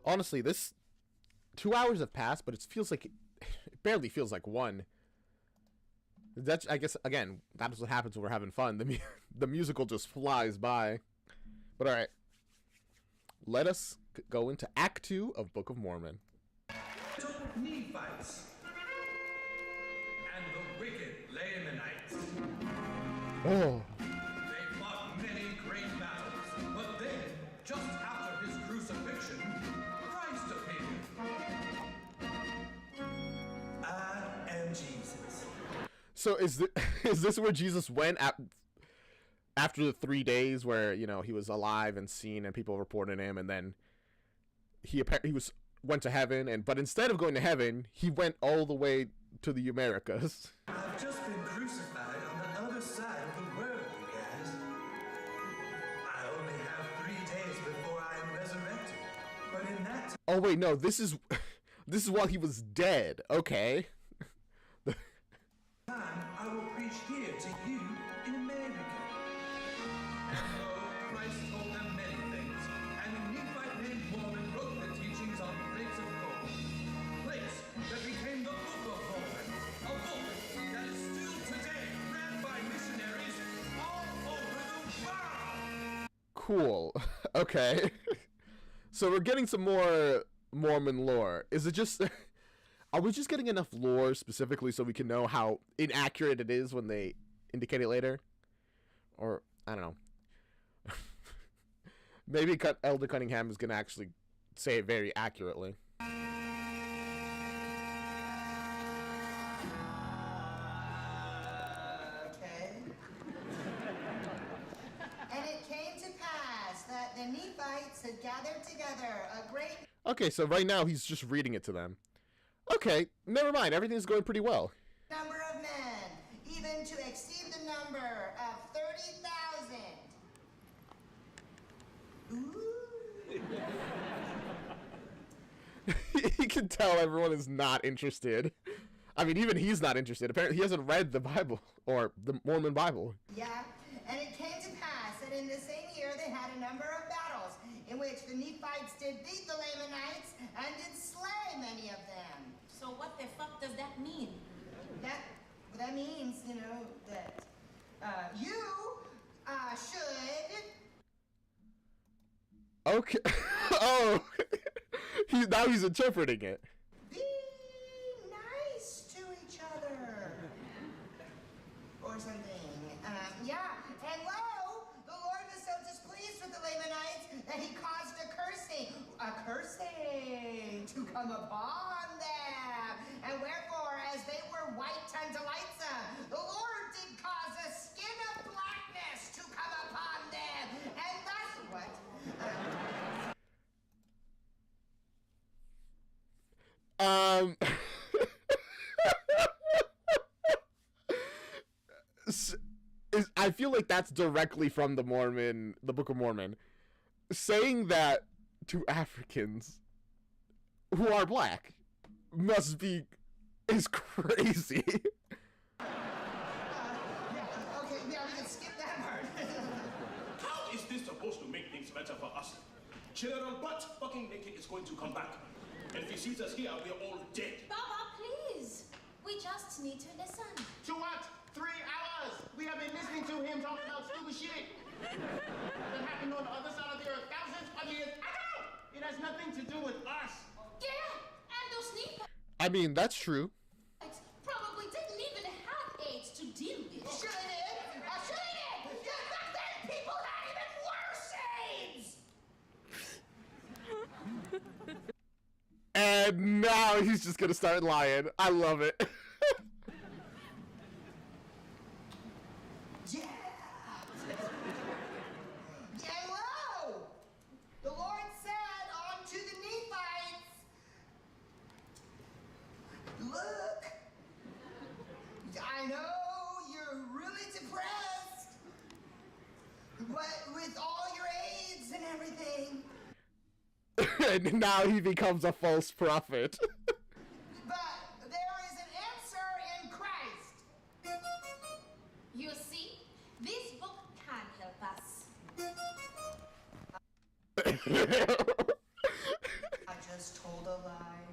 Honestly, this 2 hours have passed, but it feels like it barely feels like one. That's, I guess, again, that's what happens when we're having fun. The musical just flies by. But all right, let us go into Act 2 of Book of Mormon. Nephites and the wicked Lamanites. Oh. They fought many great battles, but then, just after his crucifixion, Christ appeared. I am Jesus. So is this where Jesus went after the 3 days where, you know, he was alive and seen and people reported him, and then he went to heaven, but instead of going to heaven, he went all the way to the Americas. I've just been crucified on the other side of the world, you guys. I only have 3 days before I am resurrected. But in that Oh wait, no, this is while he was dead. Okay. time, I will preach here to you in America. And so Christ told them many things, and a Nephite named Mormon wrote the teachings on plates of gold. Plates that became the Book of Mormon, a book that is still today read by missionaries all over the world. Cool. Okay. So we're getting some more Mormon lore. Is it just are we just getting enough lore specifically so we can know how inaccurate it is when they indicate it later? Or I don't know. Maybe Elder Cunningham is going to actually say it very accurately. Okay. And it came to pass that the Nephites had gathered together a great Okay, so right now he's just reading it to them. Okay, never mind. Everything's going pretty well. number of men, even to exceed the number of 30,000. Ooh. He can tell everyone is not interested. I mean, even he's not interested. Apparently, he hasn't read the Bible or the Mormon Bible. Yeah, and it came to pass that in the same year they had a number of battles in which the Nephites did beat the Lamanites and did slay many of them. So what the fuck does that mean? That means, you know, that you should. Okay. Oh, now he's interpreting it. Be nice to each other. Or something. Yeah. And lo, the Lord was so displeased with the Lamanites that he caused a cursing to come upon them. And wherefore, as they were white unto lightsome, the Lord did cause a skin of blackness to come upon them. And thus, what? I feel like that's directly from the Book of Mormon, saying that to Africans who are black is crazy. Okay, yeah, we can skip that part. How is this supposed to make things better for us? General Butt fucking naked is going to come back. And if he sees us here, we're all dead. Baba, please. We just need to listen. To what? 3 hours! We have been listening to him talk about stupid shit that happened on the other side of the earth thousands of years ago! It has nothing to do with us. Yeah, and those Nephites I mean, that's true. probably didn't even have AIDS to deal with. Sure they did. Sure they did. Yeah, back then people had even worse AIDS. And now he's just gonna start lying. I love it. Yeah. And lo, the Lord said unto the Nephites, look, I know you're really depressed, but with all your AIDS and everything, And now he becomes a false prophet. but there is an answer in Christ. You see, this book can help us. I just told a lie.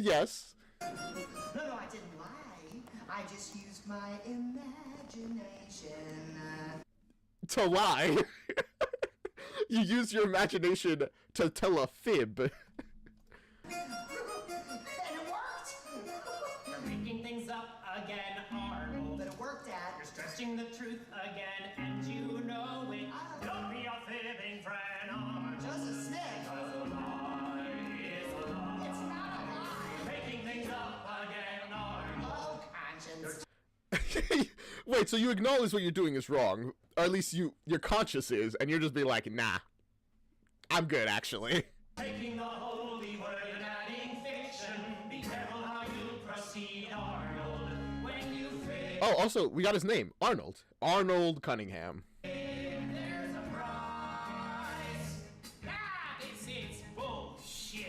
Yes. No, I didn't lie. I just used my imagination. To lie. You use your imagination to tell a fib. And it worked! You're making things up again, Arnold. But it worked, Dad. You're stretching the truth again, and you know it. Don't be a fibbing friend, Arnold. Joseph Smith. A lie is a lie. It's not a lie. Making things up again, Arnold. Oh, conscience. Wait, so you acknowledge what you're doing is wrong, or at least your conscience is, and you're just be like, nah, I'm good actually. Taking the holy word and adding fiction. Be careful how you proceed, Arnold. When you fail, Oh, also, we got his name, Arnold. Arnold Cunningham. there's a prize. Ah, it's bullshit.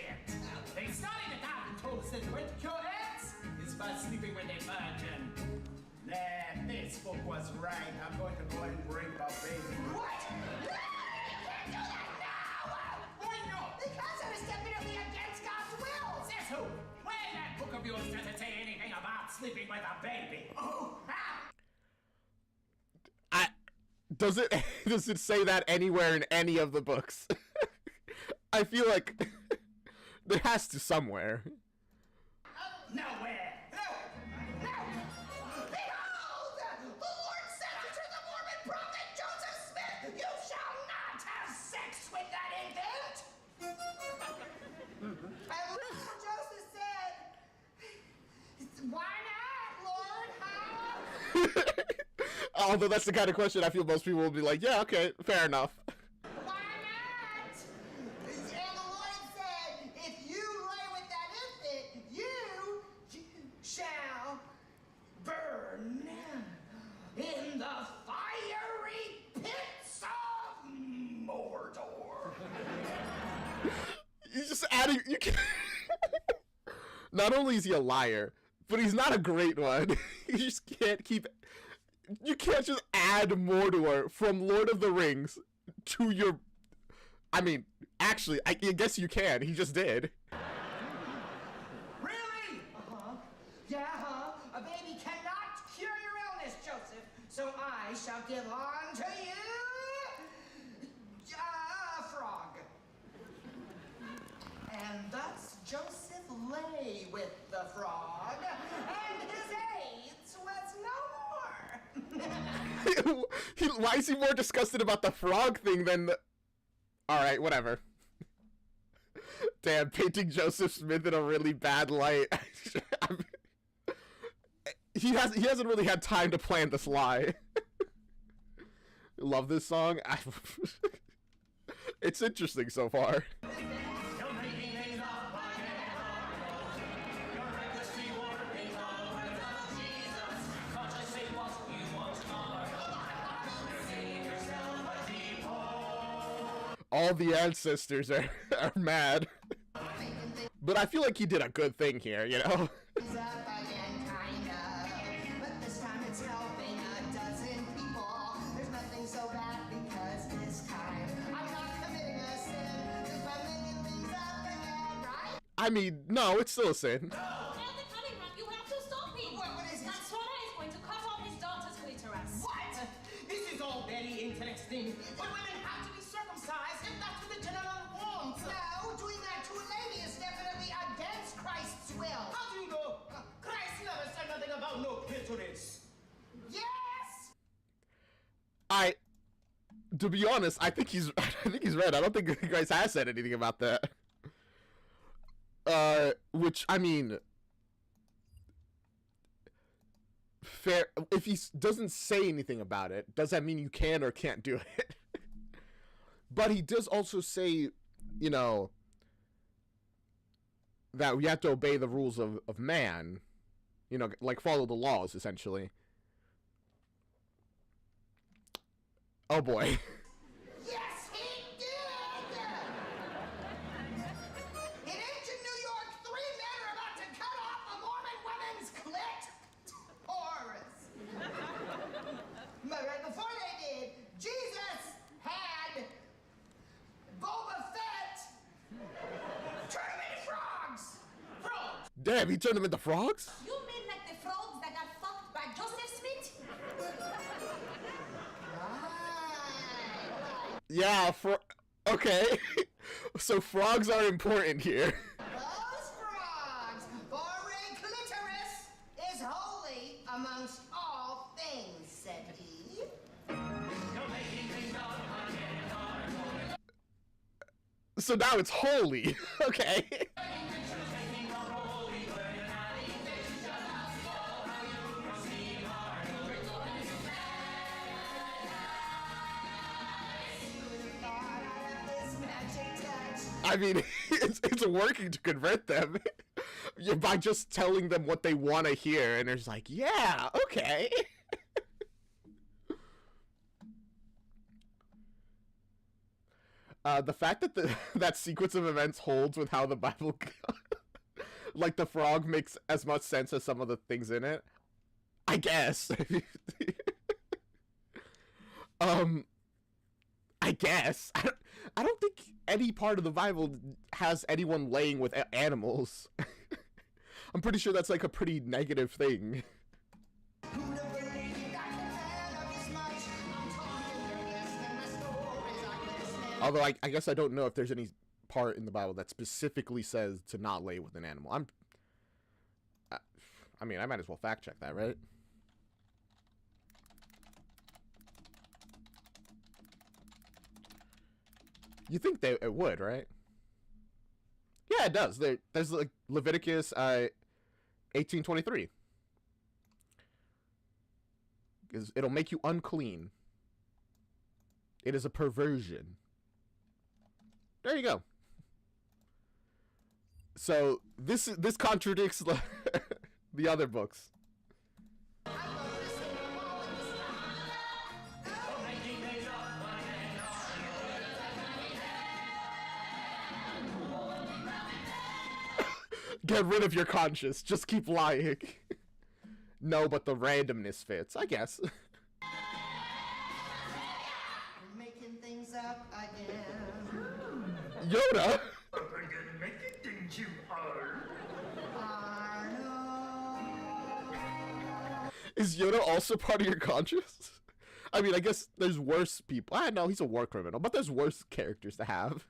They started it out and told us that the way to cure AIDS is by sleeping with a virgin. There, this book was right. I'm going to go and bring my baby. What? No! You can't do that now! Why not? Because it is definitely against God's will! Says who? Where in that book of yours does it say anything about sleeping with a baby? Oh! Does it say that anywhere in any of the books? I feel like there has to somewhere. Nowhere. No! No! Behold! The Lord said unto the Mormon prophet Joseph Smith, you shall not have sex with that infant! And look what Joseph said. Why not, Lord? How? Although that's the kind of question I feel most people will be like, yeah, okay, fair enough. Why not? And the Lord said, if you lay with that infant, you shall burn in the fiery pits of Mordor. He's just adding. You can. Not only is he a liar, but he's not a great one. You just can't keep. You can't just add Mordor from Lord of the Rings to your. I mean, actually, I guess you can. He just did. Really? Uh-huh. Yeah, huh? A baby cannot cure your illness, Joseph. So I shall give unto you a frog. And thus Joseph lay with the frog, and his AIDS was no more. Why is he more disgusted about the frog thing than the... Alright, whatever. Damn, painting Joseph Smith in a really bad light. He hasn't really had time to plan this lie. Love this song. It's interesting so far. You're making things up again, Arnold. You're recklessly warping the words of Jesus. Can't just say what you want, Arnold. You're digging yourself a deep hole. All the ancestors are mad. But I feel like he did a good thing here, you know? It's up again, kinda. But this time it's helping a dozen people. There's nothing so bad because this time I'm not committing a sin. Just by making things up again, right? I mean, no, it's still a sin. Elder Cunningham, you have to stop him. What is this? Natswana is going to cut off his daughter's clitoris. What? This is all very interesting, but women have to be circumcised if that's what the general wants. No, doing that to a lady is definitely against Christ's will. How do you know? Christ never said nothing about no clitoris. Yes! To be honest, I think he's right. I don't think Christ has said anything about that. Which, I mean, fair. If he doesn't say anything about it, does that mean you can or can't do it? But he does also say, you know, that we have to obey the rules of man. You know, like follow the laws, essentially. Oh boy. Yes, he did! In ancient New York, 3 men are about to cut off a Mormon woman's clitoris. But right before they did, Jesus had Damn, he turned them into frogs? You mean like the frogs that got fucked by Joseph Smith? Yeah, okay. So frogs are important here. Those frogs, for a clitoris is holy amongst all things, said he. So now it's holy. Okay. I mean, it's working to convert them by just telling them what they want to hear, and they're just like, yeah, okay. The fact that that sequence of events holds with how the Bible, like the frog, makes as much sense as some of the things in it, I guess. I guess. I don't think any part of the Bible has anyone laying with animals. I'm pretty sure that's like a pretty negative thing. Although I guess I don't know if there's any part in the Bible that specifically says to not lay with an animal. I mean, I might as well fact check that, right? You think it would, right? Yeah, it does. There's like Leviticus 18:23. It'll make you unclean. It is a perversion. There you go. So this contradicts the other books. Get rid of your conscience. Just keep lying. No, but the randomness fits, I guess. Making things up again. Yoda? Didn't you, Is Yoda also part of your conscience? I mean, I guess there's worse people. I know he's a war criminal, but there's worse characters to have.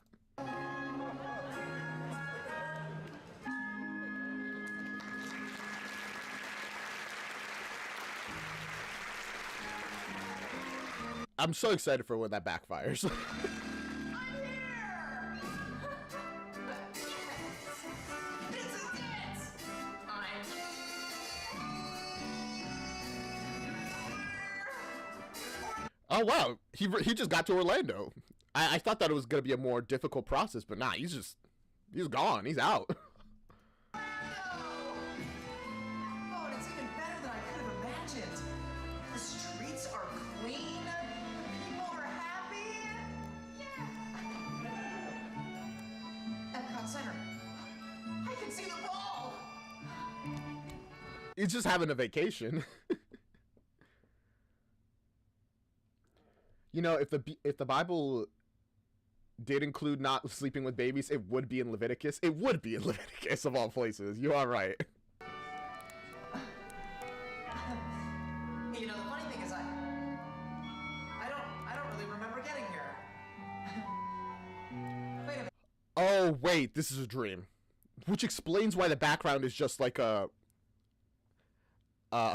I'm so excited for when that backfires. Oh wow, he just got to Orlando. I thought that it was gonna be a more difficult process, but nah, he's gone. He's out. Oh, and it's even better than I could have imagined. The streets are clean. People are happy. Yeah. Epcot Center. I can see the ball. He's just having a vacation. You know, if the Bible did include not sleeping with babies, it would be in Leviticus. It would be in Leviticus of all places. You are right. You know, the funny thing is I don't really remember getting here. Wait a minute. Oh wait, this is a dream, which explains why the background is just like a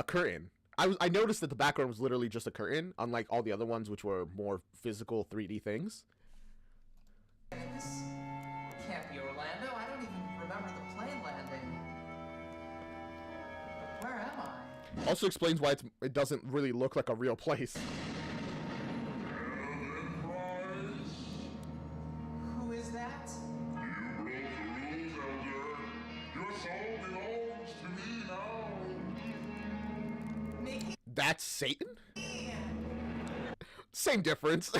curtain. I noticed that the background was literally just a curtain, unlike all the other ones, which were more physical 3D things. This can't be Orlando. I don't even remember the plane landing. But where am I? Also explains why it doesn't really look like a real place. Who is that? That's Satan? Same difference.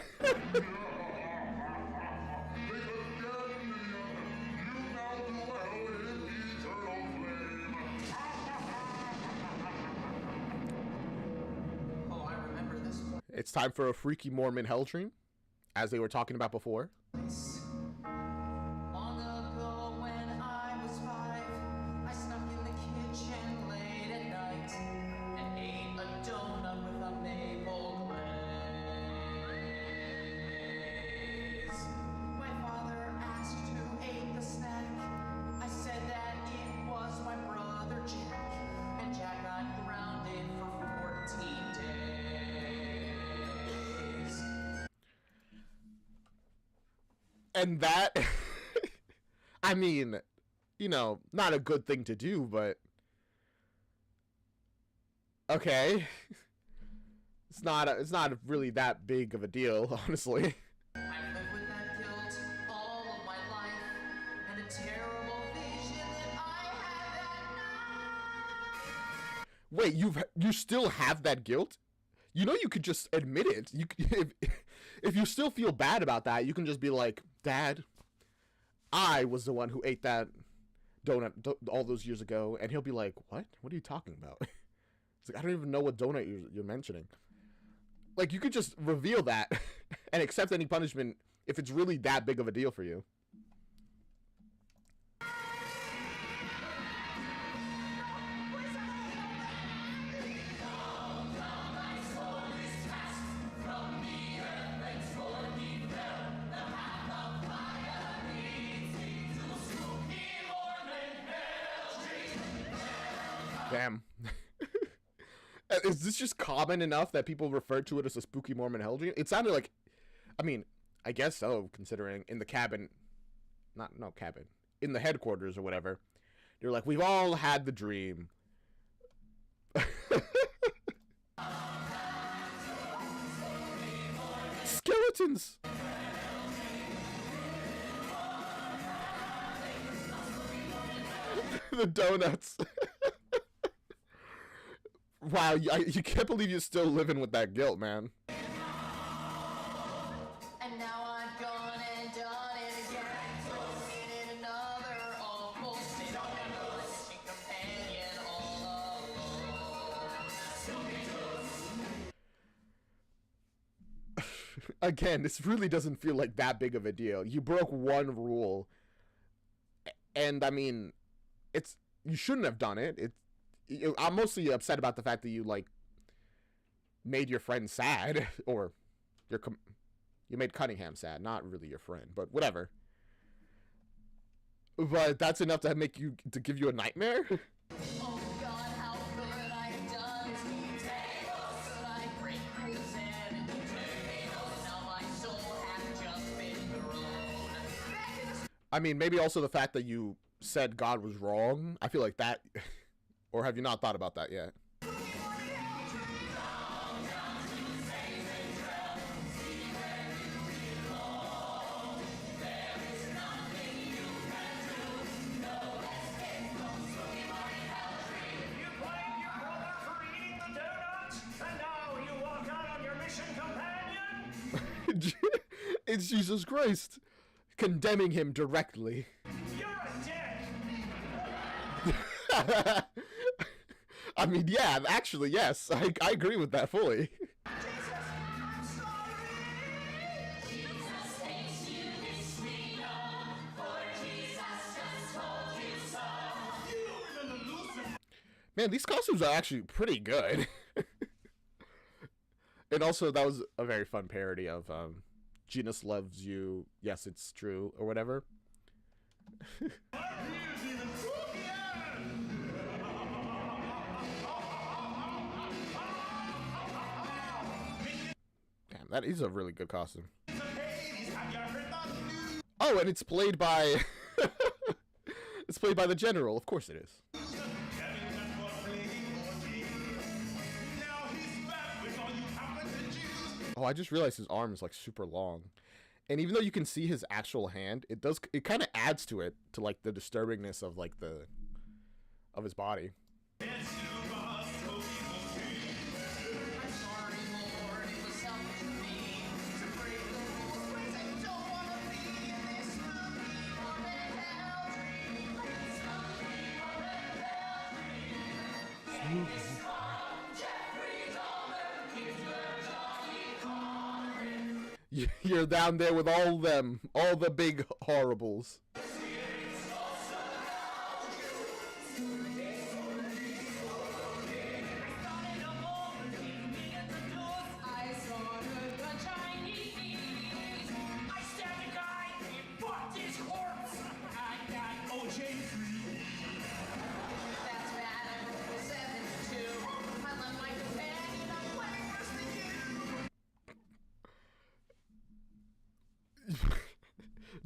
Oh, I remember this place. It's time for a freaky Mormon hell dream, as they were talking about before. Long ago when I was 5, I snuck in And that, I mean, you know, not a good thing to do, but okay. It's not really that big of a deal, honestly. I've lived with that guilt all of my life, and a terrible vision that I had that night. Wait, you still have that guilt? You know, you could just admit it. You if you still feel bad about that, you can just be like, Dad, I was the one who ate that donut all those years ago, and he'll be like, what? What are you talking about? It's like, I don't even know what donut you're mentioning. Like, you could just reveal that and accept any punishment if it's really that big of a deal for you. Damn. Is this just common enough that people refer to it as a spooky Mormon hell dream? It sounded like, I mean, I guess so, considering in the cabin, no cabin, in the headquarters or whatever, they're like, we've all had the dream. Skeletons! The donuts. Wow, you can't believe you're still living with that guilt, man. And now I've gone and done it again. In another almost inauguration companion all alone. Again, this really doesn't feel like that big of a deal. You broke one rule, and I mean, you shouldn't have done it. I'm mostly upset about the fact that you like made your friend sad, or you made Cunningham sad, not really your friend, but whatever. But that's enough to give you a nightmare. Oh God, how could I have done this to you? Could I break this and now my soul has just been thrown. I mean, maybe also the fact that you said God was wrong. I feel like that. Or have you not thought about that yet? It's Jesus Christ condemning him directly. You're a dick! I mean, yeah, actually, yes. I agree with that fully. Man, these costumes are actually pretty good. And also, that was a very fun parody of Jesus Loves You, Yes, It's True, or whatever. Damn, that is a really good costume. Oh, and it's played by... it's played by the General. Of course it is. Oh, I just realized his arm is like super long. And even though you can see his actual hand, it kind of adds to it, to like the disturbingness of like of his body. You're down there with all them, all the big horribles.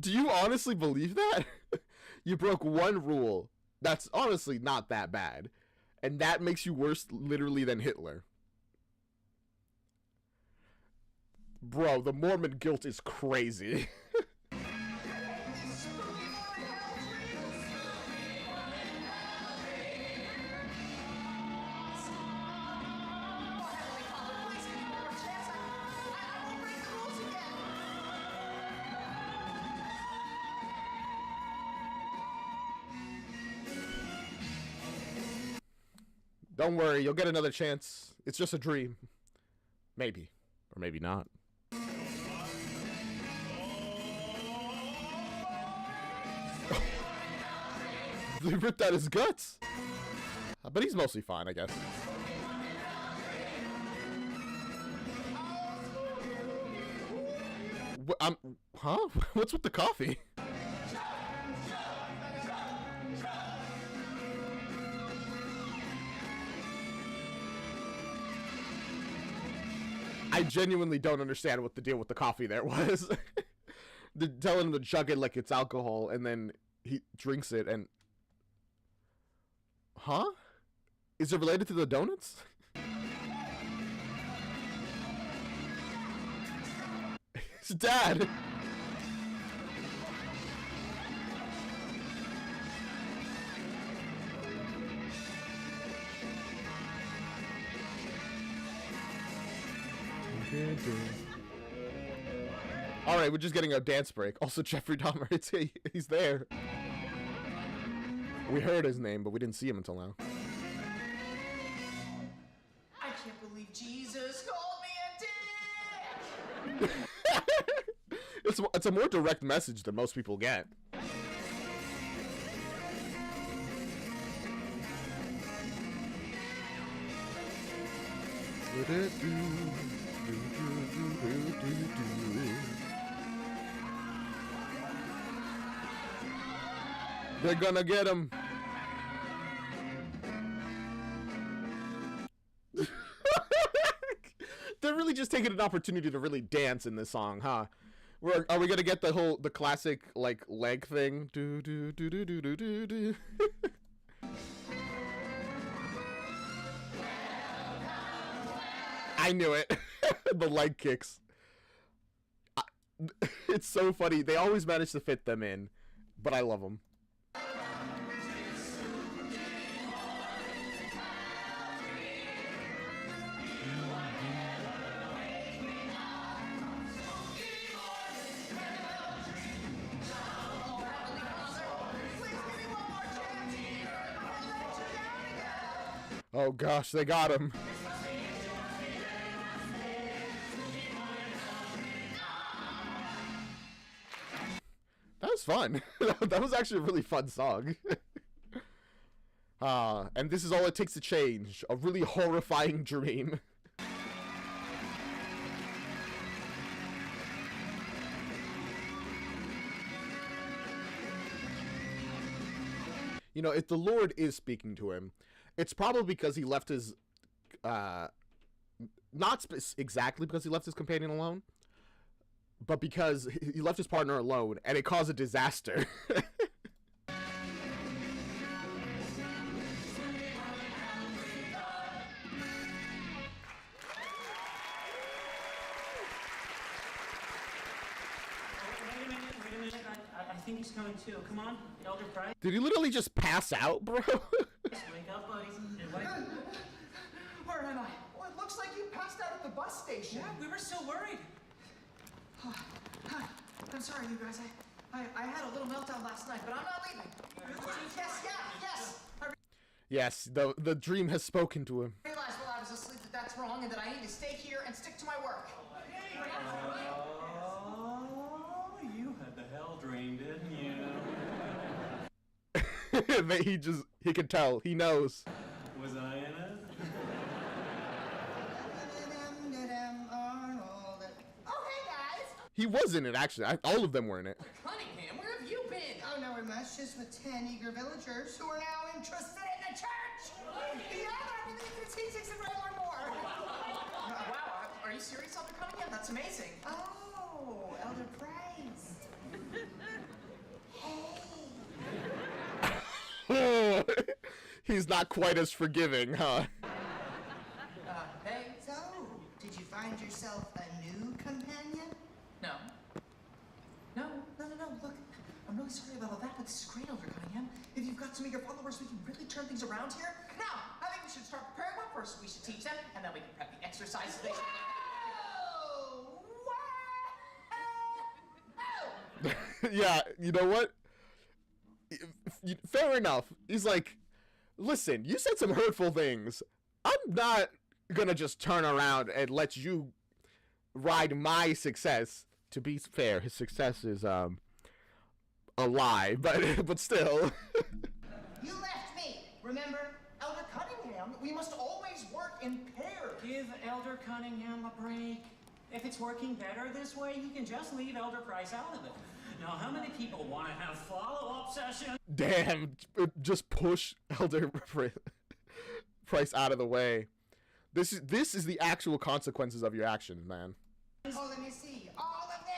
Do you honestly believe that? You broke one rule. That's honestly not that bad. And that makes you worse literally than Hitler. Bro, the Mormon guilt is crazy. Don't worry, you'll get another chance. It's just a dream. Maybe. Or maybe not. They ripped out his guts. But he's mostly fine, I guess. Huh? What's with the coffee? I genuinely don't understand what the deal with the coffee there was. They're telling him to chug it like it's alcohol, and then he drinks it, and... Huh? Is it related to the donuts? His dad! Alright, we're just getting a dance break. Also, Jeffrey Dahmer, he's there. We heard his name, but we didn't see him until now. I can't believe Jesus called me a dick! It's a more direct message than most people get. They're gonna get him. They're really just taking an opportunity to really dance in this song, huh? Are we gonna get the classic like leg thing? Do do do do do do do do. I knew it. The leg kicks. It's so funny. They always manage to fit them in, but I love them. Oh gosh, they got him. That was fun. That was actually a really fun song. And this is all it takes to change. A really horrifying dream. You know, if the Lord is speaking to him, it's probably because he left his, not exactly because he left his companion alone, but because he left his partner alone, and it caused a disaster. Wait a minute. I think he's coming too. Come on, Elder Price. Did he literally just pass out, bro? Wake up, buddy. Where am I? Well, it looks like you passed out at the bus station. Yeah, we were so worried. I'm sorry, you guys. I had a little meltdown last night, but I'm not leaving. Yes. I Yes, the dream has spoken to him. realized while I was asleep that that's wrong and that I need to stay here and stick to my work. Oh, you had the hell dream, didn't you? He can tell. He knows. Was I in it? Oh, hey, guys. He was in it, actually. All of them were in it. Cunningham, where have you been? Oh, nowhere much, just with 10 eager villagers who are now interested in the church. Yeah, I believe it's teachings and learn more. Wow, are you serious, Elder Cunningham? That's amazing. Oh, Elder Price. He's not quite as forgiving, huh? Hey. So, did you find yourself a new companion? No. No. Look, I'm really sorry about all that, but this is great, Elder Cunningham. If you've got some of your followers, we can really turn things around here. Now, I think we should start preparing them. First, we should teach them, and then we can prep the exercises they should. Yeah, you know what? Fair enough. He's like, listen, you said some hurtful things. I'm not gonna just turn around and let you ride my success. To be fair, his success is a lie, but still. You left me, remember? Elder Cunningham, we must always work in pairs. Give Elder Cunningham a break. If it's working better this way, you can just leave Elder Price out of it. Now, how many people want to have follow-up sessions? Damn, just push Elder Price out of the way. This is the actual consequences of your actions, man. Oh, let me see. All of them?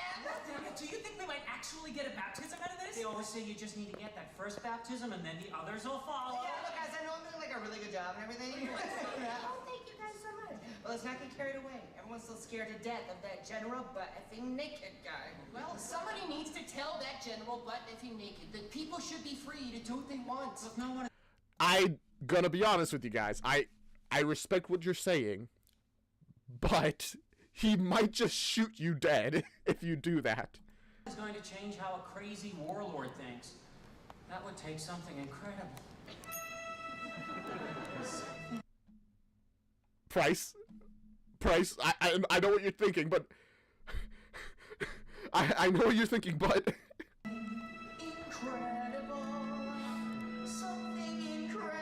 Do you think we might actually get a baptism out of this? They always say you just need to get that first baptism and then the others will follow. Yeah, look, guys, I know I'm doing like a really good job and everything. Oh, thank you guys so much. Well, let's not get carried away. Everyone's still scared to death of that general butt-effing naked guy. Well, somebody needs to tell that general butt effing naked that people should be free to do what they want. Look, no one. I'm gonna be honest with you guys. I respect what you're saying, but he might just shoot you dead if you do that. Is going to change how a crazy warlord thinks. That would take something incredible. Price, I know what you're thinking, but I know what you're thinking, but Incredible. Something incredible.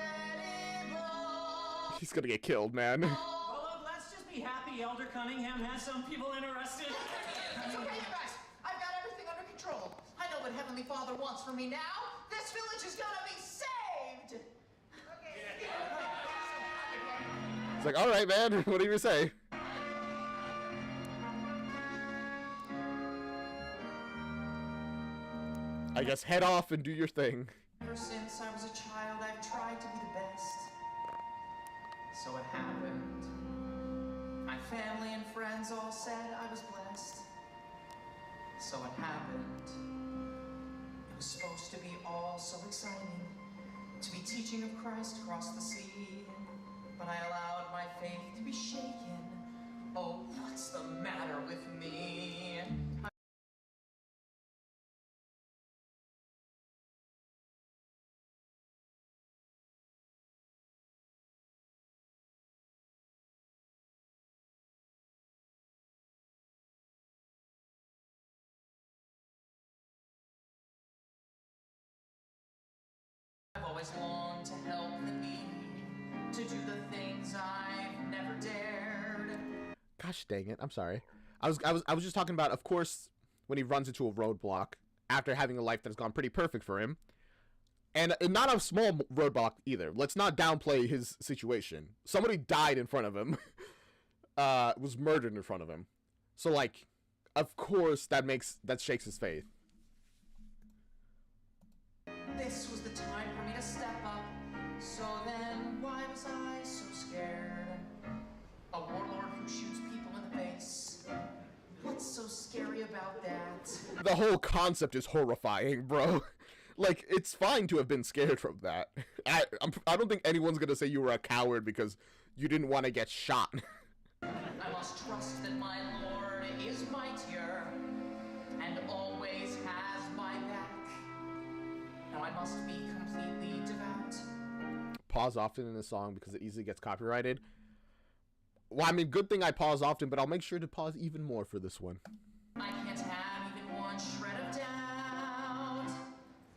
he's gonna get killed, man. Well, look, let's just be happy Elder Cunningham has some people interested. It's okay, you guys. I've got everything under control. I know what Heavenly Father wants from me now. This village is gonna be saved. It's like, all right, man, what do you say? I guess head off and do your thing. Ever since I was a child, I've tried to be the best. So it happened. My family and friends all said I was blessed. So it happened. It was supposed to be all so exciting, to be teaching of Christ across the sea. But I allowed my faith to be shaken. Oh, what's the matter with me? I've always longed to help the needy, to do the things I've never dared. Gosh dang it, I'm sorry. I was just talking about, of course, when he runs into a roadblock after having a life that's gone pretty perfect for him. And not a small roadblock either. Let's not downplay his situation. Somebody died in front of him. Was murdered in front of him. So, like, of course that shakes his faith. This was the time for me to step up. So then, why was I so scared? A warlord who shoots people in the face. What's so scary about that? The whole concept is horrifying, bro. Like, it's fine to have been scared from that. I don't think anyone's gonna say you were a coward because you didn't want to get shot. I must trust that my Lord is mightier and always has my back. Now I must be completely devout. Pause often in the song because it easily gets copyrighted. Well, I mean, good thing I pause often, but I'll make sure to pause even more for this one. I can't have even one shred of doubt.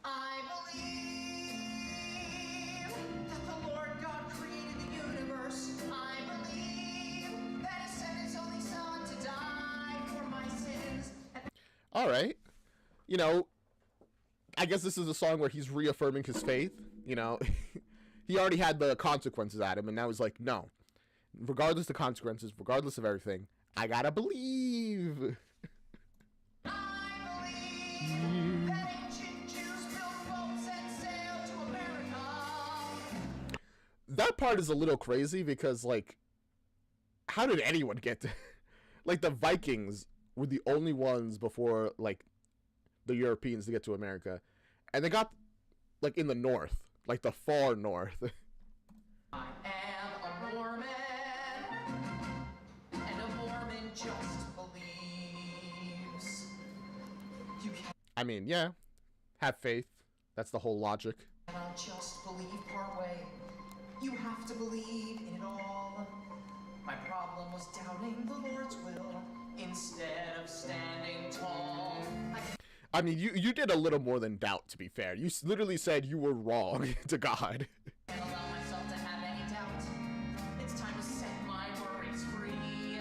I believe that the Lord God created the universe. I believe that He sent His only Son to die for my sins. All right. You know, I guess this is a song where he's reaffirming his faith. You know, he already had the consequences at him, and now he's like, no. Regardless of consequences, regardless of everything, I gotta believe. I believe that ancient Jews built boats and sailed to America. that part is a little crazy because, like, how did anyone get to... Like, the Vikings were the only ones before, like, the Europeans to get to America. And they got, like, in the north. Like, the far north. I am a Mormon, and a Mormon just believes. You I mean, yeah. Have faith. That's the whole logic. cannot just believe part way. You have to believe in it all. My problem was doubting the Lord's will instead of standing tall. I mean, you did a little more than doubt, to be fair. You literally said you were wrong to God. Can't allow myself to have any doubt. It's time to set my worries free.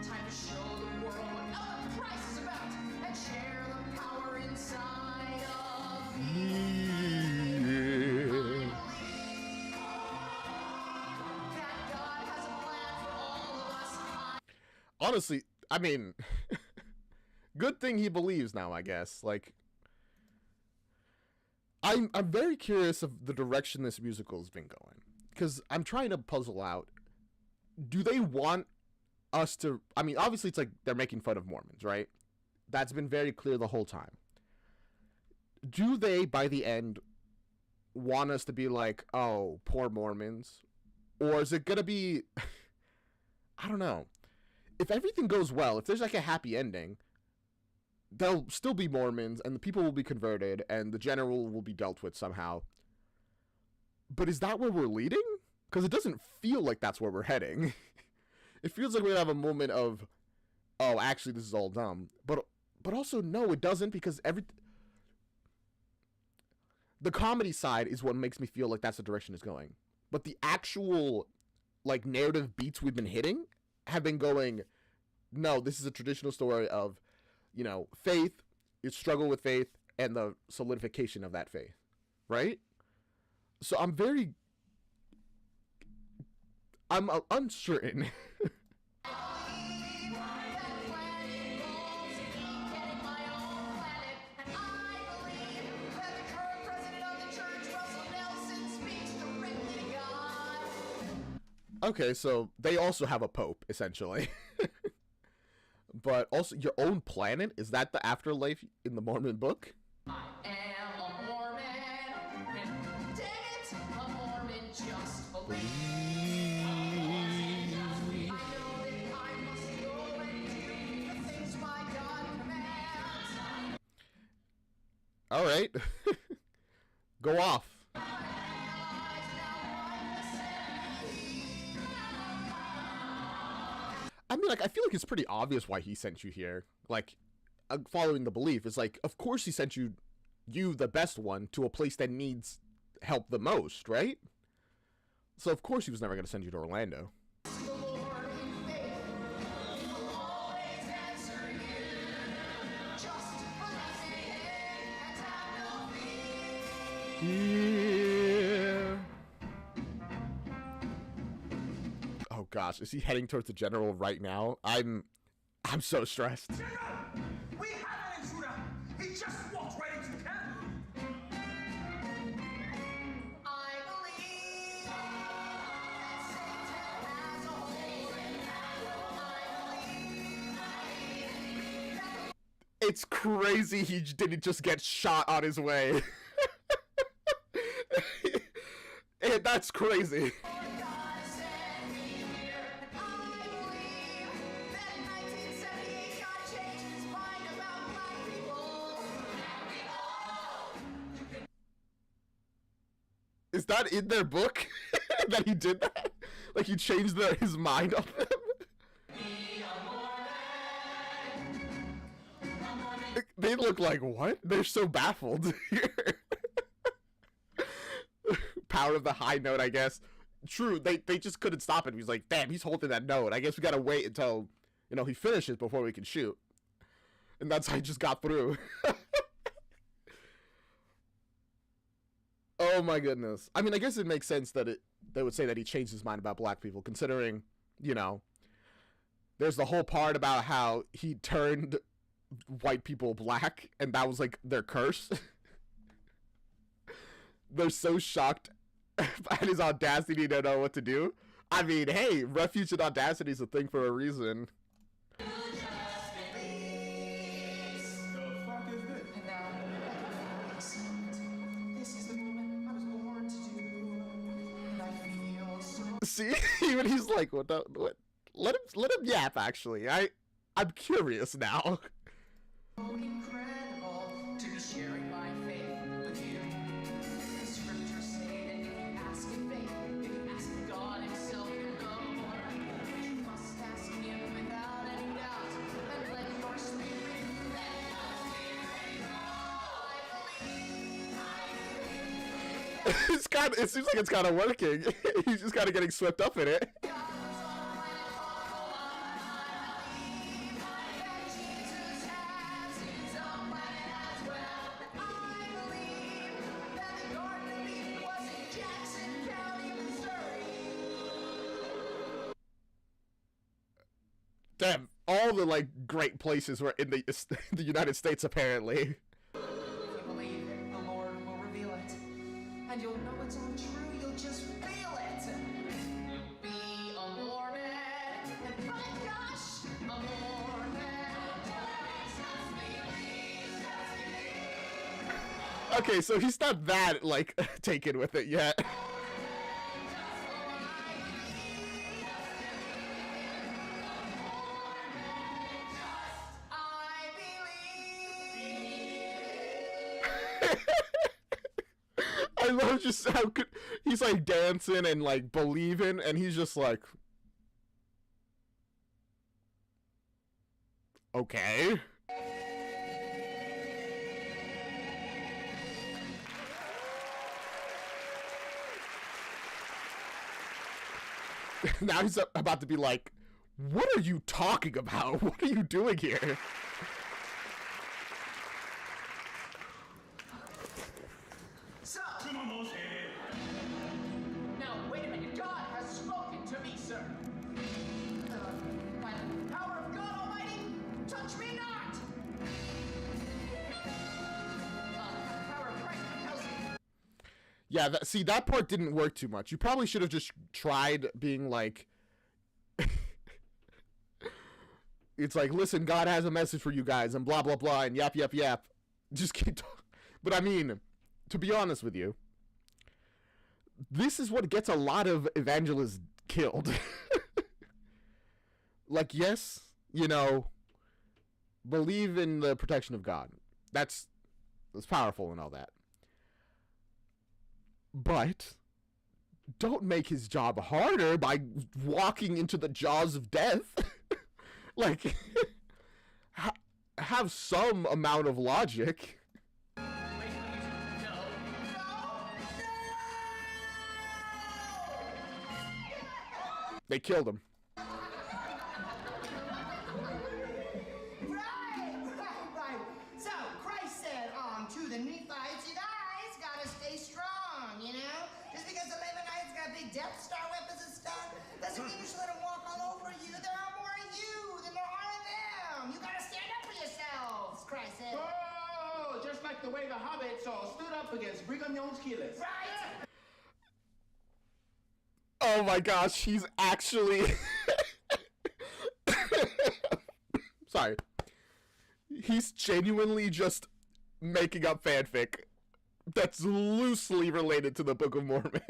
Time to show the world what Ellen Christ is about and share the power inside of me. That God has a plan for all of us. Honestly, I mean, good thing he believes now, I guess. Like, I'm very curious of the direction this musical has been going. Because I'm trying to puzzle out, do they want us to... I mean, obviously it's like they're making fun of Mormons, right? That's been very clear the whole time. Do they, by the end, want us to be like, oh, poor Mormons? Or is it going to be... I don't know. If everything goes well, if there's like a happy ending, there'll still be Mormons, and the people will be converted, and the general will be dealt with somehow. But is that where we're leading? Because it doesn't feel like that's where we're heading. It feels like we're gonna have a moment of, oh, actually, this is all dumb. But also, no, it doesn't, because the comedy side is what makes me feel like that's the direction it's going. But the actual, like, narrative beats we've been hitting have been going, no, this is a traditional story of, you know, faith, your struggle with faith, and the solidification of that faith, right? So I'm uncertain. Okay, so they also have a pope, essentially. But also, your own planet? Is that the afterlife in the Mormon book? I am a Mormon, and dang it, a Mormon just believes. I know that I must go and do the things my God commands. Alright. Go off. I mean, like, I feel like it's pretty obvious why he sent you here. Like, following the belief is like, of course he sent you, the best one, to a place that needs help the most, right? So of course he was never going to send you to Orlando. The Lord in faith will always answer you. Just believe in Him and have no fear. Yeah. Oh gosh, is he heading towards the general right now? I'm so stressed. General! We have an intruder! He just walked right into the camp! I believe that Satan has a hold. I believe that It's crazy he didn't just get shot on his way. That's crazy. God sent me here. I believe that in 1978 God changed his mind about black people. Is that in their book? That he did that? Like he changed his mind on them? They look like, what? They're so baffled here. Power of the high note, I guess. True, they just couldn't stop it. He's like, damn, he's holding that note. I guess we gotta wait until, he finishes before we can shoot. And that's how he just got through. Oh my goodness. I mean, I guess it makes sense that they would say that he changed his mind about black people, considering, there's the whole part about how he turned white people black, and that was like their curse. They're so shocked and his audacity to know what to do. I mean, hey, refuge and audacity is a thing for a reason. The fuck is this? And now, like a accident, this is the moment I was born to do. And I feel so See, even he's like, what? What? Let him yap. Actually, I'm curious now. incredible to be sharing my faith with you. The scriptures say that if you ask in faith, if you ask God himself, you'll know. You must ask him without any doubt, and let your spirit It's kind. It seems like it's kind of working. He's just kind of getting swept up in it. Damn, all the like great places were in the United States apparently. If you believe it, the Lord will reveal it. And you'll know it's all true, you'll just feel it. Be a Mormon. And my gosh, a Mormon. Okay, so he's not that like taken with it yet. I love just how he's like dancing and like believing, and he's just like, okay. Now he's about to be like, what are you talking about? What are you doing here? So, now wait a minute. God has spoken to me, sir. By the power of God Almighty, touch me not. The power of Christ compels me. Yeah, see, that part didn't work too much. You probably should have just tried being like, it's like, listen, God has a message for you guys, and blah, blah, blah, and yap, yap, yap. Just keep talking. But I mean, to be honest with you, this is what gets a lot of evangelists killed. Like, yes, you know, believe in the protection of God. That's powerful and all that. But don't make his job harder by walking into the jaws of death. Like, have some amount of logic. They killed him. Right. So, Christ said to the Nephites, you guys gotta stay strong, you know? Just because the Lamanites got big Death Star weapons and stuff, doesn't mean you should let them walk all over you. There are more of you than there are of them. You gotta stand up for yourselves, Christ said. Oh, just like the way the hobbits all stood up against Brigham Young's killers. Right? Oh my gosh, he's actually... Sorry. He's genuinely just making up fanfic that's loosely related to the Book of Mormon.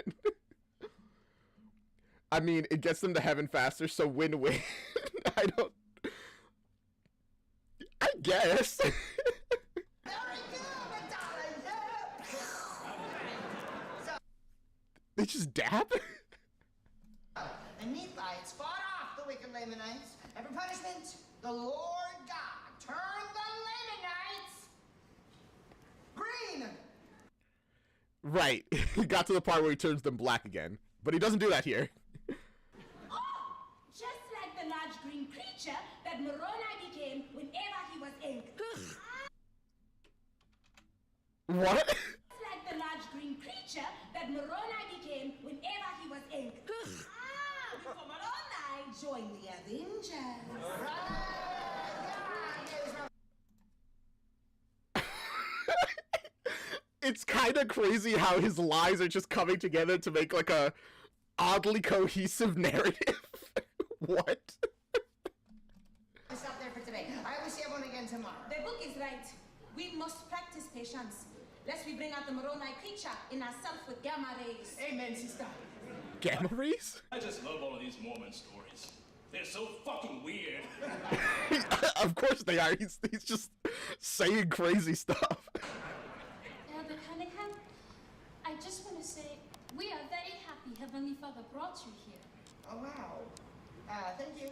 I mean, it gets them to heaven faster, so win-win. I guess. Very good, my darling. So, They just dab? the Nephites fought off the wicked Lamanites, and for punishment, the Lord God turned the Lamanites green. Right. He got to the part where he turns them black again. But he doesn't do that here. Just like the large green creature that Moroni became whenever he was angry. What? Just like the large green creature that Moroni became whenever he was angry. Before Moroni joined the Avengers. it's kind of crazy how his lies are just coming together to make like a oddly cohesive narrative. What? I'll stop there for today. I will see everyone again tomorrow. The book is right. We must practice patience, lest we bring out the Moroni creature in ourselves with gamma rays. Amen, sister. Gamma rays? I just love all of these Mormon stories. They're so fucking weird. Of course they are. He's just saying crazy stuff. Elder Cunningham, I just want to say we are very happy Heavenly Father brought you here. Oh, wow. Thank you.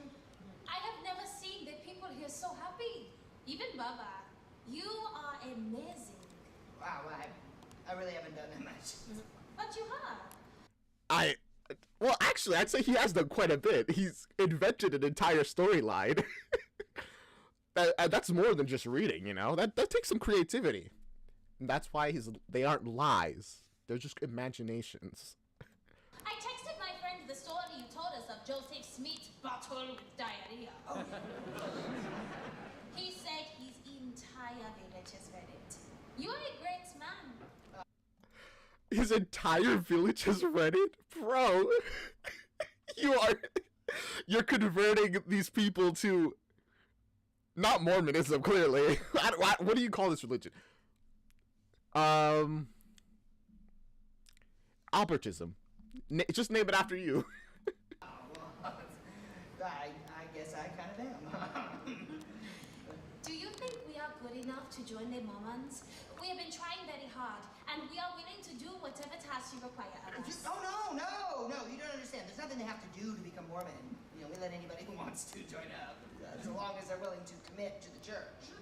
I have never seen the people here so happy. Even Baba, you are amazing. Wow, I really haven't done that much. But you have. Well, actually, I'd say he has done quite a bit. He's invented an entire storyline. That's more than just reading, you know? That takes some creativity. And that's why they aren't lies. They're just imaginations. I texted my friend the story you told us of Joseph Smith's bottle with diarrhea. Oh. He said his entire village has read it. You are a great man. His entire village has read it? Bro, you're converting these people to not Mormonism, clearly. What do you call this religion? Albertism. Just name it after you. I guess I kind of am. Do you think we are good enough to join the Mormons? We have been trying very hard, and we are willing to do whatever tasks you require of us. Oh, no, you don't understand. There's nothing they have to do to become Mormon. You know, we let anybody who wants to join up, as long as they're willing to commit to the church.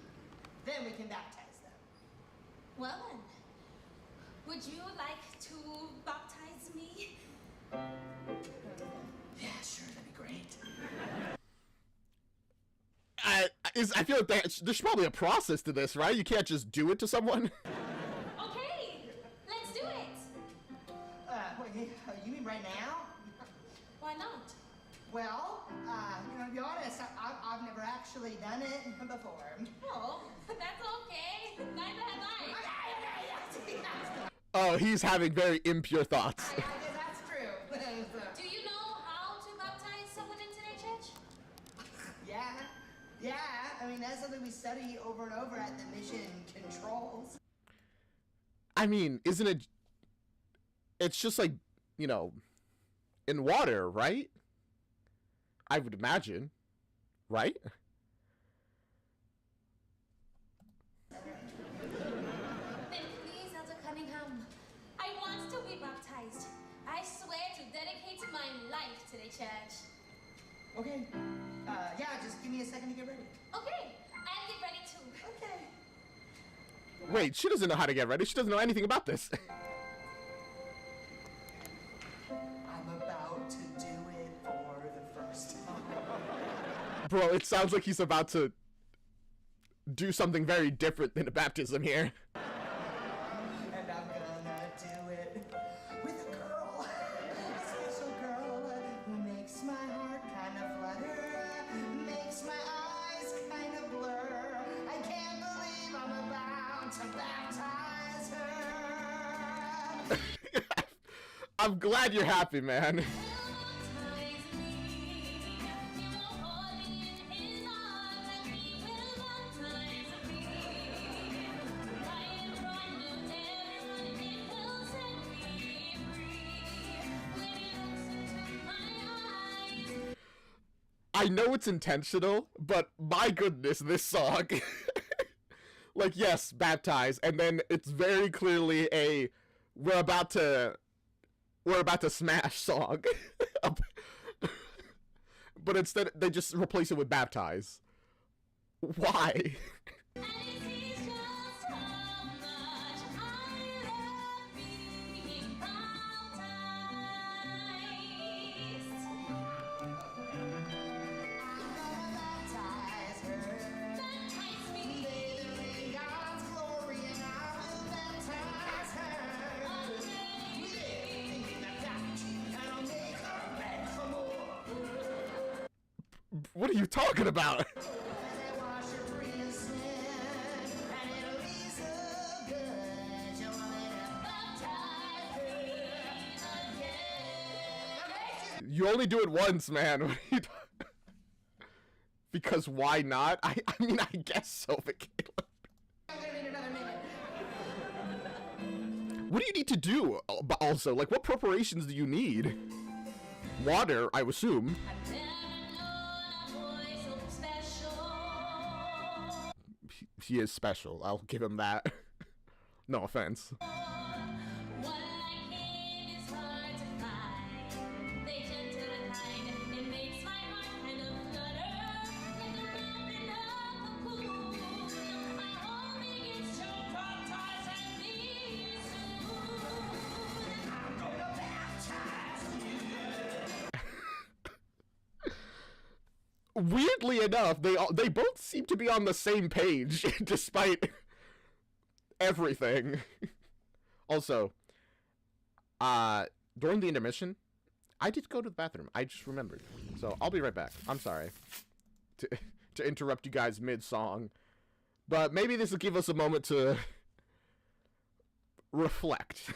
Then we can baptize them. Well then, would you like to baptize me? Yeah, sure, that'd be great. I feel like there's probably a process to this, right? You can't just do it to someone. Okay, let's do it. Wait, you mean right now? Why not? Well, you know, to be honest, I've never actually done it before. Oh, that's okay. Neither have I. Oh, Oh, he's having very impure thoughts. I guess that's true. Do you know how to baptize someone into their church? Yeah, I mean, that's something we study over and over at the mission controls. I mean, isn't it? It's just like, you know, in water, right? I would imagine, right? Then please, Elder Cunningham, I want to be baptized. I swear to dedicate my life to the church. Okay. Yeah, just give me a second to get ready. Okay, I'll get ready too. Okay. Wait, she doesn't know how to get ready. She doesn't know anything about this. I'm about to do it for the first time. Bro, it sounds like he's about to do something very different than a baptism here. And I'm gonna do it with a girl. A special girl who makes my heart kind of flutter, makes my eyes kind of blur. I can't believe I'm about to baptize her. I'm glad you're happy, man. I know it's intentional, but my goodness, this song. Like, yes, baptize, and then it's very clearly a we're about to smash song. But instead they just replace it with baptize. Why? What are you talking about? You only do it once, man. What are you because why not? I mean, I guess so, but Caleb. I'm gonna need another minute. What do you need to do? But also, like, what preparations do you need? Water, I assume. I've never known a boy so special. He is special. I'll give him that. No offense. One like him is hard to find. They gentle and kind. It makes my heart kind of flutter. Like the mountain of a pool. I hope he gets to baptize and be soon. I'm gonna baptize you. Weirdly enough, they both seem to be on the same page, despite everything. Also, during the intermission, I did go to the bathroom. I just remembered. So I'll be right back. I'm sorry to interrupt you guys mid-song. But maybe this will give us a moment to reflect.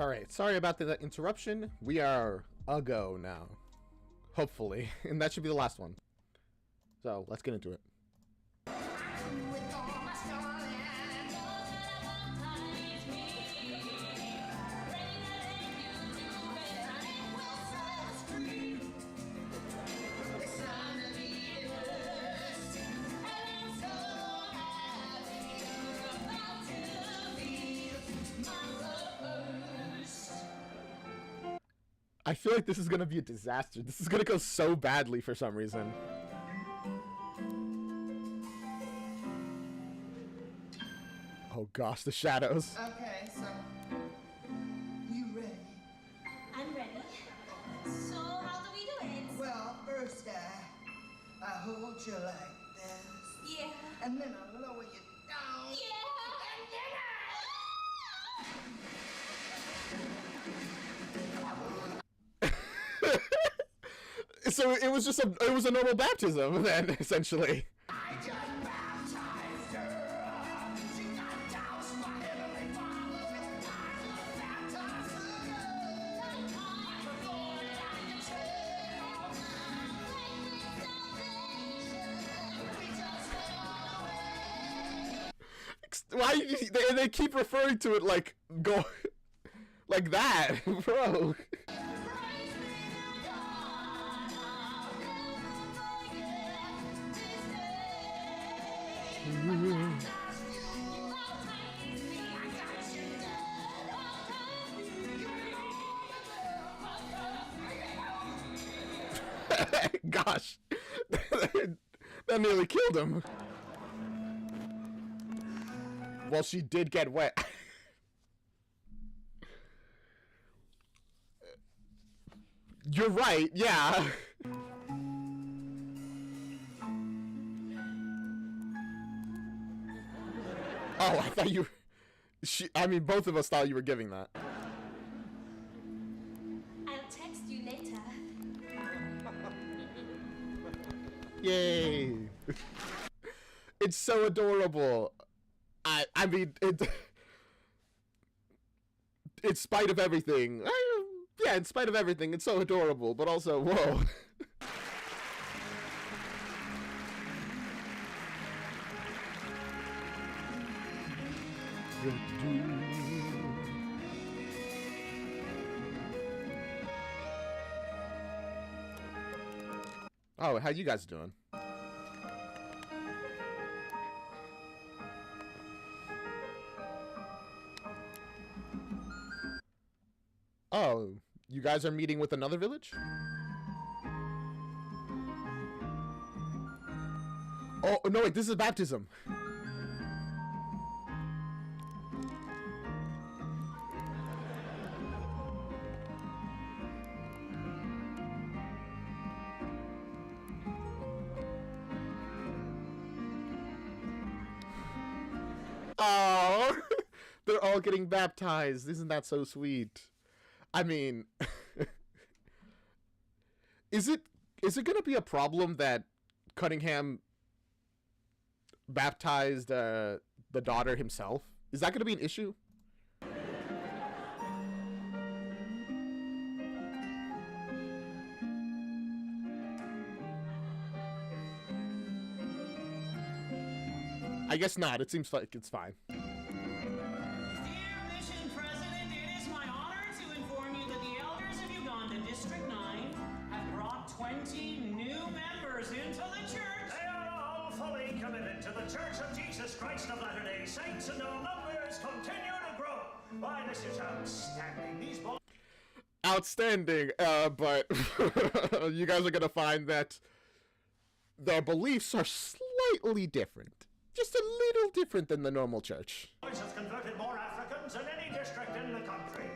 All right, sorry about the interruption. We are a go now, hopefully, and that should be the last one. So let's get into it. I feel like this is gonna be a disaster. This is gonna go so badly for some reason. Oh gosh, the shadows. Okay, so you ready? I'm ready. So, how do we do it? Well, first I hold you like this, Yeah. and then I lower you down. Yeah. And then So it was just it was a normal baptism then, essentially. I just baptized her. She got doused by Heavenly Father with fire baptized her. I'm the Lord and I can tell. We just went away. Why they keep referring to it like go like that, bro? Gosh, that nearly killed him. Well, she did get wet. You're right, yeah. Oh, I thought you... I mean, both of us thought you were giving that. I'll text you later. Yay. It's so adorable. I mean, in spite of everything. Yeah, in spite of everything, it's so adorable, but also, whoa. Oh, how you guys doing? Oh, you guys are meeting with another village? Oh, no, wait, this is baptism. Oh, they're all getting baptized. Isn't that so sweet? I mean, is it going to be a problem that Cunningham baptized the daughter himself? Is that going to be an issue? I guess not. It seems like it's fine. Dear Mission President, it is my honor to inform you that the elders of Uganda District 9 have brought 20 new members into the church. They are all fully committed to the Church of Jesus Christ of Latter-day Saints, and their numbers continue to grow. Why, this is outstanding. These boys... Outstanding, but you guys are gonna find that their beliefs are slightly different. Just a little different than the normal church. has converted more Africans than any district in the country.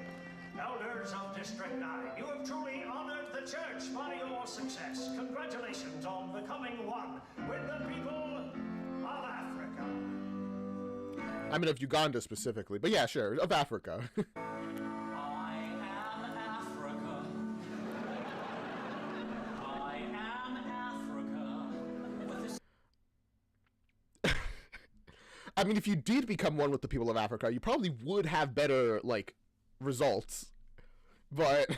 Elders of District 9, you have truly honored the church by your success. Congratulations on becoming one with the people of Africa. I mean, of Uganda specifically, but yeah, sure, of Africa. I am Africa. I am Africa. With this I mean, if you did become one with the people of Africa, you probably would have better, like, results. But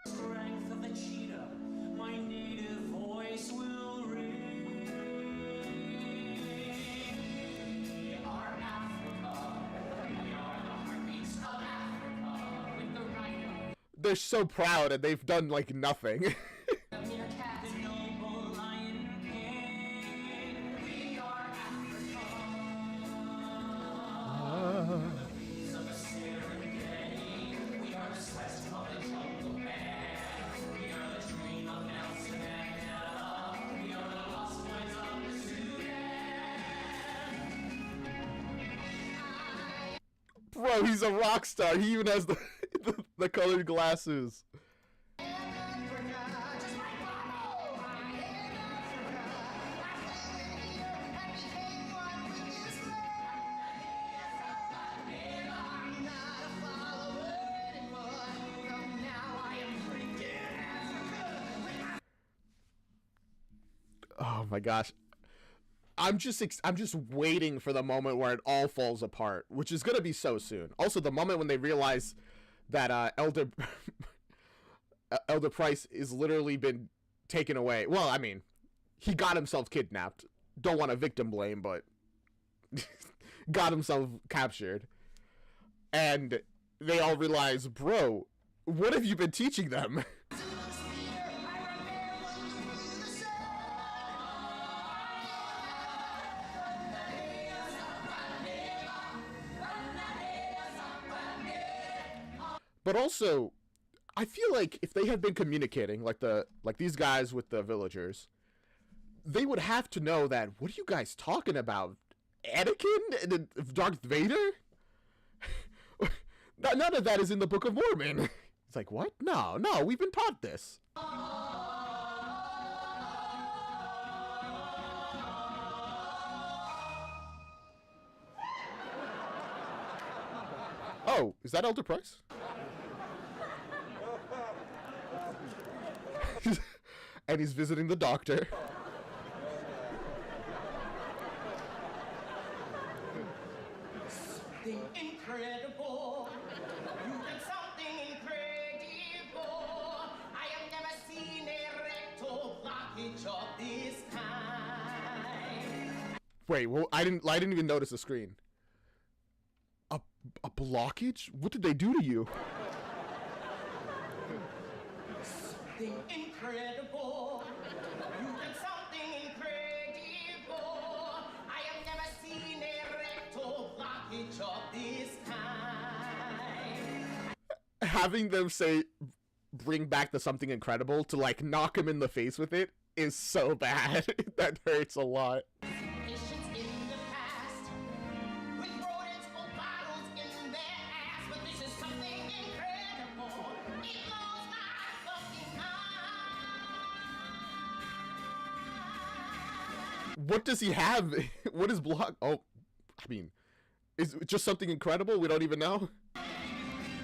Strength of the cheetah, my native voice will ring. We are Africa. We are the heartbeats of Africa. With the rhino, they're so proud and they've done like nothing. the meerkat, the noble lion king. We are Africa. Bees of the Serengeti. We are the sweat of the jungle man. We are the dream of Nelson Mandela. We are the lost boys of the Sudan. Bro, he's a rock star. He even has the colored glasses. Oh my gosh. I'm just waiting for the moment where it all falls apart, which is gonna be so soon. Also, the moment when they realize that Elder Elder Price is literally been taken away. Well, I mean, he got himself kidnapped. Don't want to victim blame, but got himself captured. And they all realize, bro, what have you been teaching them? But also, I feel like if they had been communicating like these guys with the villagers, they would have to know that, what are you guys talking about? Anakin and Darth Vader? None of that is in the Book of Mormon. It's like, what? No, we've been taught this. Oh, is that Elder Price? And he's visiting the doctor. Something incredible. You did something incredible. I have never seen a rectal blockage of this kind. Wait, well, I didn't even notice the screen. A blockage? What did they do to you? Something incredible. You did something incredible. I have never seen a rectal blockage of this kind. Having them say, bring back the something incredible to like knock him in the face with it is so bad. That hurts a lot. Patients in the past with rodents or bottles in their ass, but this is something incredible. It blows my fucking mind. What does he have? What is block? Oh, I mean, is it just something incredible? We don't even know.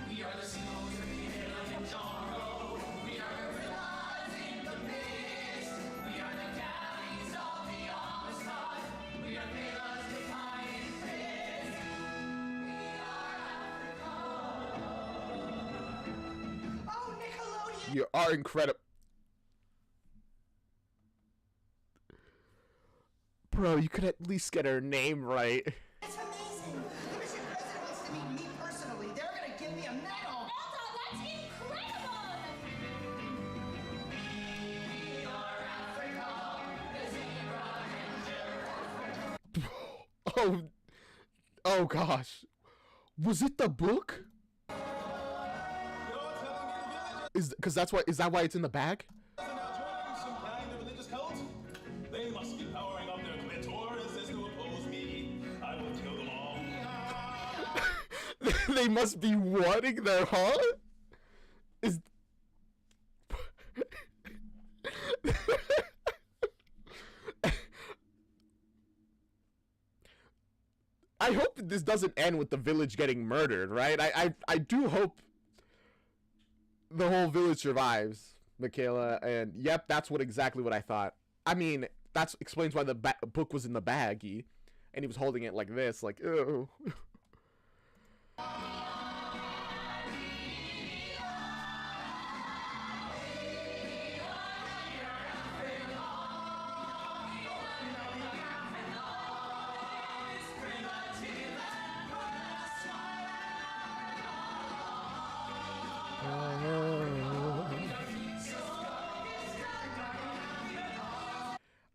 We are the snows of Kilimanjaro. We are gorillas in the mist. We are the galleys of the Amistad. We are Belas with iron fist. We are Africa. Oh, Nickelodeon! You are incredible. Bro, you could at least get her name right. It's amazing. The mission president wants to meet me personally. They're gonna give me a medal. Elsa, that's incredible! We are Africa. The zebra and giraffe. Oh gosh. Was it the book? Is that why it's in the bag? Some kind of religious cult? They must be powering up their clitorises to oppose me. I will kill them all. They must be wanting their heart? Is I hope that this doesn't end with the village getting murdered, right? I do hope the whole village survives, Michaela, and yep, that's exactly what I thought. I mean, that explains why the book was in the baggie, and he was holding it like this, like, ew.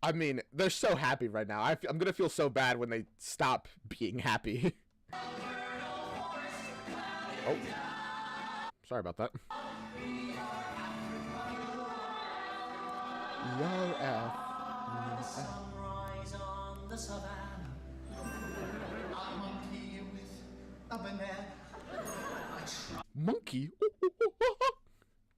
I mean, they're so happy right now. I'm gonna feel so bad when they stop being happy. Oh. Sorry about that. Sunrise on the savannah. A monkey with a banana. Monkey?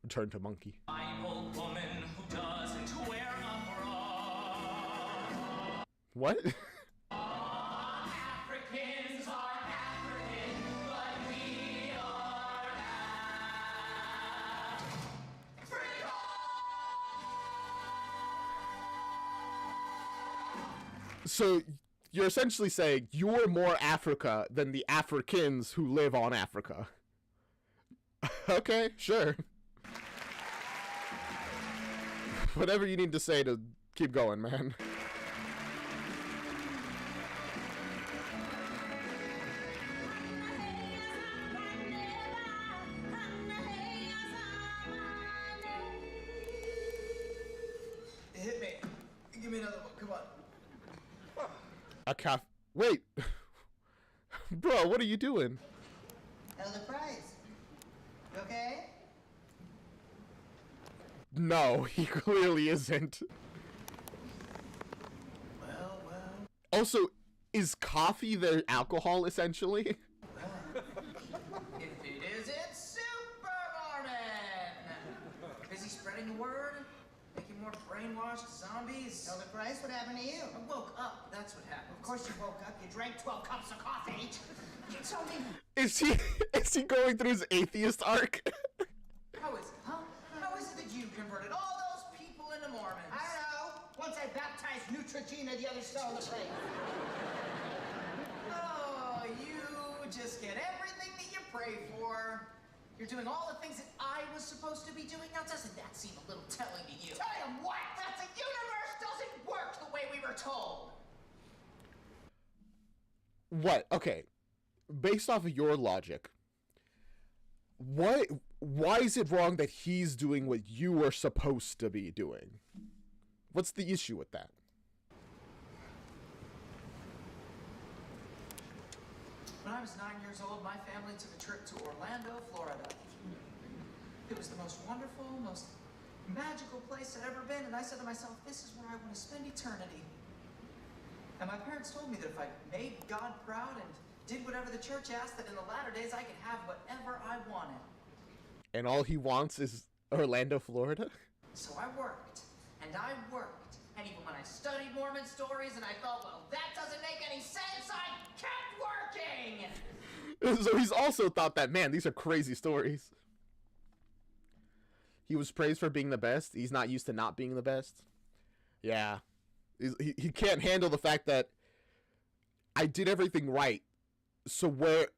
Return to monkey. Bible woman who doesn't wear a bra. What? Africans are African, but we are Africa. So you're essentially saying you're more Africa than the Africans who live on Africa. Okay, sure. Whatever you need to say to keep going, man. Hit me. Give me another one. Come on. A calf. Wait. Bro, what are you doing? Elder Price. You okay? No, he clearly isn't. Well. Also, is coffee their alcohol, essentially? If it isn't Super Mormon! Busy spreading the word? Making more brainwashed zombies? Elder Price, what happened to you? I woke up. That's what happened. Of course you woke up. You drank 12 cups of coffee. You told me. Is he going through his atheist arc? How is it, huh? How is it that you converted all those people into Mormons? I don't know. Once I baptized Neutrogena, the other stole the faith. Oh, you just get everything that you pray for. You're doing all the things that I was supposed to be doing. Now, doesn't that seem a little telling to you? Tell him what? That the universe doesn't work the way we were told. What? Okay. Based off of your logic, why is it wrong that he's doing what you were supposed to be doing? What's the issue with that? When I was 9 years old, my family took a trip to Orlando, Florida. It was the most wonderful, most magical place I'd ever been, and I said to myself, this is where I want to spend eternity. And my parents told me that if I made God proud and did whatever the church asked, that in the latter days I could have whatever I wanted. And all he wants is Orlando, Florida? So I worked, and I worked, and even when I studied Mormon stories and I thought, well, that doesn't make any sense, I kept working! So he's also thought that, man, these are crazy stories. He was praised for being the best. He's not used to not being the best. Yeah. He can't handle the fact that I did everything right. So why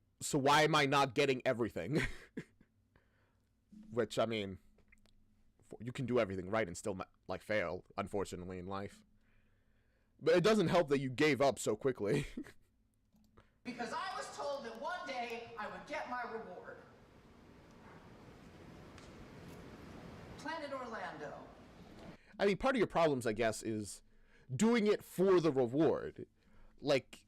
am I not getting everything? Which, I mean, you can do everything right and still, like, fail, unfortunately, in life. But it doesn't help that you gave up so quickly. Because I was told that one day I would get my reward. Planet Orlando. I mean, part of your problems, I guess, is doing it for the reward. Like,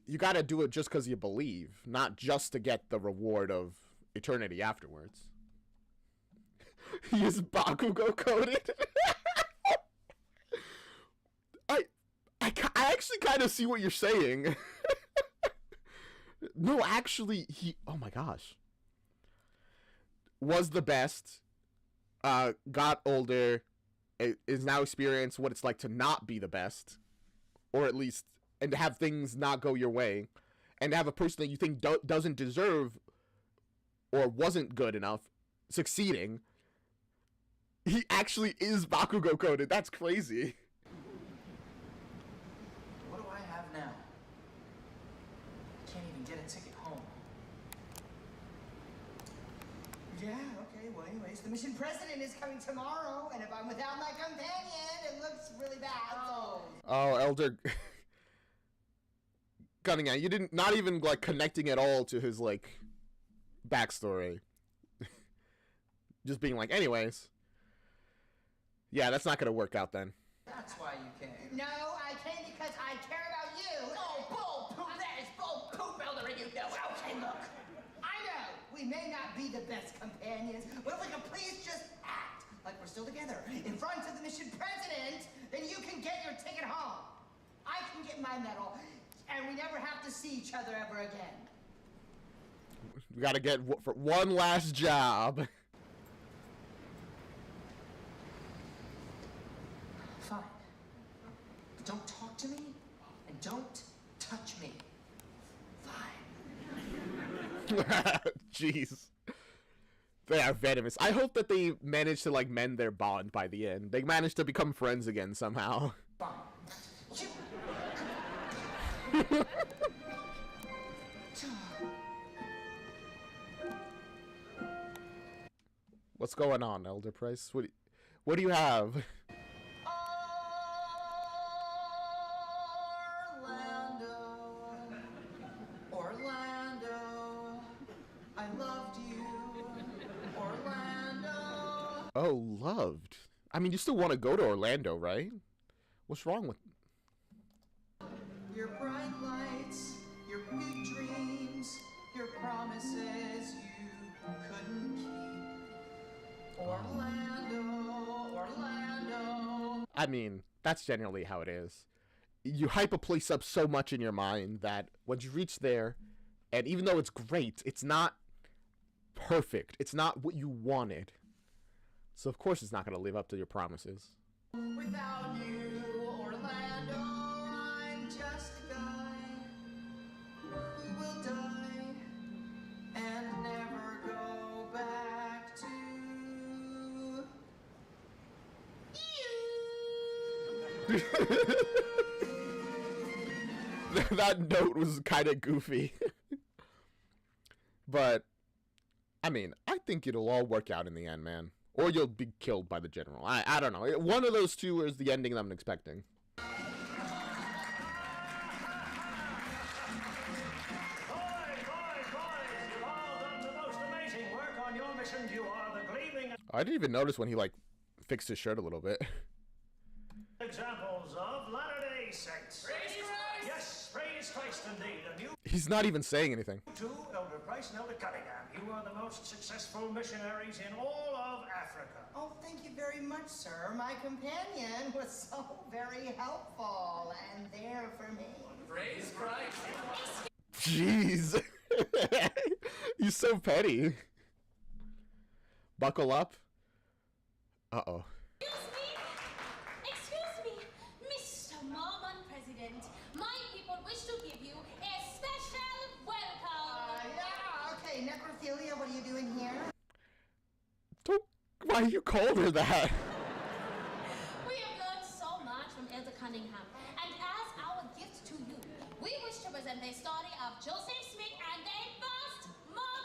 you gotta do it just because you believe, not just to get the reward of eternity afterwards. He is Bakugo coded. I actually kind of see what you're saying. No, actually, oh my gosh. Was the best, got older, is now experienced what it's like to not be the best, or at least, and to have things not go your way, and to have a person that you think doesn't deserve or wasn't good enough succeeding. He actually is Bakugo coded. That's crazy. What do I have now? Can't even get a ticket home. Yeah, okay, well, anyways, the mission president is coming tomorrow, and if I'm without my companion, it looks really bad. Oh, Elder Cunningham, you didn't, not even, like, connecting at all to his, like, backstory. Just being like, anyways. Yeah, that's not gonna work out then. That that's why you came. No, I came because I care about you. Oh, bull poop! That is bull poop, Elder, and you know it. Okay, look. I know we may not be the best companions, but if we can please just act like we're still together in front of the mission president, then you can get your ticket home. I can get my medal, and we never have to see each other ever again. We gotta get for one last job. Fine. But don't talk to me, and don't touch me. Fine. Jeez. They are venomous. I hope that they manage to like mend their bond by the end. They manage to become friends again somehow. Fine. What's going on, Elder Price? What do you have? Orlando, I loved you. Orlando. Oh, loved. I mean, you still want to go to Orlando, right? What's wrong with... Your bright lights, your big dreams, your promises you couldn't keep. Orlando, Orlando. I mean, that's generally how it is. You hype a place up so much in your mind that once you reach there, and even though it's great, it's not perfect. It's not what you wanted. So of course it's not going to live up to your promises. Without you, Orlando, I'm just a guy who will die and never go back to you. That note was kind of goofy. But, I mean, I think it'll all work out in the end, man. Or you'll be killed by the general. I don't know. One of those two is the ending that I'm expecting. Boys, you've all done the most amazing work on your mission. You are the gleaming I didn't even notice when he, like, fixed his shirt a little bit. examples of Latter-day Saints. Praise Christ! Yes, praise Christ indeed. And you He's not even saying anything. too, Elder Price and Elder Cunningham. You are the most successful missionaries in all of Africa. Oh, thank you very much, sir. My companion was so very helpful and there for me. Praise Christ! Jeez. He's so petty. Buckle up. Uh-oh. Excuse me, Mr. Mormon President. My people wish to give you a special welcome. Yeah, okay, necrophilia, what are you doing here? Don't... Why you called her that? We have learned so much from Elder Cunningham, and as our gift to you, we wish to present the story of Joseph Smith and the first Mormon.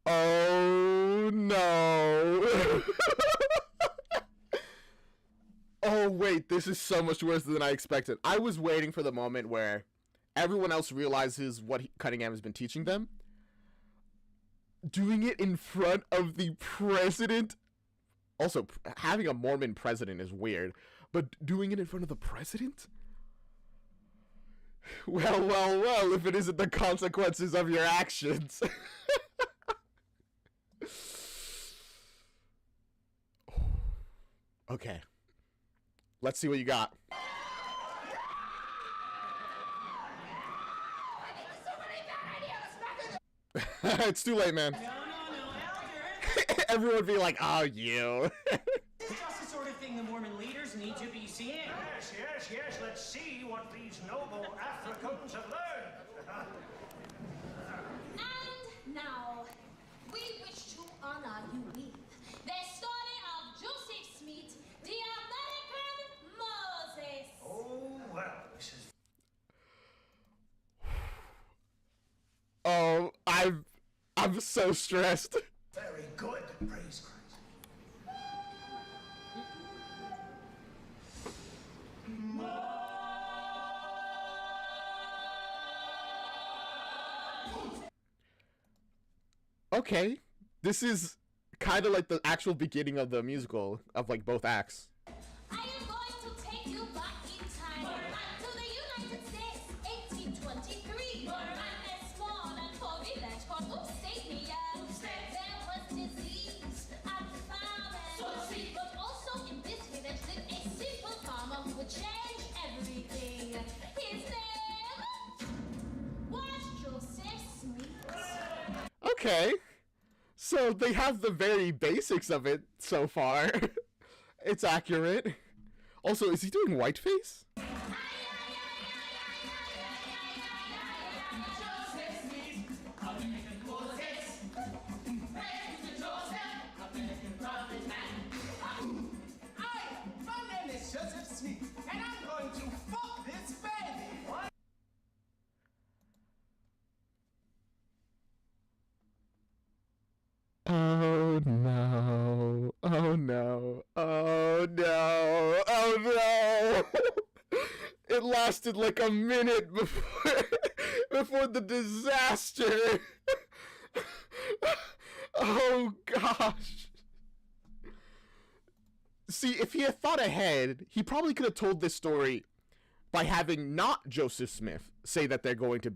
Oh, no. Oh, wait, this is so much worse than I expected. I was waiting for the moment where everyone else realizes what Cunningham has been teaching them. Doing it in front of the president. Also, having a Mormon president is weird, but doing it in front of the president? Well, well, well, if it isn't the consequences of your actions. Okay. Let's see what you got. It's too late, man. No, Elder. Everyone would be like, oh, you. This is just the sort of thing the Mormon leaders need to be seeing. Yes, yes, yes. Let's see what these noble Africans have learned. And now, we wish to honor you with the story of Joseph Smith, the American Moses. Oh, well, this is Oh, I'm so stressed. very good. Praise Christ. Okay, this is kind of like the actual beginning of the musical of like both acts. I am going to take you back in time to the United States, 1823. And a small and poor village called Upstate New York. There was disease and famine, but also in this village lived a simple farmer who would change everything. His name was Joseph Smith. Okay. So they have the very basics of it so far. It's accurate. Also, is he doing whiteface? My name is Joseph Smith, and I'm going to fuck this baby. Oh no. Oh no. Oh no. Oh no. It lasted like a minute before the disaster. Oh gosh. See, if he had thought ahead, he probably could have told this story by having not Joseph Smith say that they're going to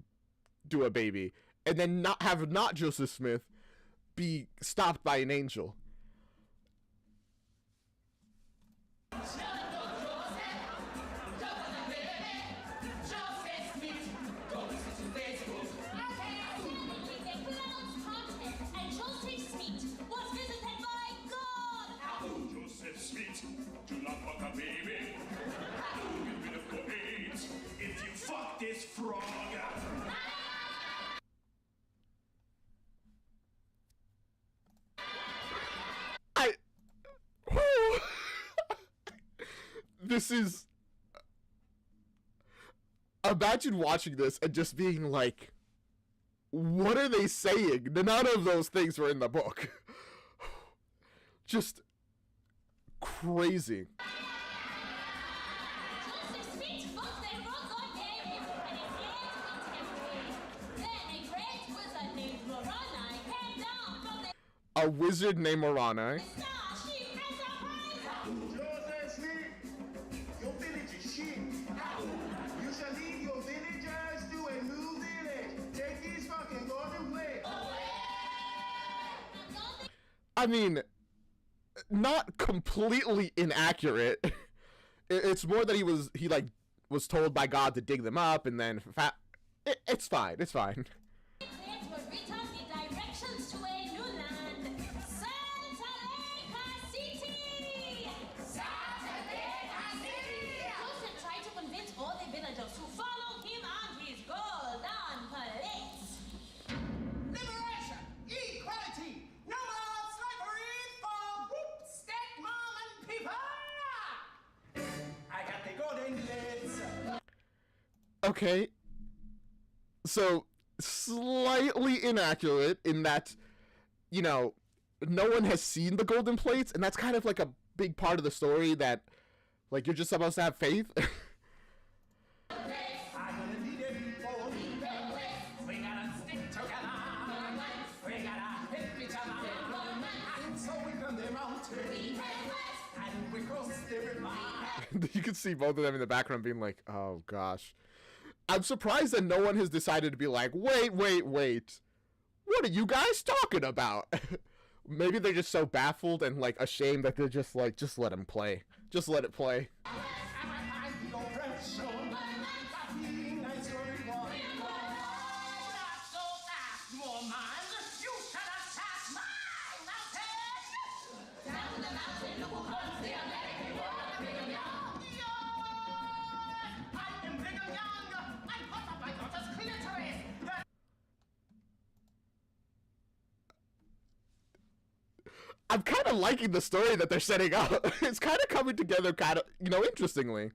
do a baby, and then not have not Joseph Smith be stopped by an angel. And Joseph Smith was visited by God. Joseph Smith, do not fuck a baby. Get rid of your AIDS if you fuck this frog. This is... Imagine watching this and just being like, what are they saying? None of those things were in the book. Just crazy. Joseph Smith fucked the frog God gave him, and his hands went empty. Then a great wizard named Moroni came down from the A wizard named Moroni. star. She has a prize. Joseph Smith, your village is shit. You shall lead your villagers to a new village. Take these fucking golden way. I mean, not completely inaccurate. It's more that he was told by God to dig them up, and then it's fine. It's fine. Plates were written the directions to a new land. Santa City! Joseph tried to convince all the villagers to follow him and his golden plates. Liberation, equality, no more slavery for whoop, state mom and people. I got the golden plates. Okay. So, slightly inaccurate in that, you know, no one has seen the golden plates, and that's kind of like a big part of the story that, like, you're just supposed to have faith. I'm gonna lead a people. We gotta stick together. We gotta help each other. And so we come the mountain. And we cross the river. You can see both of them in the background being like, oh gosh. I'm surprised that no one has decided to be like, wait. What are you guys talking about? Maybe they're just so baffled and like ashamed that they're just like, just let him play. Just let it play. I'm kind of liking the story that they're setting up. It's kind of coming together kind of, you know, interestingly.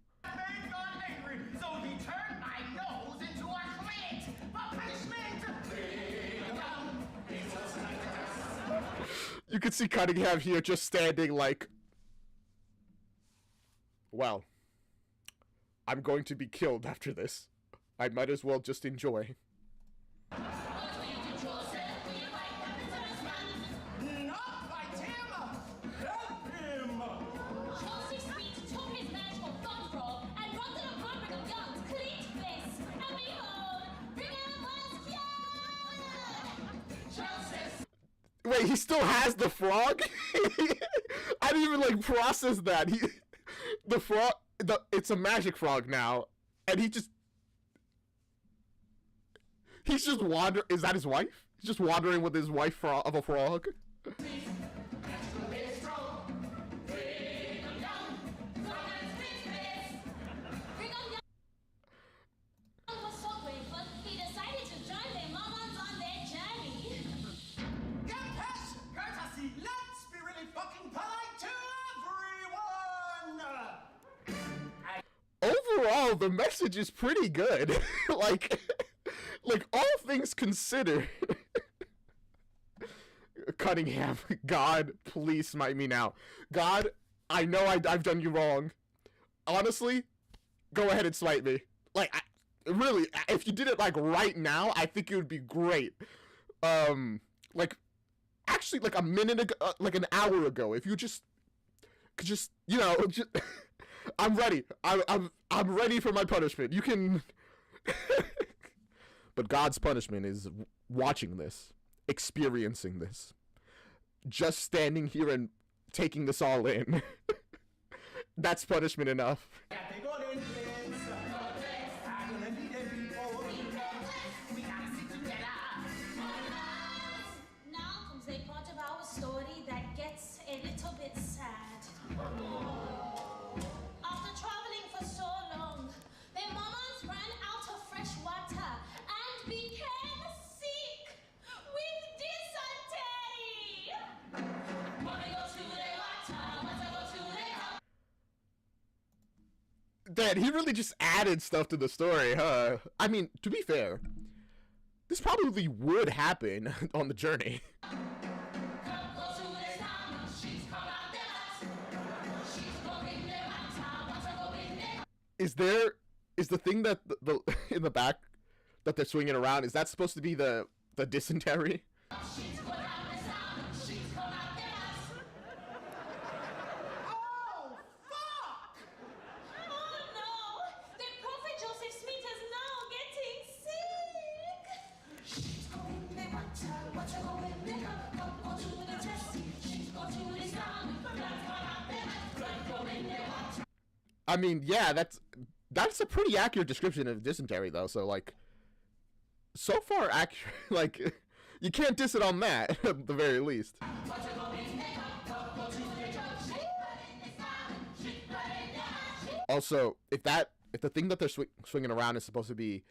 You can see Cunningham here just standing like, well, I'm going to be killed after this. I might as well just enjoy. Not by 10 Wait, he still has the frog? I didn't even like process that. The frog, it's a magic frog now, and he's just wandering. Is that his wife? He's just wandering with his wife of a frog. Overall, the message is pretty good. like all things considered. Cunningham, God, please smite me now. God, I know I've done you wrong. Honestly, go ahead and smite me. Like, really, if you did it like right now, I think it would be great. Like, actually, like a minute ago, like an hour ago, if you could just, you know, just, I'm ready. I'm ready for my punishment. You can. But God's punishment is watching this, experiencing this, just standing here and taking this all in. That's punishment enough. Now comes a part of our story that gets a little bit sad. After traveling for so long, the Mormons ran out of fresh water and became sick with dysentery. Wanna go to the water, wanna go to the Dad, he really just added stuff to the story, huh? I mean, to be fair, this probably would happen on the journey. Is the thing that the in the back that they're swinging around, is that supposed to be the dysentery? I mean, yeah, that's a pretty accurate description of dysentery, though. So, like, so far accurate. Like, you can't diss it on that at the very least. Also, if the thing that they're swinging around is supposed to be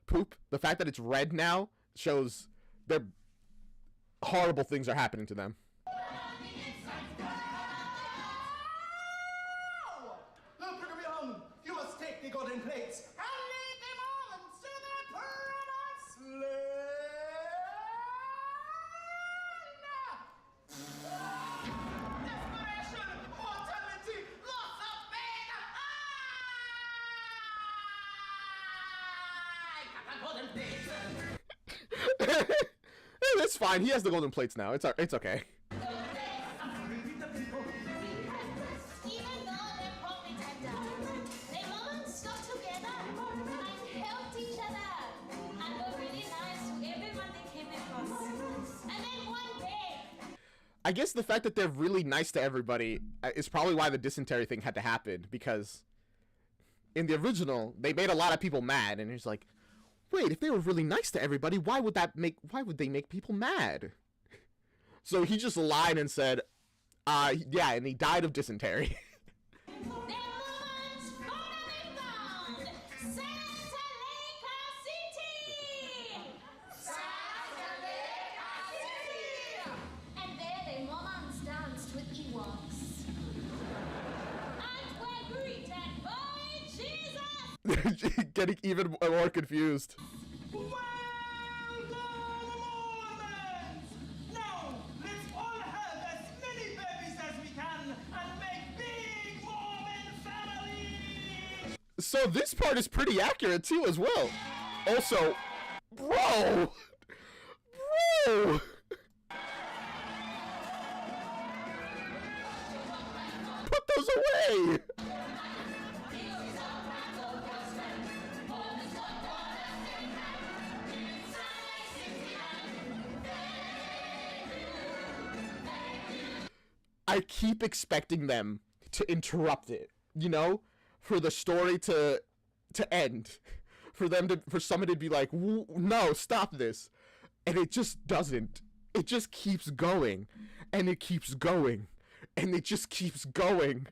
poop, the fact that it's red now shows that horrible things are happening to them. You must take the golden plates and lead the Mormons to their promised land. Desperation, mortality, loss of faith. I got the golden plates. That's fine. He has the golden plates now. It's okay. I guess the fact that they're really nice to everybody is probably why the dysentery thing had to happen, because in the original, they made a lot of people mad, and he's like, wait, if they were really nice to everybody, why would they make people mad? So he just lied and said, yeah, and he died of dysentery. Getting even more confused. Well done, Mormons! Now, let's all have as many babies as we can and make big Mormon families! So this part is pretty accurate too as well. Also, bro! Put those away! I keep expecting them to interrupt it, you know, for the story to end, for someone to be like, no, stop this, and it just doesn't. It just keeps going, and it keeps going, and it just keeps going.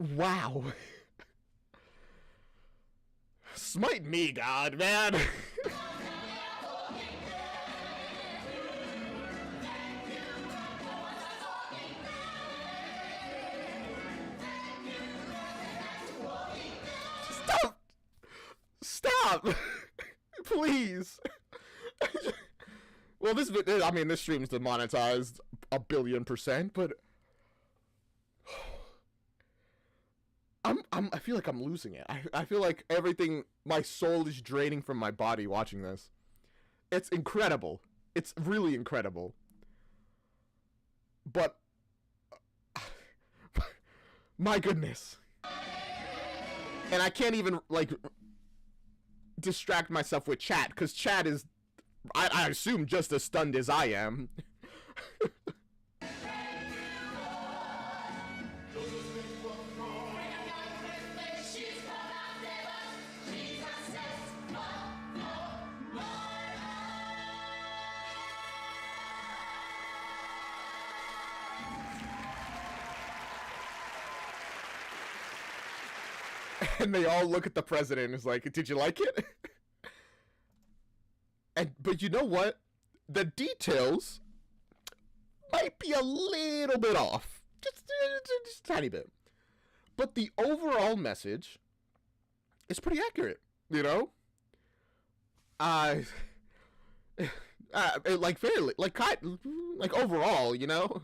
Wow. Smite me, God, man. Stop! Stop! Please. Well, this stream's demonetized 1,000,000,000%, but I feel like I'm losing it. I feel like everything, my soul is draining from my body watching this. It's incredible. It's really incredible. But my goodness. And I can't even, like, distract myself with chat, because chat is, I assume, just as stunned as I am. And they all look at the president and is like, did you like it? But you know what? The details might be a little bit off. Just a tiny bit. But the overall message is pretty accurate, you know? Like fairly, like overall, you know?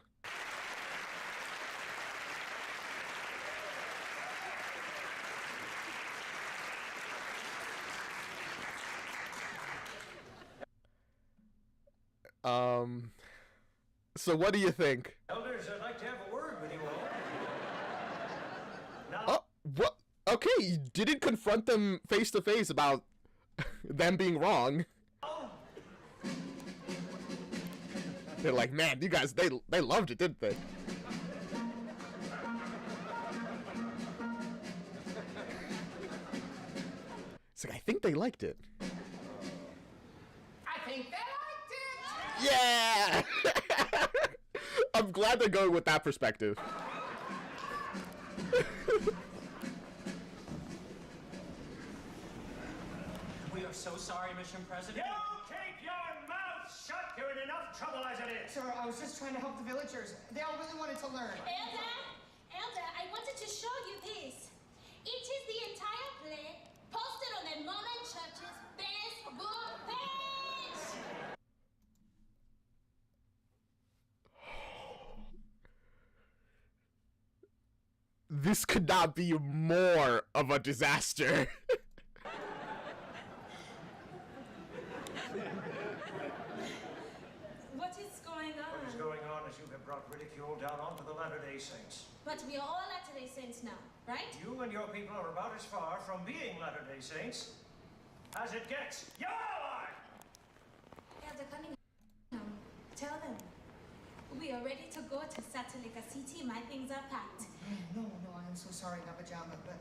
So what do you think? Elders, I'd like to have a word with you all. Now, Oh, what? Okay, you didn't confront them face to face about them being wrong. They're like, man, you guys, they loved it, didn't they? It's like, I think they liked it. I think they liked it! Yeah! I'm glad they're going with that perspective. We are so sorry, Mission President. you keep your mouth shut! You're in enough trouble as it is! Sir, I was just trying to help the villagers. They all really wanted to learn. Elder, I wanted to show you this. It is the entire play posted on the Mormon Church's Facebook page. This could not be more of a disaster. What is going on? What is going on is you have brought ridicule down onto the Latter-day Saints. But we are all Latter-day Saints now, right? You and your people are about as far from being Latter-day Saints as it gets. You are! Elder Cunningham, tell them. We are ready to go to Satellika City. My things are packed. No, I am so sorry, Nabajama, but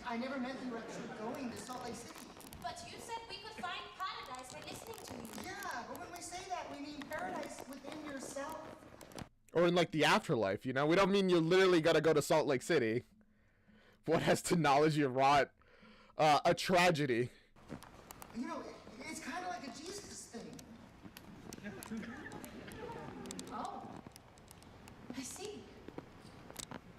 I never meant you were actually going to Salt Lake City. But you said we could find paradise by listening to you. Yeah, but when we say that, we mean paradise within yourself. Or in, like, the afterlife, you know? We don't mean you literally gotta go to Salt Lake City. What has technology wrought a tragedy? You know, it's kind of like a Jesus thing. Oh, I see.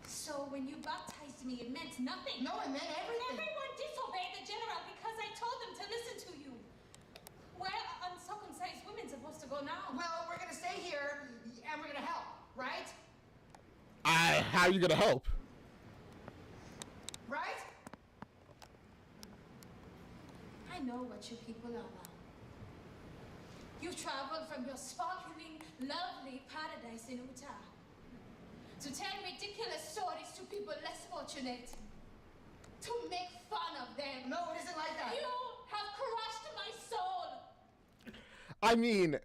So when you baptized me, it meant nothing. No, it meant everything. Everyone disobeyed the general because I told them to listen to you. Where are uncircumcised women supposed to go now? Well, we're gonna stay here, and we're gonna help, right? How are you gonna help? Right? I know what you people are now. You've traveled from your sparkling, lovely paradise in Utah to tell ridiculous stories to people less fortunate, to make fun of them. No, it isn't like that. You have crushed my soul. I mean,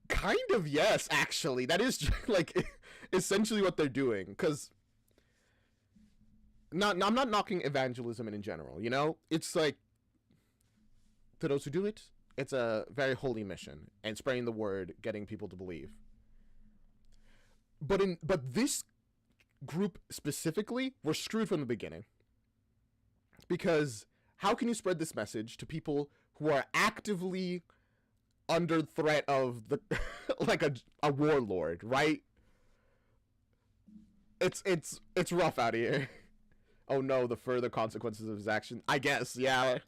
kind of yes, actually. That is like essentially what they're doing. Because I'm not knocking evangelism in general. You know, it's like to those who do it, it's a very holy mission, and spreading the word, getting people to believe. But this group specifically were screwed from the beginning. Because how can you spread this message to people who are actively under threat of the like a warlord, right? It's rough out here. Oh no, the further consequences of his action. I guess, yeah.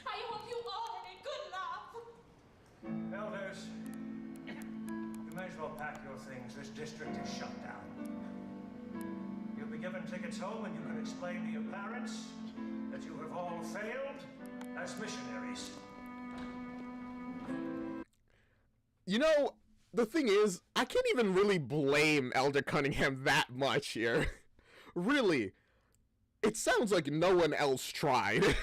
I hope you all have a good laugh. Elders, you may as well pack your things. This district is shut down. You'll be given tickets home and you can explain to your parents that you have all failed as missionaries. You know, the thing is, I can't even really blame Elder Cunningham that much here. Really, it sounds like no one else tried.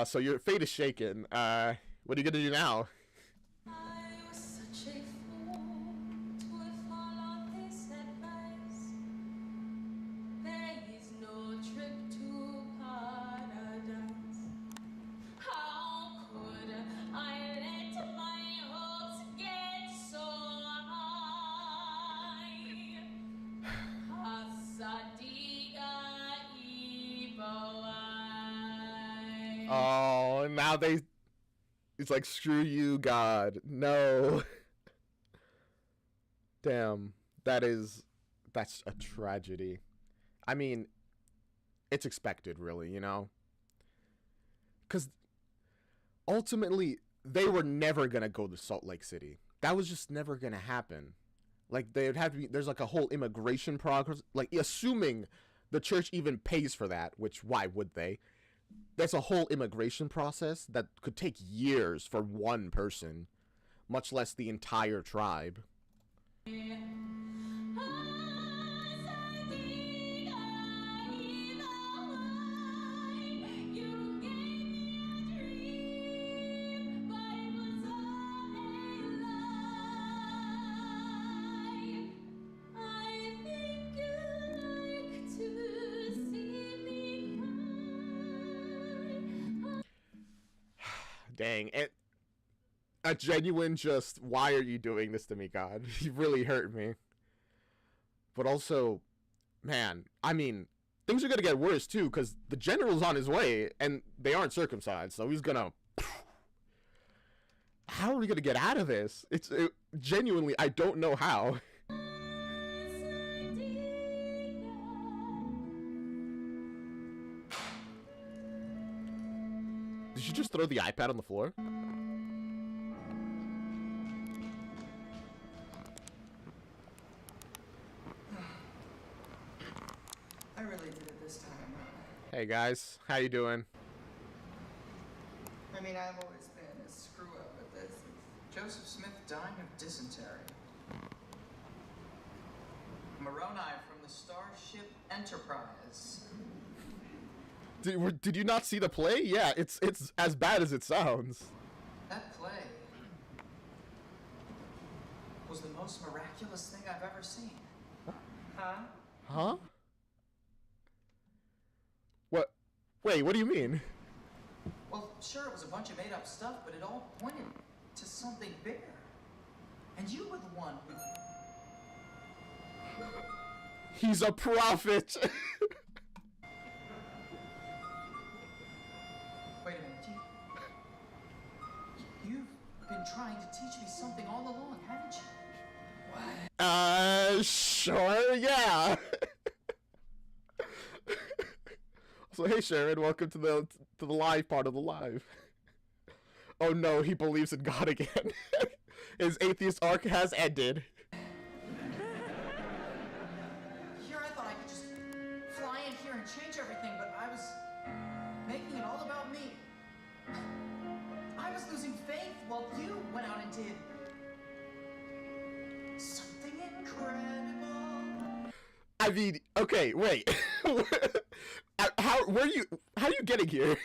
So your fate is shaken. What are you gonna do now? I was such a fool to have followed this advice. There is no trip to paradise. How could I let my hopes get so high? Hasadiga Ibawai. Oh, now it's like, screw you, God. No. Damn. That's a tragedy. I mean, it's expected, really, you know? Because ultimately, they were never going to go to Salt Lake City. That was just never going to happen. Like, they'd have to be, there's like a whole immigration progress, like, assuming the church even pays for that, which why would they? There's a whole immigration process that could take years for one person, much less the entire tribe. Dang, it a genuine just, why are you doing this to me, God? You really hurt me. But also, man, I mean, things are gonna get worse too, because the general's on his way, and they aren't circumcised, so he's gonna... How are we gonna get out of this? Genuinely, I don't know how. Did you just throw the iPad on the floor? I really did it this time. Hey guys, how you doing? I mean, I've always been a screw up at this. Joseph Smith dying of dysentery. Moroni from the Starship Enterprise. Did you not see the play? Yeah, it's as bad as it sounds. That play was the most miraculous thing I've ever seen. Huh? Huh? What? Wait, what do you mean? Well, sure, it was a bunch of made-up stuff, but it all pointed to something bigger. And you were the one who... He's a prophet! Wait a minute, you've been trying to teach me something all along, haven't you? What? Sure, yeah. So, hey Sharon, welcome to the live part of the live. Oh no, he believes in God again. His atheist arc has ended. Here I thought I could just fly in here and change everything, but I was making it all about me. I was losing faith while you went out and did something incredible. I mean, okay, wait. How are you getting here?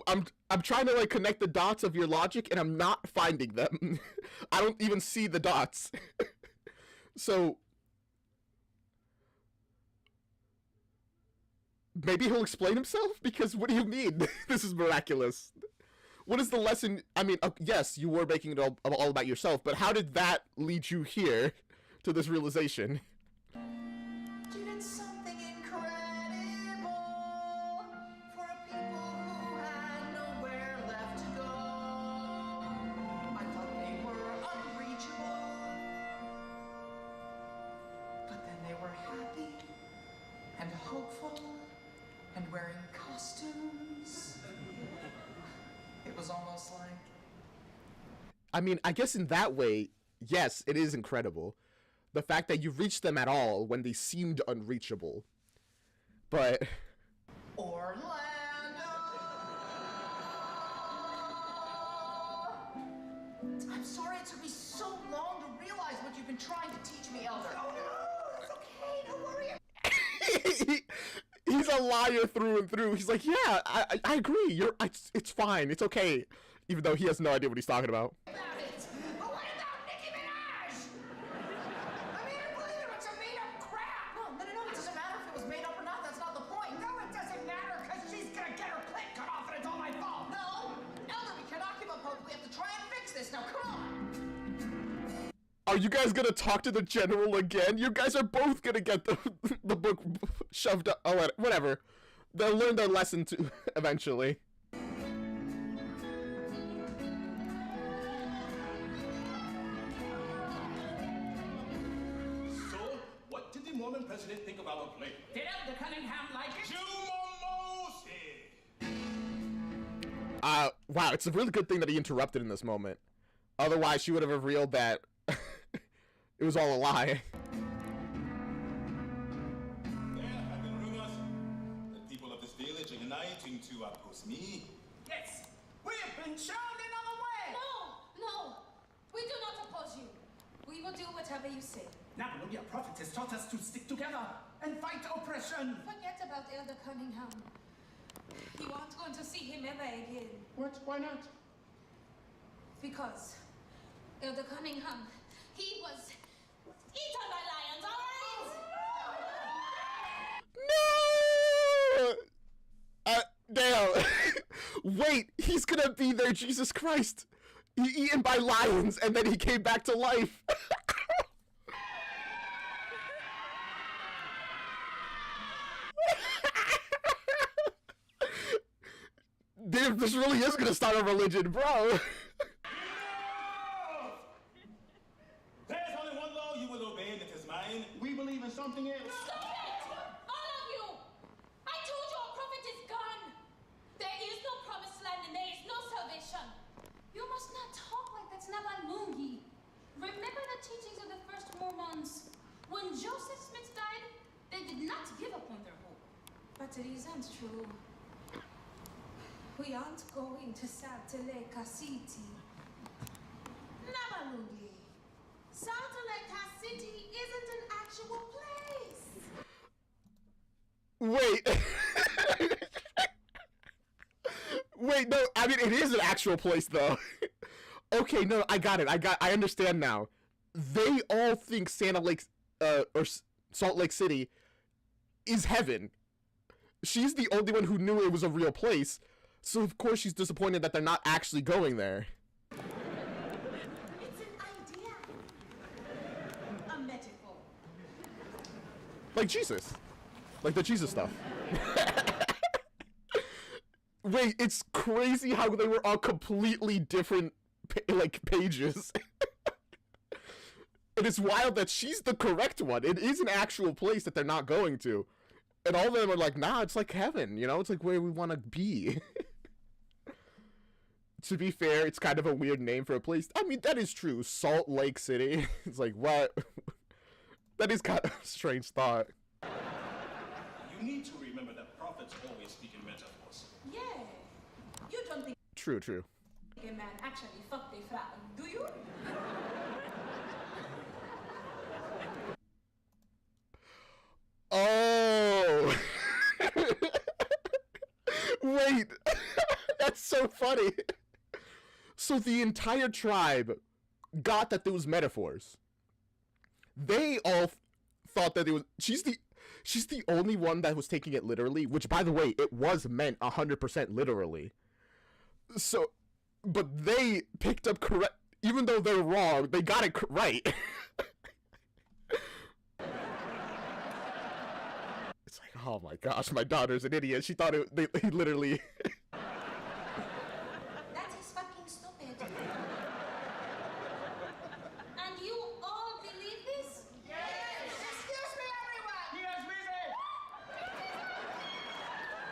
I'm trying to like connect the dots of your logic and I'm not finding them. I don't even see the dots. So maybe he'll explain himself, because what do you mean? This is miraculous. What is the lesson? I mean, yes, you were making it all about yourself, but how did that lead you here to this realization? You did something incredible for a people who had nowhere left to go. I thought they were unreachable, but then they were happy and hopeful and wearing costumes. It was almost like... I mean, I guess in that way, yes, it is incredible. The fact that you reached them at all when they seemed unreachable. But... Orlando! I'm sorry it took me so long to realize what you've been trying to teach me, Elder. Oh no, it's okay, don't worry. He's a liar through and through. He's like, yeah, I agree. It's fine. It's okay. Even though he has no idea what he's talking about. But what about Nicki Minaj? I mean, I believe it, it's a made-up crap. No, it doesn't matter if it was made up or not. That's not the point. No, it doesn't matter, because she's gonna get her clit cut off and it's all my fault. No, Elder, we cannot give up hope. We have to try and fix this. Now, come on. Are you guys gonna talk to the general again? You guys are both gonna get the book shoved up. Oh, whatever. They'll learn their lesson too eventually. So, what did the Mormon president think of our play? Did Elder Cunningham like it? Wow, it's a really good thing that he interrupted in this moment. Otherwise, she would have revealed that it was all a lie. There have been rumors that people of this village are uniting to oppose me. Yes, we have been shown another way. No, we do not oppose you. We will do whatever you say. Nabalugia prophetess taught us to stick together and fight oppression. Forget about Elder Cunningham. You aren't going to see him ever again. What? Why not? Because Elder Cunningham, he was eaten by lions, alright? No! Damn. Wait, he's gonna be there, Jesus Christ. He eaten by lions and then he came back to life. Dude, this really is gonna start a religion, bro. There's only one law you will obey, and it is mine. We believe in something else. Stop it! All of you! I told you our prophet is gone! There is no promised land and there is no salvation. You must not talk like that's Nabalmungi. Remember the teachings of the first Mormons. When Joseph Smith died, they did not give up on their hope. But it isn't true. We aren't going to Salt Lake City. Nabalmungi. Salt Lake City isn't an actual place. Wait. Wait, no, I mean, it is an actual place, though. Okay, no, I got it. I understand now. They all think Santa Lake, or Salt Lake City is heaven. She's the only one who knew it was a real place, so of course she's disappointed that they're not actually going there. It's an idea. A metaphor. Like Jesus. Like the Jesus stuff. Wait, it's crazy how they were all completely different, pages. It is wild that she's the correct one. It is an actual place that they're not going to. And all of them are like, nah, it's like heaven, you know? It's like where we want to be. To be fair, it's kind of a weird name for a place. I mean, that is true. Salt Lake City. It's like, what? That is kind of a strange thought. You need to remember that prophets always speak in metaphors. Yeah. You don't think True. a man actually fucked a frog, do you? so funny. So the entire tribe got that there was metaphors. They all thought that it was. She's the only one that was taking it literally. Which, by the way, it was meant 100% literally. So, but they picked up correct. Even though they're wrong, they got it right. It's like, oh my gosh, my daughter's an idiot. She thought he literally. That is fucking stupid. And you all believe this? Yes! Excuse me, everyone! He has risen!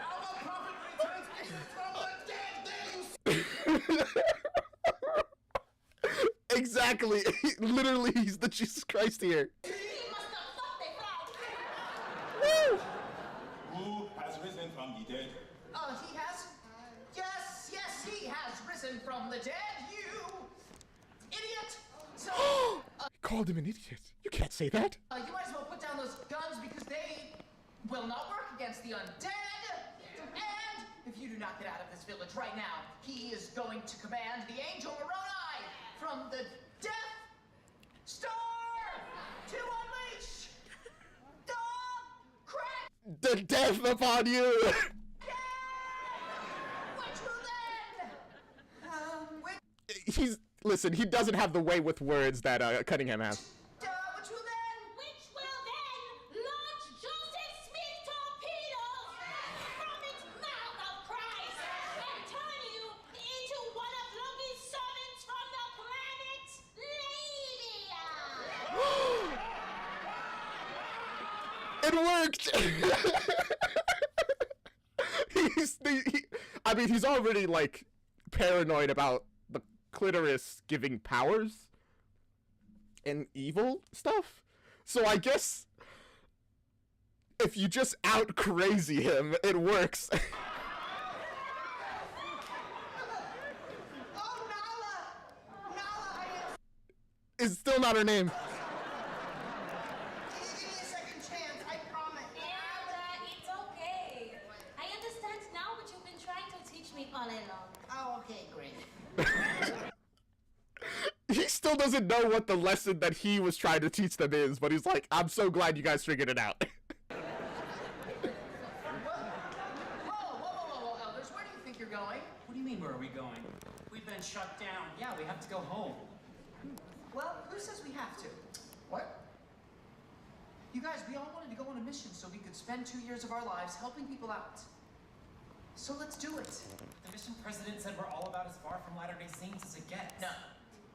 Our prophet returns from the dead. There you Exactly. Literally, he's the Jesus Christ here. He must have thought they Woo! Who has risen from the dead? He has? Yes, he has risen from the dead, you idiot! So, Called him an idiot. You can't say that. you might as well put down those guns because they will not work against the undead. And if you do not get out of this village right now, he is going to command the angel Moroni from the Death Star to unleash the crack. The death upon you. Which will then, He's listen. He doesn't have the way with words that Cunningham has. which will then launch Joseph Smith torpedoes from its mouth of Christ and turn you into one of Loki's servants from the planet Labia. It worked. I mean, he's already like paranoid about the clitoris giving powers and evil stuff. So I guess if you just out crazy him, it works. It's still not her name. Give me a second chance, I promise. And it's okay. I understand now what you've been trying to teach me all along. Oh, okay, great. He still doesn't know what the lesson that he was trying to teach them is, but he's like, I'm so glad you guys figured it out. Whoa, Elders, where do you think you're going? What do you mean, where are we going? We've been shut down. Yeah, we have to go home. Well, who says we have to? What? You guys, we all wanted to go on a mission so we could spend 2 years of our lives helping people out. So let's do it. The mission president said we're all about as far from Latter-day Saints as it gets.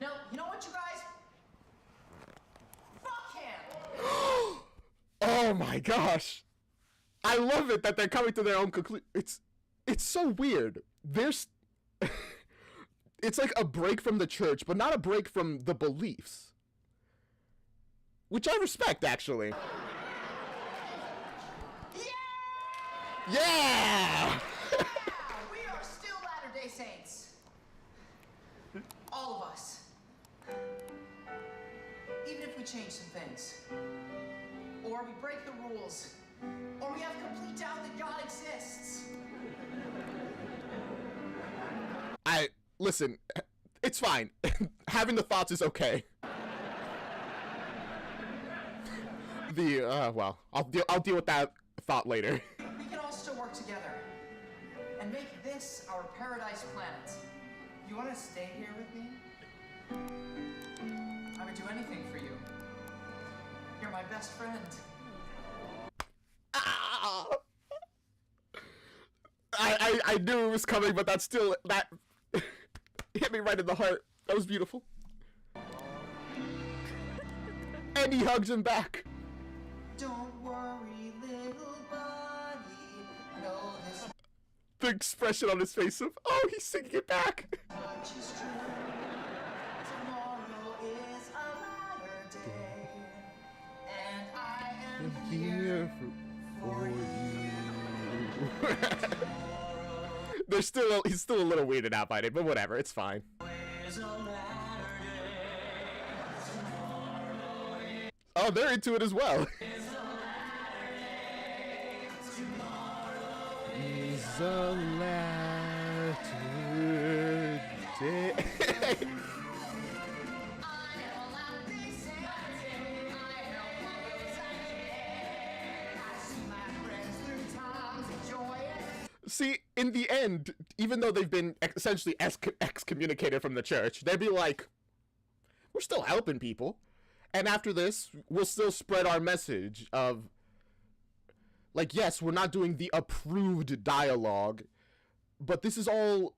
No, you know what, you guys? Fuck him! Oh my gosh. I love it that they're coming to their own conclusion. It's so weird. There's it's like a break from the church, but not a break from the beliefs. Which I respect, actually. Yeah! We are still Latter-day Saints. All of us. Even if we change some things. Or we break the rules. Or we have complete doubt that God exists. Listen, it's fine. Having the thoughts is okay. Well, I'll deal with that thought later. We can all still work together. And make this our paradise planet. You want to stay here with me? I would do anything for you. You're my best friend. I knew it was coming, but that hit me right in the heart. That was beautiful. And he hugs him back. Don't worry, little buddy. Know this The expression on his face of, oh, he's singing it back. much is true. Tomorrow is a latter day. And I am here for you. He's still a little weirded out by it, but whatever, it's fine. Oh, they're into it as well. Is a latter See, in the end, even though they've been essentially excommunicated from the church, they'd be like, we're still helping people. And after this, we'll still spread our message of, like, yes, we're not doing the approved dialogue, but this is all,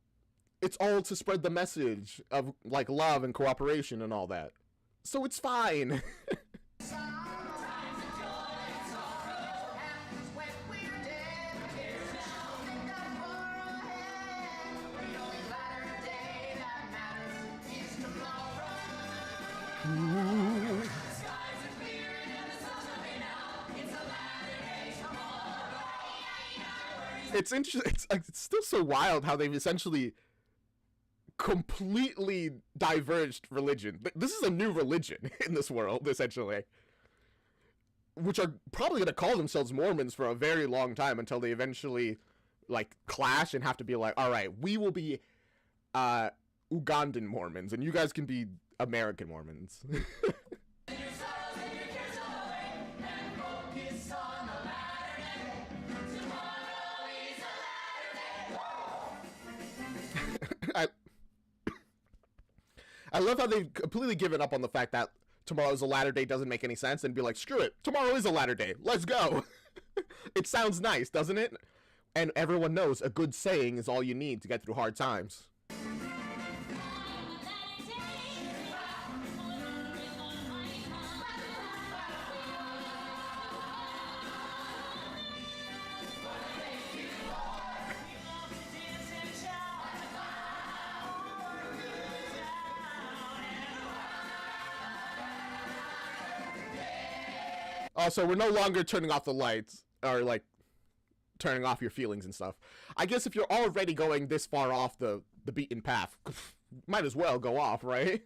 it's all to spread the message of, like, love and cooperation and all that. So it's fine. It's interesting. It's still so wild how they've essentially completely diverged religion. This is a new religion in this world, essentially, which are probably going to call themselves Mormons for a very long time until they eventually, like, clash and have to be like, all right, we will be Ugandan Mormons, and you guys can be American Mormons. I love how they've completely given up on the fact that tomorrow's a latter day doesn't make any sense and be like, screw it, tomorrow is a latter day, let's go. It sounds nice, doesn't it? And everyone knows a good saying is all you need to get through hard times. So we're no longer turning off the lights, or, like, turning off your feelings and stuff. I guess if you're already going this far off the beaten path, might as well go off, right?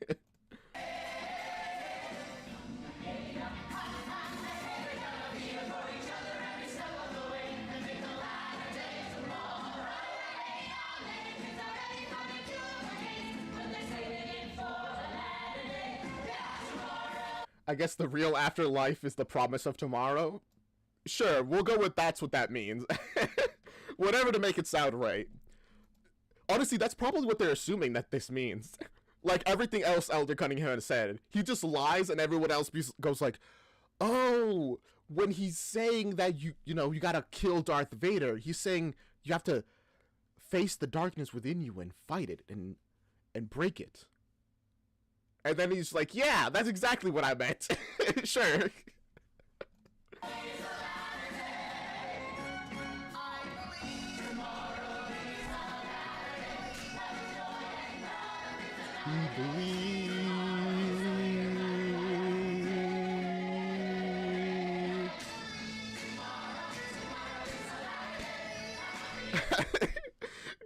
I guess the real afterlife is the promise of tomorrow. Sure, we'll go with that's what that means. Whatever to make it sound right. Honestly, that's probably what they're assuming that this means. Like everything else Elder Cunningham has said. He just lies and everyone else goes like, oh, when he's saying that you gotta kill Darth Vader, he's saying you have to face the darkness within you and fight it and break it. And then he's like, yeah, that's exactly what I meant. Sure.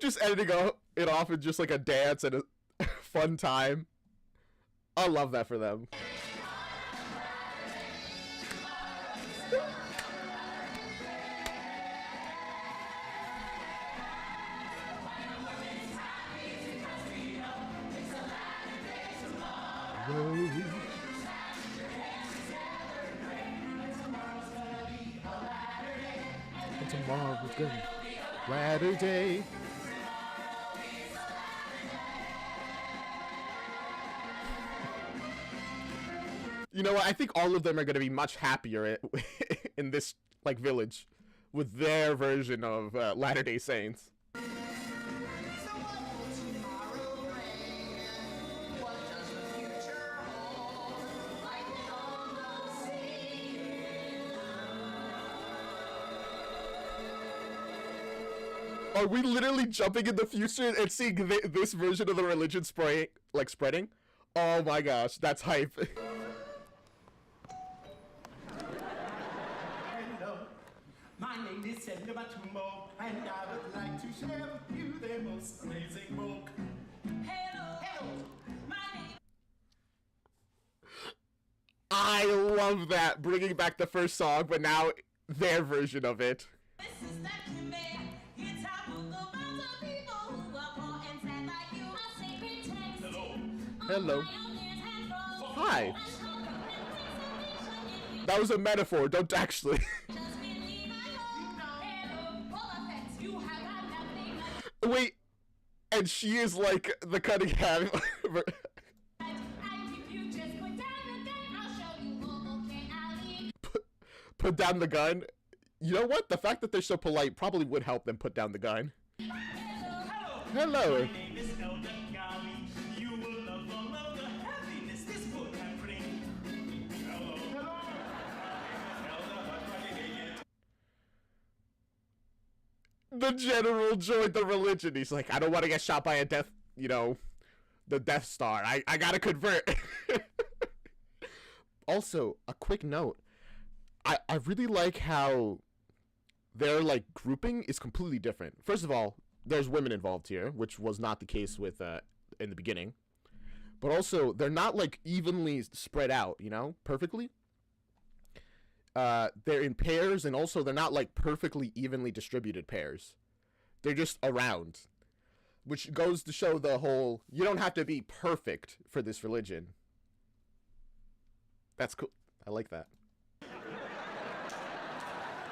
Just editing it off in just like a dance and a fun time. I love that for them. And tomorrow's gonna be a latter day. You know what? I think all of them are going to be much happier in this, like, village with their version of Latter-day Saints. Are we literally jumping in the future and seeing this version of the religion spreading? Oh my gosh, that's hype. My name is Senator Matumbo, and I would like to share with you the most amazing book. Hello, hello, my name. I love that, bringing back the first song, but now their version of it. This is it's our book about the people who are poor and sad like you. A sacred text. Hello. Hi. That was a metaphor, don't actually. Wait, and she is like the Cunningham. Put down the gun. You know what? The fact that they're so polite probably would help them put down the gun. Hello. My name is Elder Golly. You will love all of the happiness this book can bring. Hello. Hello. The general joined the religion. He's like, I don't want to get shot by a death, you know, the Death Star. I gotta convert. Also, a quick note. I really like how their, like, grouping is completely different. First of all, there's women involved here, which was not the case with, in the beginning. But also, they're not, like, evenly spread out, you know, perfectly. They're in pairs, and also they're not, like, perfectly evenly distributed pairs. They're just around. Which goes to show the whole, you don't have to be perfect for this religion. That's cool. I like that.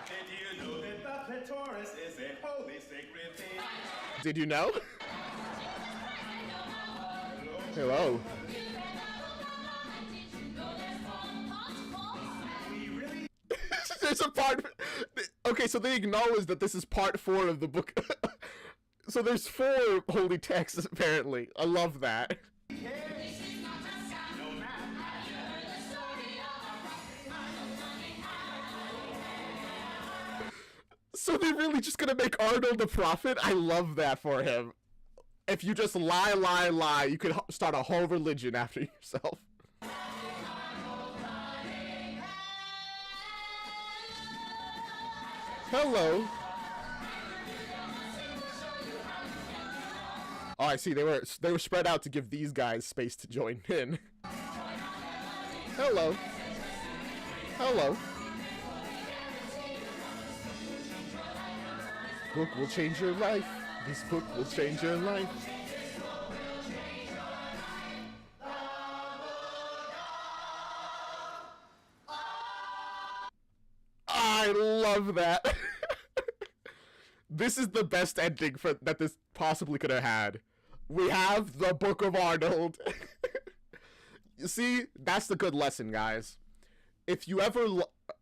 Did you know that the clitoris is a holy sacred thing? Did you know? Hello. There's a part. Okay, so they acknowledge that this is part 4 of the book. So there's 4 holy texts apparently. I love that. So they're really just gonna make Arnold a prophet? I love that for him. If you just lie, you could start a whole religion after yourself. Hello. Oh, I see. They were spread out to give these guys space to join in. Hello. Hello. Book will change your life. This book will change your life. I love that. This is the best ending that this possibly could have had. We have the Book of Arnold. You see, that's the good lesson, guys. If you ever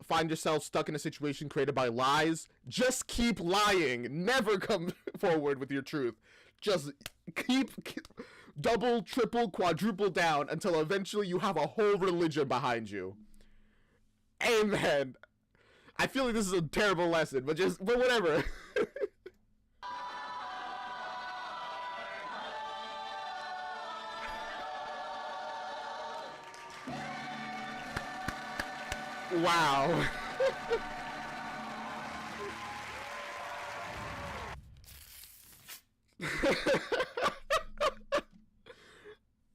find yourself stuck in a situation created by lies, just keep lying. Never come forward with your truth. Just keep double, triple, quadruple down until eventually you have a whole religion behind you. Amen. I feel like this is a terrible lesson, but whatever. Wow.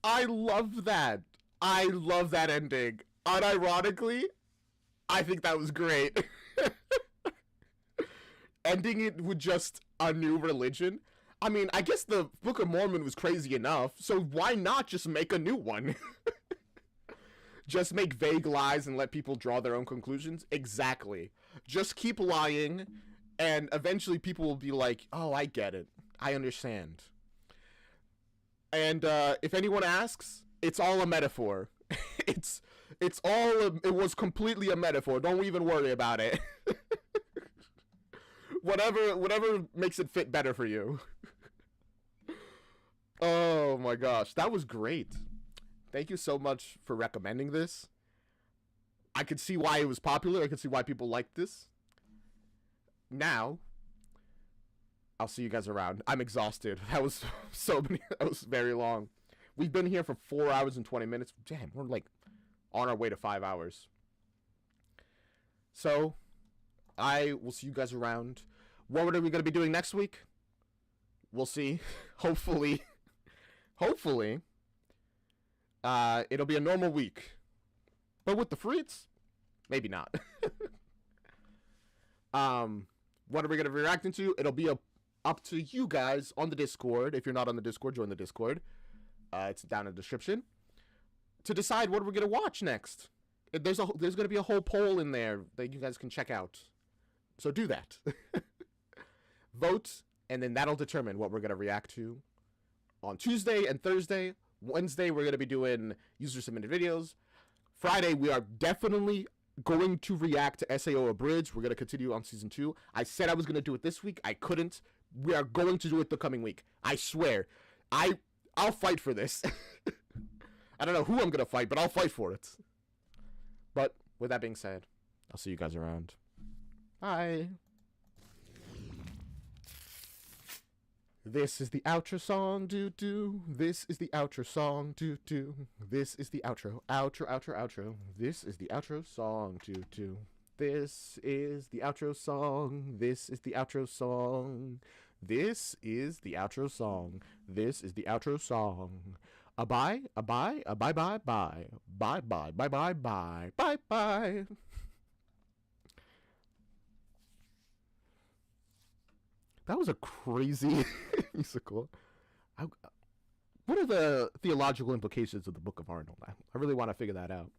I love that. I love that ending. Unironically, I think that was great. Ending it with just a new religion. I mean, I guess the Book of Mormon was crazy enough, so why not just make a new one? Just make vague lies and let people draw their own conclusions? Exactly. Just keep lying, and eventually people will be like, oh, I get it. I understand. And if anyone asks, it's all a metaphor. It was completely a metaphor. Don't even worry about it. Whatever makes it fit better for you. Oh my gosh, that was great. Thank you so much for recommending this. I could see why it was popular. I could see why people liked this. Now, I'll see you guys around. I'm exhausted. That was that was very long. We've been here for 4 hours and 20 minutes. Damn, we're like on our way to 5 hours. So, I will see you guys around. What are we going to be doing next week? We'll see. Hopefully, it'll be a normal week. But with the Fritz, maybe not. What are we going to be reacting to? It'll be up to you guys on the Discord. If you're not on the Discord, join the Discord. It's down in the description. To decide what we're going to watch next. There's going to be a whole poll in there that you guys can check out. So do that. Vote and then that'll determine what we're gonna react to on Tuesday and Thursday. Wednesday, we're gonna be doing user submitted videos. Friday, we are definitely going to react to SAO Abridged. We're going to continue on season 2. I said I was going to do it this week. I couldn't. We are going to do it the coming week. I swear. I'll fight for this. I don't know who I'm going to fight, but I'll fight for it. But with that being said, I'll see you guys around. Bye. This is the outro song, do. This is the outro song, do. This is the outro, outro. This is the outro song, do. This is the outro song. This is the outro song. This is the outro song. This is the outro song. Bye. That was a crazy musical. What are the theological implications of the Book of Arnold? I really want to figure that out.